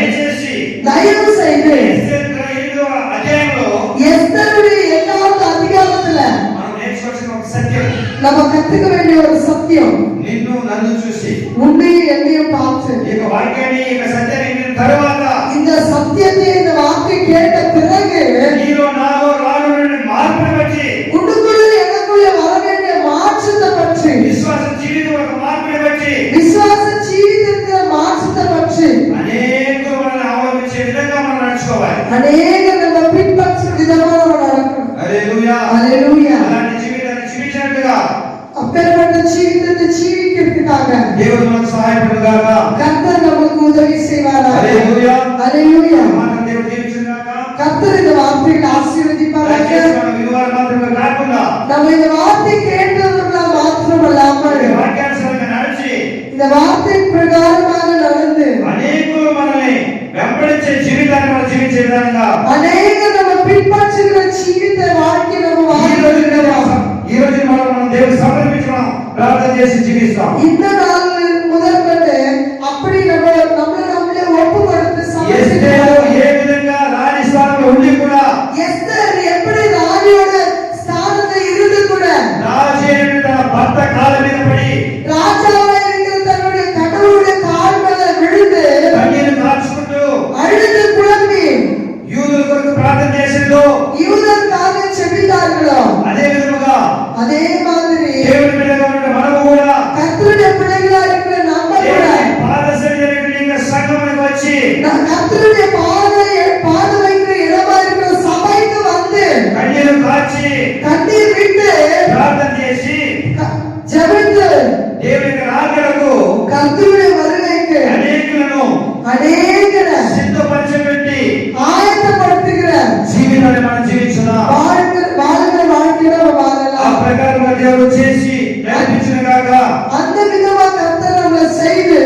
ఎస్తేరు 8వ అధ్యాయంలో எஸ்தருடைய 8வது அதிகாரத்துல మనం నేర్చుకోవాల్సిన ఒక సత్యం, நம்ம கத்துக்க வேண்டிய ஒரு சத்தியம், నిన్ను నన్ను చూసి உன்னையும் என்னையும் பார்த்து ఈ యొక్క వాక్యాన్ని ఈ యొక్క సత్యాన్ని విన్న తరువాత இந்த సత్యத்தை இந்த வார்த்தை கேட்ட பிறகு నీలో నాలో రానున్న మార్పును బట్టి, உனக்குள்ள எனக்குள்ள வர வேண்டிய மாற்றத்தை பற்றி, విశ్వాస జీవితం ఒక మార్పుని బట్టి விசுவாச ஜீவிதத்தை மாற்றத்தை பற்றி అనేకులు మనల్ని అవలంబించే విధంగా మనం నడుచుకోవాలి. அநேகர் நம்ம பின்பற்றும் விதமாக நம்ம நடக்கணும். హల్లెలూయా. அல்லேலூயா. అలాంటి జీవితాన్ని జీవించినట్టుగా அப்பேற்பட்ட ஜீவிதத்தை ஜீவிக்கிறதுக்காக దేవుడు మనకు సహాయపడుగాక. கர்த்தர் நமக்கு உதவி செய்வாராக. హల్లెలూయా. அல்லேலூயா. మన దేవుడు దీవించుగాక. கர்த்தர் இந்த வார்த்தைகளை ஆசீர்வதிப்பாராக. దయచేసి మన విలువలు మాత్రమే కాకుండా நம்ம இந்த வார்த்தை கேட்டவர்களா மாத்திரமல்லாமல் ఈ వాక్యానుసారంగా నడిచి இந்த வார்த்தை பிரகாரமாக நடந்து అనేకులు మనల్ని వెంబడించే జీవితాన్ని మనం జీవించే విధంగా அநேகர் நம்ம பின்பற்றுகிற ஜீவித வாழ்க்கை நம்ம ఈ రోజు మనం దేవుని సమర్పించడం ప్రార్థన చేసి జీవిస్తాం. இந்த நாள் முதற்கொண்டு அப்படி நம்மளே ஒப்பு கொடுத்து ఎస్తేరు ఏ విధంగా రాణి స్థానంలో ఉండి కూడా எஸ்தர் எப்படி ராணியோட ஸ்தானத்துல இருந்து கூட రాజు తన భర్త కాళ్ళ మీద పడి ராஜாவா இருக்கிற தன்னுடைய கடவுளுடைய கால் மேல விழுந்து కన్నీరు కార్చుకుంటూ அழுது புலம்பி యూదుల కొరకు ప్రార్థన చేసిందో, யூதருக்காக செபித்தார்களோ అదే విధముగా அதே மாதிரி దేవుని బిడ్డగా ఉన్న మనము కూడా கர்த்தருடைய பிள்ளைகளா இருக்கிற நம்ம கூட దేవుని పాద సన్నిధిలో సంఘమునికి వచ్చి கர்த்தருடைய பாத வைக்கிற இடமா இருக்கிற சபைக்கு வந்து కన్నీరు కార్చి கண்ணீர் விட்டு ప్రార్థన చేసి ஜெபித்து దేవుని రాకడకు கர்த்தருடைய வருகைக்கு అనేకులను அநேகரை సిద్ధపరచబెట్టి ஆயத்தப்படுத்துகிற జీవితాన్ని మనం జీవించుదాం. வாழ்கிற வாழ்க்கையில ఆ வாழலாம். ప్రకారంగా దేవుడు చేసి నడిపించిన గాక. அந்த విధமா கர்த்தர் நம்மளை செய்து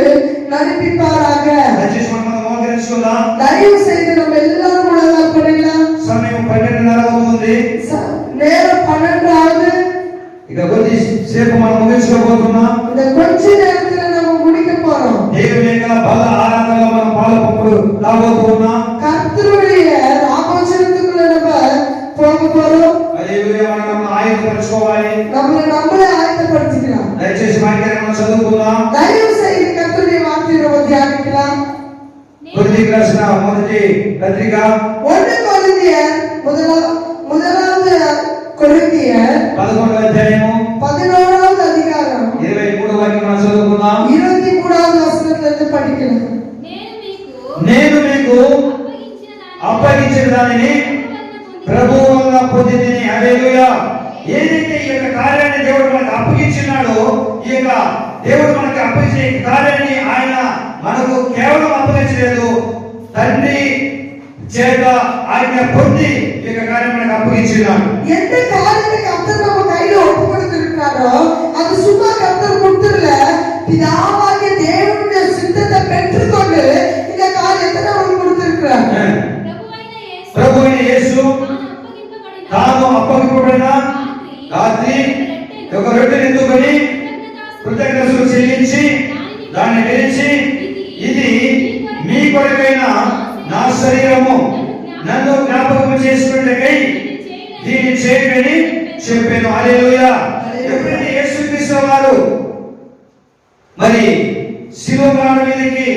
நடிப்பிப்பாராக. దయచేసి మనం మోకరించుకుందాం. தயவு செய்து நம்ம எல்லாரும் முழங்கால் படிக்கலாம். సమయం 12:30 అవుతుంది. நேரம் 12 ఇక కొద్దిసేపు మనం ముగించుకోబోతున్నాం. இந்த கொஞ்ச நேரத்துல நம்ம முடிக்க போறோம். దేవుని యొక్క బల ఆరాధనలో మనం పాలుపంపులు రాబోతున్నాం. కర్తృடைய రాబోచనத்துக்குள்ள நம்ம போக போறோం. హల్లెలూయా. మనం ఆయుధపరచుకోవాలి. நம்மளை ஆயத்தப்படுத்திக்கலாம். దయచేసి వాక్యాన్ని మనం చదువుకుందాం. దయவு செய்து కర్తృடைய వాక్యాన్ని మనం ధ్యానించலாம். కొరింథీయులకు రాసిన మొదటి పత్రిక 1 కొరింథీయర్ முதலாவது కొరింథీయర్ 11వ అధ్యాయము 11వ అధికారం 23వ వాక్యం మనం చదువుకుందాం. 23వ వచనంలో పఠించండి. నేను మీకు అప్పగించిన దానిని ప్రభువు వలన పొందితిని. హల్లెలూయా. ఏదైతే ఈ యొక్క కార్యాన్ని దేవుడు మనకు అప్పగించినాడో, ఈ యొక్క దేవుడు మనకు అప్పగించే ఈ కార్యాన్ని ఆయన మనకు కేవలం అప్పగించలేదు, తండ్రి చేత ఆజ్ఞ పొంది ఈ యొక్క కార్యం మనకు అప్పగించినాడు. எந்த காரியத்தை கர்த்தர் நம்ம கையில ஒப்பு கொடுத்திருக்காரோ அது சும்மா கர்த்தர் கொடுத்துடல, பிதாவாகிய தேவனுடைய சித்தத்தை பெற்றுக்கொண்டு இந்த காரியத்தை நமக்கு கொடுத்திருக்கிறார். ప్రభు అయిన యేసు తాను అప్పగింపబడిన రాత్రి ఒక రొట్టెను ఎత్తుకొని కృతజ్ఞతలు చెల్లించి దాన్ని విరిచి, ఇది మీ కొరకైన నా శరీరము, నన్ను జ్ఞాపకం చేసుకున్నకై దీన్ని చేయమని చెప్పాను. హల్లెలూయా. ఎప్పుడైతే యేసుక్రీస్తు వారు మరి శిలువ ప్రాణం మీదకి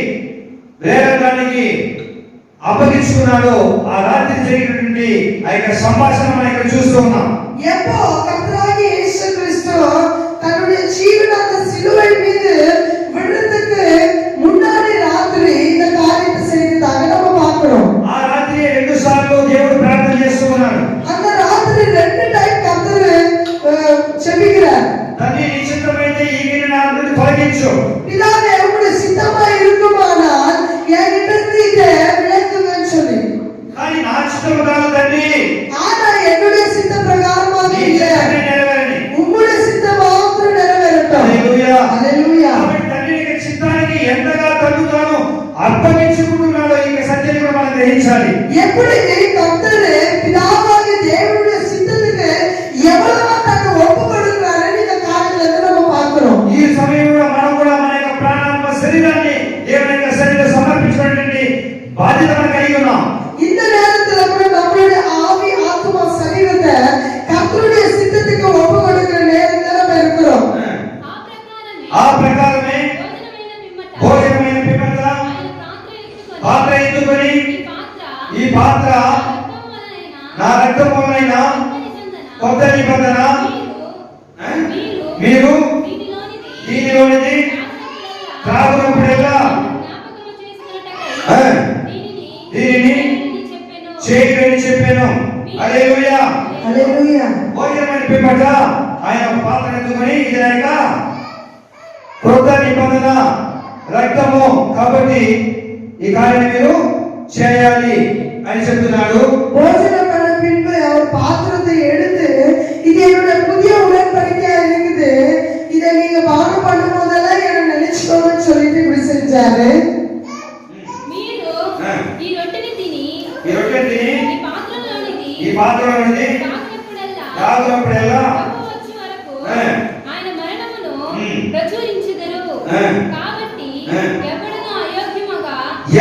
వేరడానికి అప్పగించుకున్నాడో ఆ రాత్రి జరిగినటువంటి ఆ యొక్క సంభాషణ మనం ఇక్కడ చూస్తూ ఉన్నాం. எப்போ கர்த்தராகிய இயேசு கிறிஸ்து தன்னுடைய ஜீவனை அந்த சிலுவை மீது விடுறதுக்கு முன்னாடி ராத்திரி இந்த காரியத்தை செய்ததாக நம்ம பார்க்கிறோம். ఆ రాత్రి 2 సార్లు దేవుడు ప్రార్థన చేస్తూ ఉన్నాడు. அந்த ராத்திரி 2 டைம் கர்த்தர் ஜெபிக்கிறார். తండ్రి నీ చిత్తమైతే ఈ గిన్నె నా నుండి తొలగించు. பிதாவே உம்முடைய சித்தமா இருக்குமானால் என்கிட்ட இதை விலக்குங்கன்னு சொல்லி. కానీ నా చిత్తం కాదు తండ్రి, ஆனா என்னுடைய சித்த பிரகாரமாக నీ இல்ல, చిత్తమే నెరవేరని. உம்முடைய சித்தம் மாத்திரம் நிறைவேறட்டும். హల్లెలూయా. హల్లెలూయా. కాబట్టి తండ్రి యొక్క చిత్తానికి ఎంతగా తగ్గుతానో అప్పగించుకుంటున్నాడో ఈ సత్యాన్ని కూడా మనం గ్రహించాలి. எப்படி கர்த்தர் பிதாவாகிய தேவனுடைய சித்தத்துக்கு எவ்வளவு தன்னை ஒப்பு கொடுக்கிறாருன்னு இந்த காரியத்துல நம்ம பார்க்கிறோம். ఈ సమయంలో మనం కూడా మన యొక్క ప్రాణాత్మ శరీరాన్ని దేవుని యొక్క శరీరం సమర్పించుకునేటువంటి బాధ్యత మనం కలిగి ఉన్నాం. இந்த நேரத்துல கூட நம்மளுடைய ஆவி ஆத்மா சரீரத்தை கர்த்தருடைய சித்தத்துக்கு ஒப்பு கொடுக்கிற நேரத்துல நம்ம இருக்கிறோம். ఆ ప్రకారమే భోజనమైన పిమ్మట పాత్ర ఎత్తుకొని, ఈ పాత్ర నా రక్తం వలన కొత్త నిబంధన, మీరు దీనిలోనిది త్రాగునప్పుడల్లా దీనిని చేయమని చెప్పాను. హల్లెలూయా. హల్లెలూయా. భోజనమైన పిమ్మట ఆయన ఒక పాత్ర ఎత్తుకొని, ఇది ఆయన కొత్త నిబంధన రక్తము, కాబట్టి ఈ కార్యాన్ని మీరు చేయాలి అని చెప్తున్నాడు. போஜனம் பண்ண பின்பு அவர் பாத்திரத்தை எடுத்து, இது என்னுடைய புதிய உடன்படிக்கையா இருக்குது, இதை நீங்க பானம் பண்ணும் போதெல்லாம் என்ன நினைச்சுக்கோங்கன்னு சொல்லிட்டு இப்படி செஞ்சாரு. మీరు ఈ రొట్టెని తిని ఈ పాత్రలోనిది తాగినప్పుడల్లా ప్రభువు వచ్చే వరకు ఆయన మరణమును ప్రచురించుదురు. కాబట్టి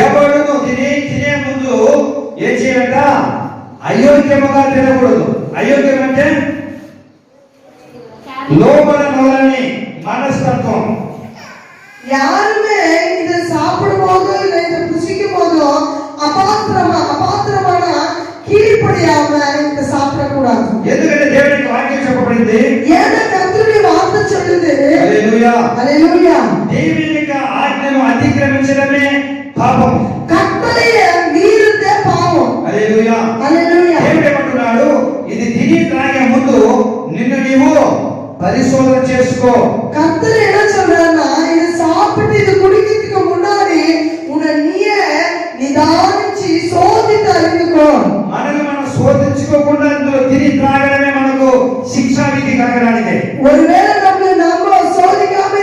ఎవడును తినే ముందు ఏం చేయాలంట? అయోగ్యముగా తినకూడదు. అయోగ్యం అంటే లోపల నొలని మనస్తత్వం. யாருமே இதை சாப்பிடும் போதோ இல்லை இதை புசிக்கும் போதோ அபாத்திரமான கீழ்ப்படியாம இதை சாப்பிடக்கூடாது. ఎందుకంటే దేవునికి వాక్యం చెప్పబడింది. ஏன்னா கர்த்தருடைய வார்த்தை சொல்லுது. హల్లెలూయా. హల్లెలూయా. దేవుని యొక్క ఆజ్ఞను అతిక్రమించడమే పాపం. కట్టளையை మీరితే పాపం. హల్లెలూయా. హల్లెలూయా. దేవుడు ఏమంటున్నాడు? ఇది తిని త్రాగే ముందు నిన్ను నీవు పరిశోధన చేసుకో. கர்த்தர் என்ன சொல்றாருன்னா, இது சாப்பிட்டு இது குடிக்கிறதுக்கு முன்னாடி உன்னை நீயே నిదానించి శోధించి அறிந்துకో. మనల్ని మనం శోధించుకోకుండా ఇందులో తిని త్రాగడమే మనకు శిక్షా విధి కలగడానికి. ஒருவேளை நம்ம சோதிக்காம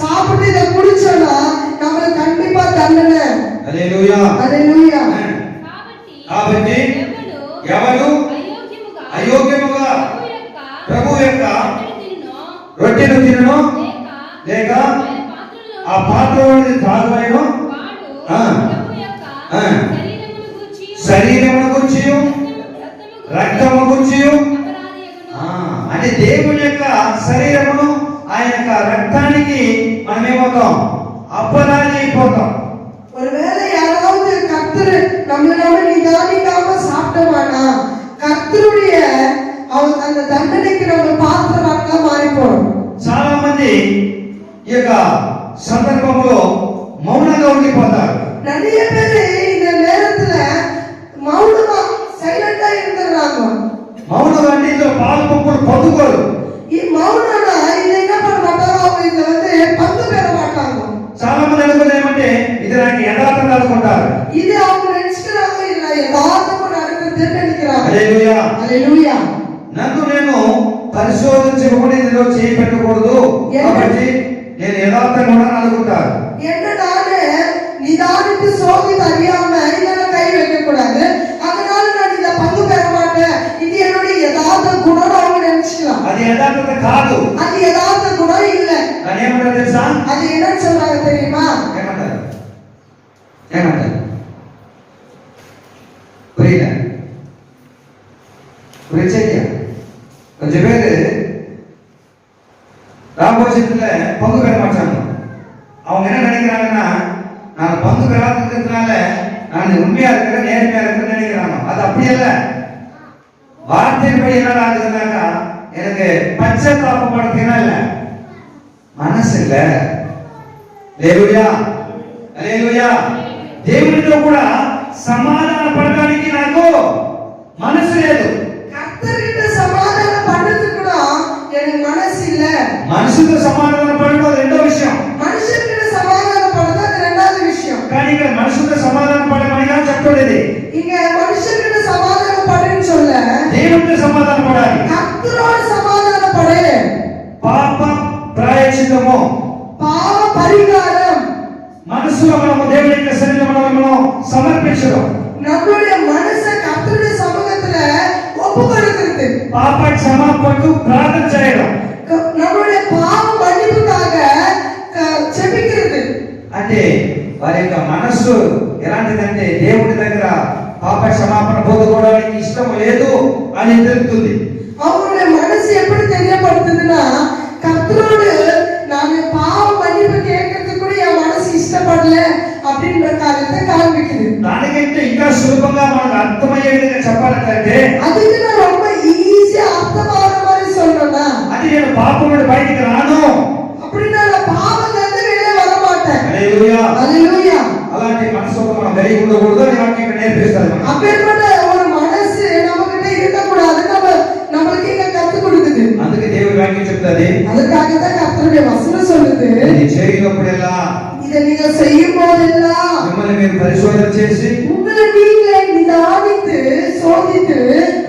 சாப்பிட்டு இதை குடிச்சோம்னா நம்மளுக்கு கண்டிப்பா தண்டனை. హల్లెలూయా. హల్లెలూయా. కాబట్టి ఎవరు అయోగ్యముగా తినను లేక ఆయన పాత్రలో ఆ పాత్రలోని త్రాగువలెను వాడు ఆ. ప్రభు యొక్క ఆ. శరీరమును గూర్చి శరీరమును గురించి రక్తము గురించి అపరాధియగును. అంటే దేవుని యొక్క శరీరమును ఆయన యొక్క రక్తానికి మనం ఏమవుతాం, అపరాధి అయిపోతాం. ஒருவேளை யாராவது கர்த்தர் நம்மள நிதானிக்காம சாப்பிட்டோமானா கர்த்தருடைய அந்த தண்டனைக்கு நம்ம பாத்திரமாக மாறி போறோம். చాలా మంది ఈ యొక్క సందర్భంలో మౌనంగా ఉండిపోతారు. நிறைய பேர் இந்த நேரத்துல மௌனமா சைலண்டா இருந்துறாங்க. మౌనం అంటే ఇందులో పాలు పంపులు పొందుకోరు. ఈ మౌనన ఇది என்ன பண்ண மாட்டாங்க, அவங்க இத பங்கு பெற மாட்டாங்க. చాలా మంది అనుకునేది ఏమంటే ఇది నాకు యథార్థంగా అనుకుంటారు. ఇది அவங்க நினைச்சுக்கிறாங்க, இது நான் యథార్థமா நடக்குதுன்னு நினைக்கிறாங்க. హల్లెలూయా హల్లెలూయా. నన్ను నేను పరిశోధించకుండా ఇందులో చేయి పెట్టకూడదు కాబట్టి నేను యథార్థంగా ఉన్నాను అనుకుంటారు. என்ன நானே நிதானித்து சோதித்து அறியாம இதெல்லாம் கை வைக்க கூடாது, அதனால நான் இத பங்கு பெற மாட்டேன், இது என்னுடைய யதார்த்த குணம் அவங்க நினைச்சுக்கலாம். అది యథార్థత కాదు. அது யதார்த்த குணம் இல்ல. అని ఏమంటారు తెలుసా? அது என்னன்னு சொல்றாங்க தெரியுமா? ఏమంటారు ఏమంటారు புரியல புரிச்சையா? கொஞ்சம் பேரு ராமோஜத்துல பங்கு பெற மாட்டாங்க. அவங்க என்ன நினைக்கிறாங்கன்னா, நான் பங்கு பெறாததுனால நான் உண்மையா இருக்கிறேன் நேர்மையா இருக்கிறேன்னு நினைக்கிறாங்க. அது அப்படி அல்ல. வார்த்தையின்படி என்ன ஆகுதுன்னாக்கா, எனக்கு பச்சைத்தாப்பப்படுத்தினா இல்ல, మనసు இல்ல. హల్లెలూయా హల్లెలూయా. దేవునితో కూడా సమాధాన పడడానికి నాకు మనసు లేదు. கர்த்தர்கிட்ட சமாதானம் பண்றதுக்கு கூட எனக்கு மனசு இல்ல. మనసుతో సమాధాన పడడం రెండో విషయం. మనుషులకిட்ட సమాధానం పడదు అది రెండోది విషయం. కానీ ఇక్కడ మనసుతో సమాధాన పడమని కాదు చెప్తోంది. இங்க மனுஷர்கிட்ட சமாதானம் படுன்னு சொல்ல, దేవునితో సమాధాన పడాలి. கர்த்தரோட சமாதானம் படு. పాప ప్రాయశ్చిత్తము, பாவ பரிகாரம், మనసులో మనము దేవుని యొక్క సన్నిధిలో మనం సమర్పించడం, நம்மளுடைய மனசை கர்த்தருடைய சமூகத்துல ஒப்பு கொடுக்கிறது, పాప క్షమాపణకు ప్రార్థన చేయడం, நம்மளுடைய பாவ மன்னிப்புக்காக చెబిக்கிறது. అంటే వారి యొక్క మనస్సు ఎలాంటిదంటే దేవుడి దగ్గర పాప క్షమాపణ పొందుకోవడానికి ఇష్టం లేదు అని తెలుస్తుంది. அவங்களுடைய மனசு எப்படி தெரியப்படுத்துதுன்னா, கர்த்தரோடு நான் பாவ மன்னிப்பு கேட்கறதுக்கு கூட என் மனசு இஷ்டப்படல அப்படின்ற காரியத்தை காண்பிக்குது. దానికంటే ఇంకా సులభంగా మనకు అర్థమయ్యే విధంగా చెప్పాలంటే, அதுக்கு நான் ரொம்ப ஈஸியா அர்த்தமாகிற மாதிரி சொல்றேன்னா, అది నేను పాపం నుండి బయటికి రాను. அப்படின்னா நான் பாவத்துல இருந்து வெளியே வர மாட்டேன். హల్లెలూయా. ஹல்லேலூயா. అలాంటి మనసు మనం కలిగి ఉండకూడదు అని వాక్యం ఇక్కడ నేర్పిస్తారు మనకు. அப்பேற்பட்ட ஒரு மனசு நம்ம கிட்ட இருக்கக்கூடாது, நம்மளுக்கு இங்க கத்து கொடுக்குது. అందుకే దేవుడి వాక్యం చెప్తాది, அதுக்காக தான் கர்த்தருடைய வசனம் சொல்லுது, ఇది చేయనప్పుడెల్లా இதை நீங்க செய்யும் போதெல்லாம் మిమ్మల్ని మీరు పరిశోధన చేసి உங்களை நீங்களே நிதானித்து சோதித்து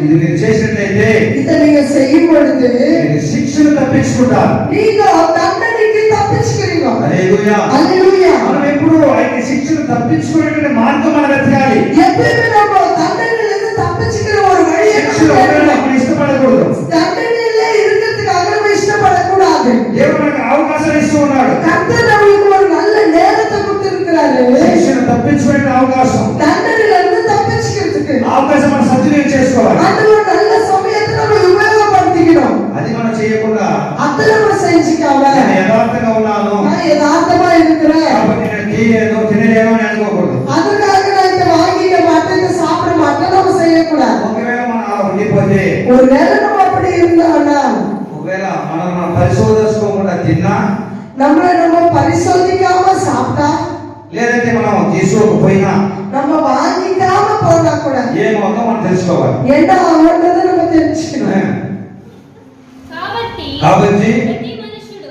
ఇది మీరు చేసినట్లయితే இதை நீங்க செய்யும் பொழுது మీరు శిక్షను తప్పించుకుంటారు. நீங்க தண்டனைக்கு தப்பிச்சுக்கிறீங்க. హల్లెలూయా. హల్లెలూయా. మనం ఎప్పుడు ఆయన శిక్షను తప్పించుకునే మార్గం మనం వెతకాలి. எப்பவுமே நம்ம தண்டனையில இருந்து தப்பிச்சுக்கிற ஒரு வழியை శిక్షలో మనం ఇష్టపడకూడదు. தண்டனையில இருக்கிறதுக்காக நம்ம இஷ்டப்படக்கூடாது. దేవుడు మనకు అవకాశాలు ఇస్తూ ఉన్నాడు. கர்த்தர் நம்மளுக்கு ஒரு நல்ல நேரத்தை கொடுத்திருக்கிறாரு, శిక్షను తప్పించుకునే అవకాశం, தண்டனையில இருந்து தப்பிச்சுக்கிறதுக்கு. అవకాశం మనం సద్వినియోగం చేసుకోవాలి. அந்த ஒரு நல்ல சமயத்தை நம்ம உபயோகப்படுத்திக்கணும். అది మనం చేయకుండా அதை நம்ம செஞ்சுக்காம నేను యథార్థంగా ఉన్నాను நான் யதார்த்தமா இருக்கிறேன், కాబట్టి నేను తీయలేను తినలేను అని అనుకోకూడదు. அதுக்காக நான் இதை வாங்கிக்க மாட்டேன், இதை சாப்பிட மாட்டேன் நம்ம செய்யக்கூடாது. ఒకవేళ మనం అలా ఉండిపోతే, ஒருவேளை நம்ம அப்படி இருந்தோம்னா, ఒకవేళ మనం పరిశోధించుకోకుండా తిన్నా, நம்மள நம்ம பரிசோதிக்காம சாப்பிட்டா, లేదంటే మనం తీసుకోకపోయినా நம்ம வாங்கிக்காம போனா கூட ఏమవుతుందో మనం తెలుసుకోవాలి. என்ன ஆகுன்றதை நம்ம தெரிஞ்சுக்கணும். కాబట్టి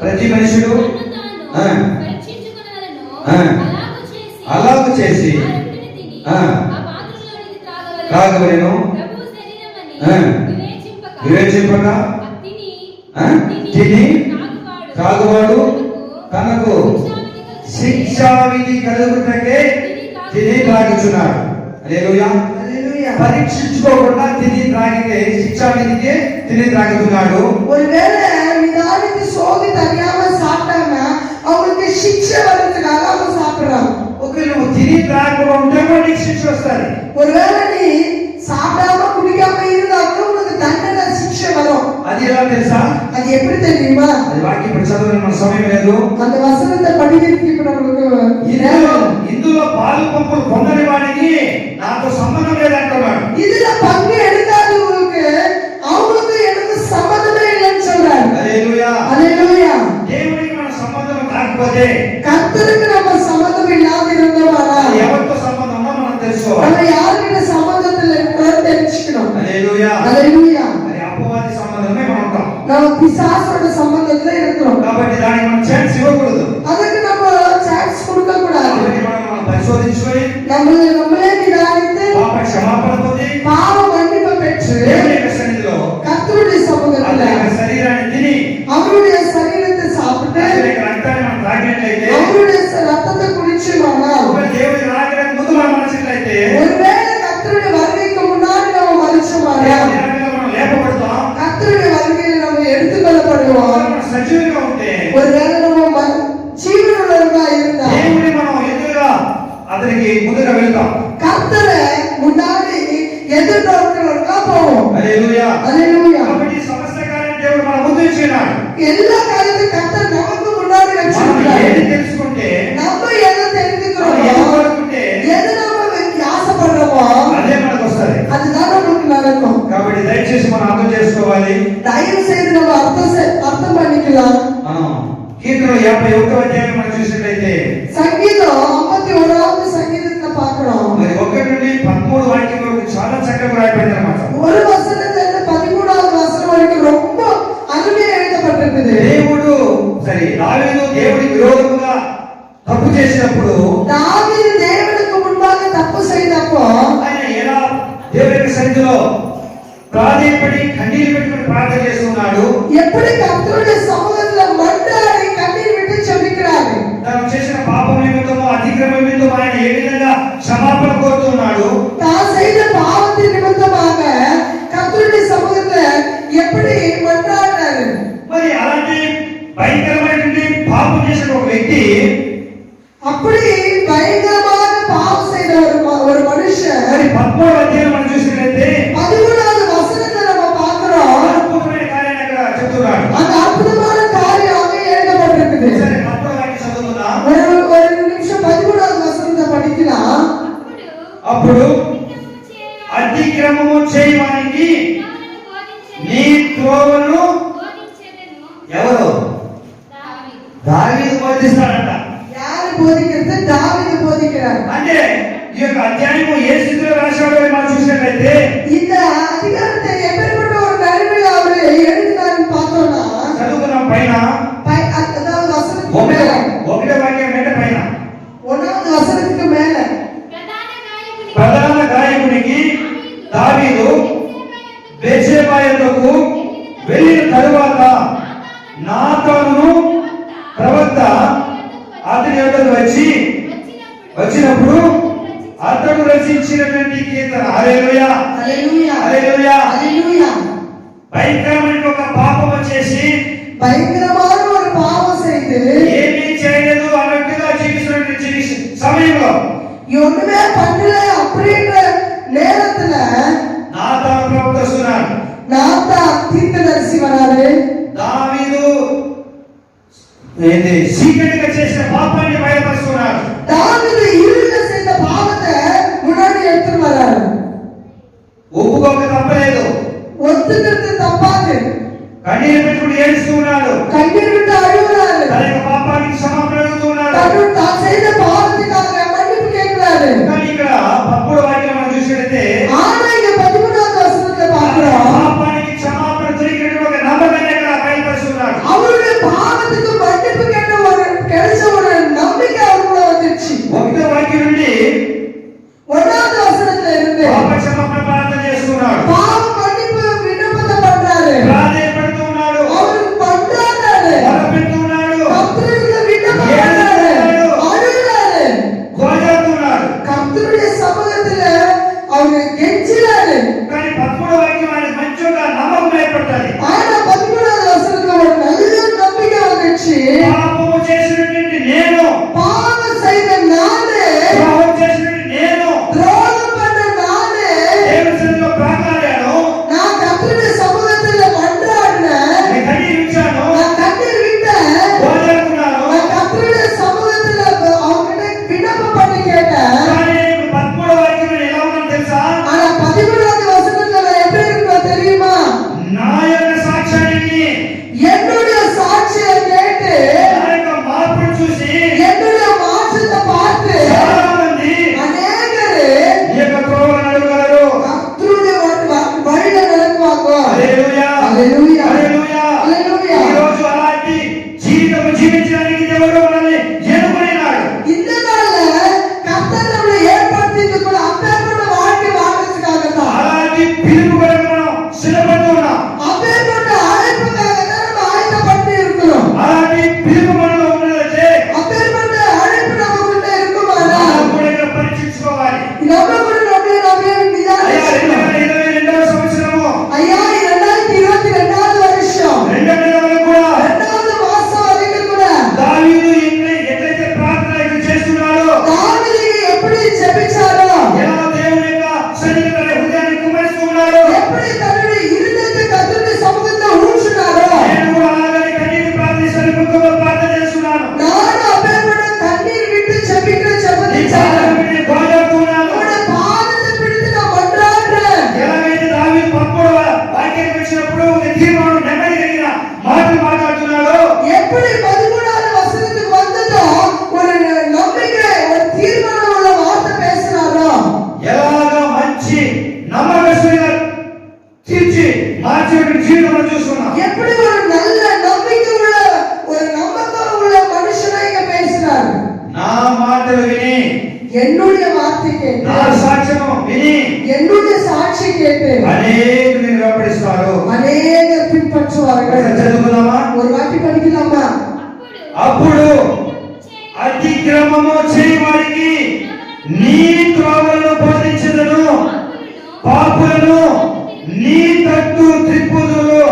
ప్రతి మనుషుడు తన్ను తాను పరీక్షించుకొనవలెను. ఆ. అలాగు చేసి అలాగు చేసి ఆ రొట్టెని తిని ఆ. ఆ పాత్రలోనిది త్రాగవలెను. త్రాగవలెను. ప్రభువు శరీరమని ఆ. వివేచింపక వివేచింపక తిని తిని త్రాగువాడు త్రాగువాడు తనకు శిక్షావిధి కలుగుటకే తిని త్రాగుచున్నాడు. హల్లెలూయా. హల్లెలూయా. పరీక్షించుకోకుండా తిని త్రాగితే శిక్షావిధికే తిని త్రాగుతున్నాడు. ஒருவேளை நிதானித்து சோதித்து அறியாம నువ్వు తిని త్రాగకుండా ఉంటే కూడా నీకు శిక్ష వస్తుంది. ஒருவேளை நீ சாப்பிடாம குடிக்காம இருந்தா கூட உனக்கு தண்டனை சிக்ஷை வரும். అది ఎలా తెలుసా? அது எப்படி தெரியுமா? అది వాక్యం ఇప్పుడు చదవని మన సమయం లేదు. அந்த வசனத்தை படிக்கிறதுக்கு இப்ப நமக்கு ఇందులో పాలు పంపులు పొందని వాడికి నాతో సంబంధం లేదంటున్నాడు. இதுல பங்கு எடுக்காதவங்களுக்கு அவங்களுக்கு எனக்கு சம்பந்தமே இல்லைன்னு சொல்றாரு. హల్లెలూయా, ஹல்லேலூயா. దేవునికి మన సంబంధం కాకపోతే, கர்த்தருக்கு நம்ம சம்பந்தம் இல்லாத இருந்தோமானா ఎవరితో సంబంధం ఉందో మనం తెలుసుకోవాలి. நம்ம யார்கிட்ட சம்பந்தத்துல இருக்கிறோம் தெரிஞ்சுக்கணும். హల్లెలూయా, ஹல்லேலூயா. మరి అపవాది సంబంధమే మనం ఉంటాం. நம்ம பிசாசோட சம்பந்தத்துல இருக்கிறோம். కాబట్టి దానికి మనం ఛాన్స్ ఇవ్వకూడదు. அதுக்கு நம்ம சான்ஸ் கொடுக்க கூடாது. కాబట్టి మనం పరిశోధించుకొని நம்மளே நிதானித்து పాప క్షమాపణ పొంది பாவ மன்னிப்பு பெற்று దేవుని యొక్క సన్నిధిలో கர்த்தருடைய சமூகத்துல ఆయన యొక్క శరీరాన్ని తిని அவருடைய சரீரத்தை சாப்பிட்டு ఆయన యొక్క రక్తాన్ని మనం తాగినట్లయితే, அவருடைய ரத்தத்தை குடிச்சோம்னா ఒకవేళ దేవుని రాకడానికి ముందు మనం మరచినట్లయితే ஒருவேளை கர்த்தருடைய வருகைக்கு முன்னாடி நம்ம மறிச்சோம்னா దేవుని రాకడలో మనం లేపబడతాం. கர்த்தருடைய வருகையில நம்ம எடுத்துக்கொள்ளப்படுவோம். మనం సజీవంగా ఉంటే ஒருவேளை நம்ம ஜீவனுள்ளவர்களா இருந்தா దేవుని మనం ఎదురుగా అతనికి ముందుగా వెళ్తాం. கர்த்தரை முன்னாடி எதிர்நோக்கிறவர்களா போவோம். హల్లెలూయా. ஹல்லேலூயா. కాబట్టి సమస్త కార్యం దేవుడు మన ముందు ఉంచినాడు. எல்லா காரியத்தையும் கர்த்தர் நமக்கு முன்னாடி మనం வச்சிருக்கிறார். ఏది తెలుసుకుంటే, நம்ம எதை మనం தெரிஞ்சுக்கிறோமோ ఏది కోరుకుంటే எது நம்ம ஆசைப்படுறோமோ అదే మనకు వస్తుంది. அதுதான் நமக்கு நடக்கும். కాబట్టి దయచేసి మనం అర్థం చేసుకోవాలి. தயவு செய்து நம்ம அர்த்தம் பண்ணிக்கலாம். కీర్తన 51వ అధ్యాయం మనం చూసినట్లయితే, சங்கீதம் 51வது சங்கீதத்தை பார்க்கிறோம். మరి 1 నుండి 13 వాక్యం వరకు చాలా చక్కగా రాయబడింది అన్నమాట. ஒரு வசனத்துல இருந்து 13வது வசனம் வரைக்கும் ரொம்ப அருமையா எழுதப்பட்டிருக்குது. దావీదు దేవుడికి విరోధంగా తప్పు చేసినప్పుడు, தாவீது தேவனுக்கு முன்பாக தப்பு செய்தப்போ ఆయన ఎలా దేవుని సన్నిధిలో ప్రాధేయపడి కన్నీరు పెట్టుకుని ప్రార్థన చేస్తున్నాడు. எப்படி கர்த்தருடைய சமூகத்துல மன்றாடி கண்ணீர் விட்டு ஜெபிக்கிறாரு. తాను చేసిన పాపం నిమిత్తము అతిక్రమం నిమిత్తము ఆయన ఏ విధంగా క్షమాపణ కోరుతున్నాడు, தான் செய்த பாவத்தின் நிமித்தமாக கர்த்தருடைய சமூகத்துல எப்படி மன்றாடுறாரு. మరి అలాంటి భయంకరమైనటువంటి పాపం చేసిన ఒక వ్యక్తి அப்படி பயங்கரமாக பாவம் செய்த ஒரு மனுஷன் మరి 13వ అధ్యాయం మనం చూసినట్లయితే 13வது வசனத்தை நம்ம பார்க்கிறோம். అద్భుతమైన కార్యాన్ని అక్కడ చెప్తున్నాడు. அந்த அற்புதமான காரியம் அங்கே எழுதப்பட்டிருக்குது. సరే 13వ వాక్యం చదువుకుందాం. ஒரு நிமிஷம் 13வது வசனத்தை படிக்கலாம். అప్పుడు అతిక్రమము చేయవానికి నీ త్రోవను ఎవరు? దావీదు బోధిస్తాడంట. யாரு போதிக்கிறது? தாவீது போதிக்கிறார். అంటే ఈ యొక్క అధ్యాయము ఏ స్థితిలో రాశాడో మనం చూసినట్లయితే, இந்த அதிகாரத்தை எப்படிப்பட்ட ஒரு நிலைமையில அவரு எழுதினாருன்னு பார்த்தோம்னா చదువుకున్నాం పైన அதாவது வசனத்துக்கு மேல ఒకటే వాక్యం వెంట పైన 1வது வசனத்துக்கு மேல ప్రధాన గాయకునికి దావీదు బెత్షెబా యొద్దకు వెళ్ళిన తరువాత నాతాను ప్రవక్త అతని యొద్దకు వచ్చినప్పుడు అతడు రచించినటువంటి కీర్తన. హల్లెలూయా, హల్లెలూయా, హల్లెలూయా. హల్లెలూయా. భయంకరమైన ఒక పాపం వచ్చేసి பயங்கரமான ஒரு பாவம் செய்து ఏమీ చేయలేదు అన్నట్టుగా జీవిస్తున్నటువంటి సమయంలో ஒண்ணுமே பண்ணல அப்படின்ற நேரத்துல నాతాను ప్రవక్త వస్తున్నాడు. நாத்தான் தீர்க்கதரிசி வராரு. దావీదు సీక్రెట్గా చేసిన పాపాన్ని బయలుపరుస్తున్నాడు. தாவீது இருள செய்த பாவத்தை முன்னாடி எடுத்து வராரு. ఒప్పుకోక తప్పలేదు. ஒத்துக்கிறது தப்பாது. కన్నీరు పెట్టుకుని ఏడుస్తూ ఉన్నాడు. கண்ணீர் விட்டு அழுகிறாரு. తన యొక్క పాపానికి క్షమాపణ అడుగుతున్నాడు. தான் செய்த பாவத்துக்காக மன்னிப்பு கேட்கிறாரு. కానీ ఇక్కడ 13వ వాక్యం మనం చూసినట్లయితే, ஆனா இங்க 13வது வசனத்தை பார்க்கிறோம். పాపానికి క్షమాపణ దొరికినటువంటి ఒక నమ్మకాన్ని ఇక్కడ బయలుపరుస్తున్నాడు. அவருடைய பாவத்துக்கு மன்னிப்பு கேட்ட ஒரு கிடைச்ச ஒரு நம்பிக்கை அவருக்குள்ள வந்துச்சு. 1వ వాక్యం నుండి 1வது வசனத்துல இருந்து పాప క్షమాపణ ప్రార్థన చేస్తున్నాడు. பாவ மன்னிப்பு விண்ணப்பத்தை பண்றாரு. ప్రాధేయపడుతూ ఉన్నాడు. அவரு பண்றாரு. మొరపెడుతూ ఉన్నాడు. கர்த்தருடைய விண்ணப்பம் பண்றாரு. அழுகிறாரு. గోజాడుతున్నాడు. கர்த்தருடைய சமூகத்துல அவரு கெஞ்சிறாரு. కానీ 13వ వాక్యం ఆయన మంచి ఒక నమ్మకం ఏర్పడుతుంది. ஆனா 13வது வசனத்துல ஒரு நல்ல நம்பிக்கை வந்துச்சு. పాపము చేసినటువంటి నేను பாவம் செய்த நானே మార్చేటువంటి జీవితం మనం చూస్తున్నాం. எப்படி ஒரு நல்ல நம்பிக்கை உள்ள ஒரு நம்பகம் உள்ள மனுஷனா இங்க பேசுறாரு. నా మాటలు విని, என்னுடைய வார்த்தை கேட்டு, నా సాక్ష్యం విని என்னுடைய சாட்சி கேட்டு అనేకులు వెంబడిస్తారు. அநேகர் பின்பற்றுவார்கள். చదువుకుందామా? ஒரு வாட்டி படிக்கலாமா? అప్పుడు అతిక్రమము చేయవారికి నీ త్రోవలను బోధించెదను, పాపులను నీ తట్టు త్రిప్పుదురు.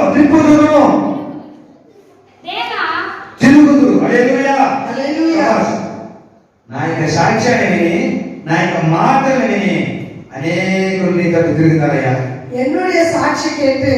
తిరుగుదురు. హల్లెలూయా. హల్లెలూయా. నా యొక్క సాక్ష్యాన్ని విని, నా యొక్క మాటలు విని అనేకులు నీ తట్టు తిరుగుతారయ్యా. என்னுடைய சாட்சி கேட்டு,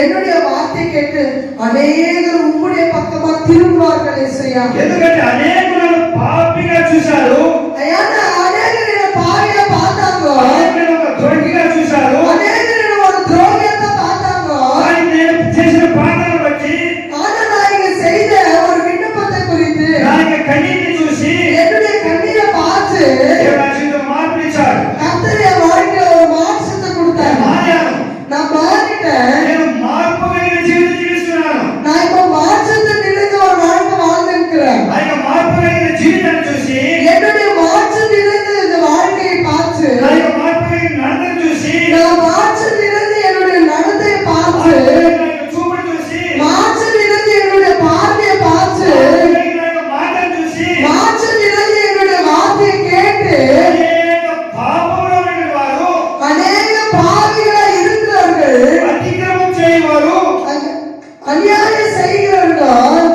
என்னுடைய வார்த்தை கேட்டு அநேகர் உம்முடைய பக்கமா திரும்புவார்கள் இயேசுயா. ఎందుకంటే అనేకులు పాపిగా చూశారు, ஐயா, அநேகர் பாவியா பார்த்தாங்க, అనేకులు ఒక ద్రోహిగా చూశారు. அநேகர் ஒரு துரோகத்தை பார்த்தாங்க. కానీ నేను చేసిన ప్రార్థన బట్టి, ஆனா நான் இங்க செய்த ஒரு விண்ணப்பத்தை குறித்து, నా యొక్క కన్నీటిని చూసి என்னுடைய கண்ணீரை பார்த்து దేవుడు నా జీవితంలో మార్పు ఇచ్చాడు. கர்த்தர் என் வாழ்க்கையில ஒரு மாற்றத்தை கொடுத்தாரு. మారాను. நான் மாறிட்டேன். నేను మార్పు కలిగిన జీవితం జీవిస్తున్నాను. நான் இப்போ மாற்றத்தை நிறைந்த ஒரு வாழ்க்கை வாழ்ந்திருக்கிறேன். ఆ యొక్క మార్పు కలిగిన జీవితాన్ని చూసి, என்னுடைய மாற்றம் நிறைந்த இந்த வாழ்க்கையை பார்த்து, నా యొక్క మార్పు కలిగిన నడతను చూసి, நான் மாற்றம் நிறைந்த என்னுடைய நடத்தையை ఆ பார்த்து, యొక్క చూపును చూసి, மாற்றம் நிறைந்த என்னுடைய பார்வையை பார்த்து, నా యొక్క మాటను చూసి, மாற்றம் நிறைந்த என்னுடைய வார்த்தையை கேட்டு అనేక పాపంలో ఉన్న వారు, அநேக பாவிகளா இருக்கிறவர்கள், అతిక్రమం చేయవారు அநியாயம் செய்கிறவர்கள்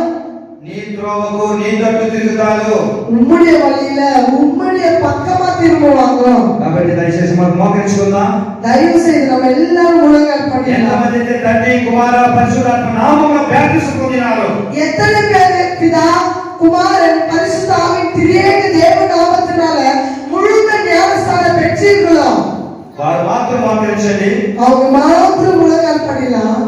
నీ త్రోవకు నీ తట్టు తిరుగుతారు. உம்முடைய வழியில உம்முடைய பக்கமா திரும்புவாங்க. కాబట్టి దయచేసి మనం మోకరించుకుందాం. தயவு செய்து நம்ம எல்லாரும் முழங்கால் படிக்கலாம். ఎంతమంది అయితే తండ్రి కుమార పరిశుద్ధాత్మ నామములో బాప్తిసం పొందినారు? எத்தனை பேர் பிதா குமாரன் பரிசுத்த ஆவியின் திரியேக தேவ நாமத்தினால முழுக்க ஞானஸ்தானம் பெற்றீர்களோ వారు మాత్రం మోకరించండి. அவங்க மாத்திரம் முழங்கால் படிக்கலாம்.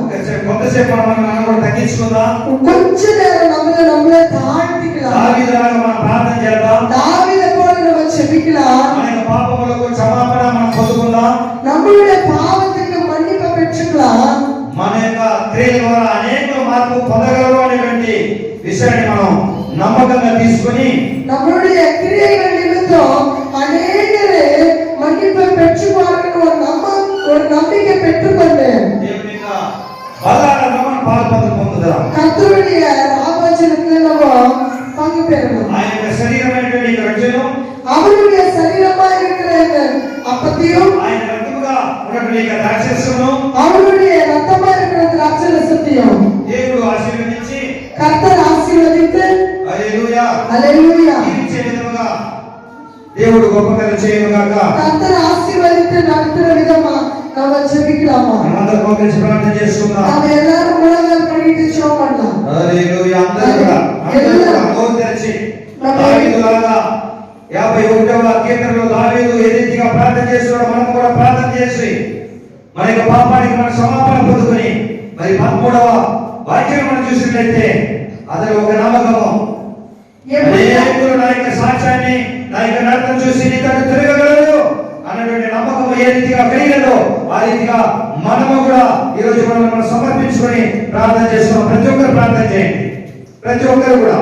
కొంతసేపు మనం కూడా తగ్గించుకుందాం. கொஞ்ச நேரம் நம்மள தாழ்த்திக்கலாம். దావీదులాగా మనం ప్రార్థన చేద్దాం. தாவீதை போல நம்ம செபிக்கலாம். మన యొక్క పాపములకు క్షమాపణ మనం పొందుకుందాం. நம்மளுடைய பாவத்துக்கு மன்னிப்பு பெற்றுக்கலாம். మన యొక్క క్రియల ద్వారా అనేక మార్పు పొందగలరు అనేటువంటి విషయాన్ని మనం నమ్మకంగా తీసుకొని நம்மளுடைய கிரியைகள் நிமித்தம் அநேகரே மன்னிப்பை பெற்றுவார்கள் ஒரு நம்பிக்கை பெற்றுக்கொண்டு దేవుని యొక్క బలాలను మనం పొందుదాం. கர்த்தருடைய ராஜ்யத்துல நம்ம பங்கு பெறணும். ఆయన యొక్క శరీరమైనటువంటి ఈ రక్షణను, அவருடைய சரீரமா இருக்கிற இந்த அப்பத்தையும், ఆయన రక్తముగా ఉన్నటువంటి ఈ ద్రాక్షరసమును அவருடைய ரத்தமா இருக்கிற திராட்சரசத்தையும் దేవుడు ఆశీర్వదించి, கர்த்தர் ஆசீர்வதித்து, హల్లెలూయా, ஹல்லேலூயா, జీవించే విధముగా దేవుడు గొప్ప కార్యం చేయను గాక. கர்த்தர் ஆசீர்வதித்து நடத்துற விதமா நம்ம ஜெபிக்கலாமா? మనందరం మోకరించి ప్రార్థన చేసుకుందాం. நாம எல்லாரும் முழங்கால் பண்ணிட்டு ஜெபம் பண்ணலாம். హల్లెలూయా. అందరూ కూడా నోరు తెరిచి దావీదులాగా 51వ కీర్తనలో దావీదు ఏ రీతిగా ప్రార్థన చేస్తున్నాడో మనం కూడా ప్రార్థన చేసి మన యొక్క పాపానికి మన క్షమాపణ పొందుకొని మరి 13వ వాక్యం మనం చూసినట్లయితే అతను ఒక నమ్మకము, అనేకులు నా యొక్క సాక్ష్యాన్ని, నా యొక్క నడతను చూసి నీ తట్టు తిరగగలరు అన్నటువంటి నమ్మకం ఏ రీతిగా కలిగదో ఆ రీతిగా మనము కూడా ఈ రోజు మనం సమర్పించుకొని ప్రార్థన చేస్తున్నాం. ప్రతి ఒక్కరు ప్రార్థన చేయండి. ప్రతి ఒక్కరు కూడా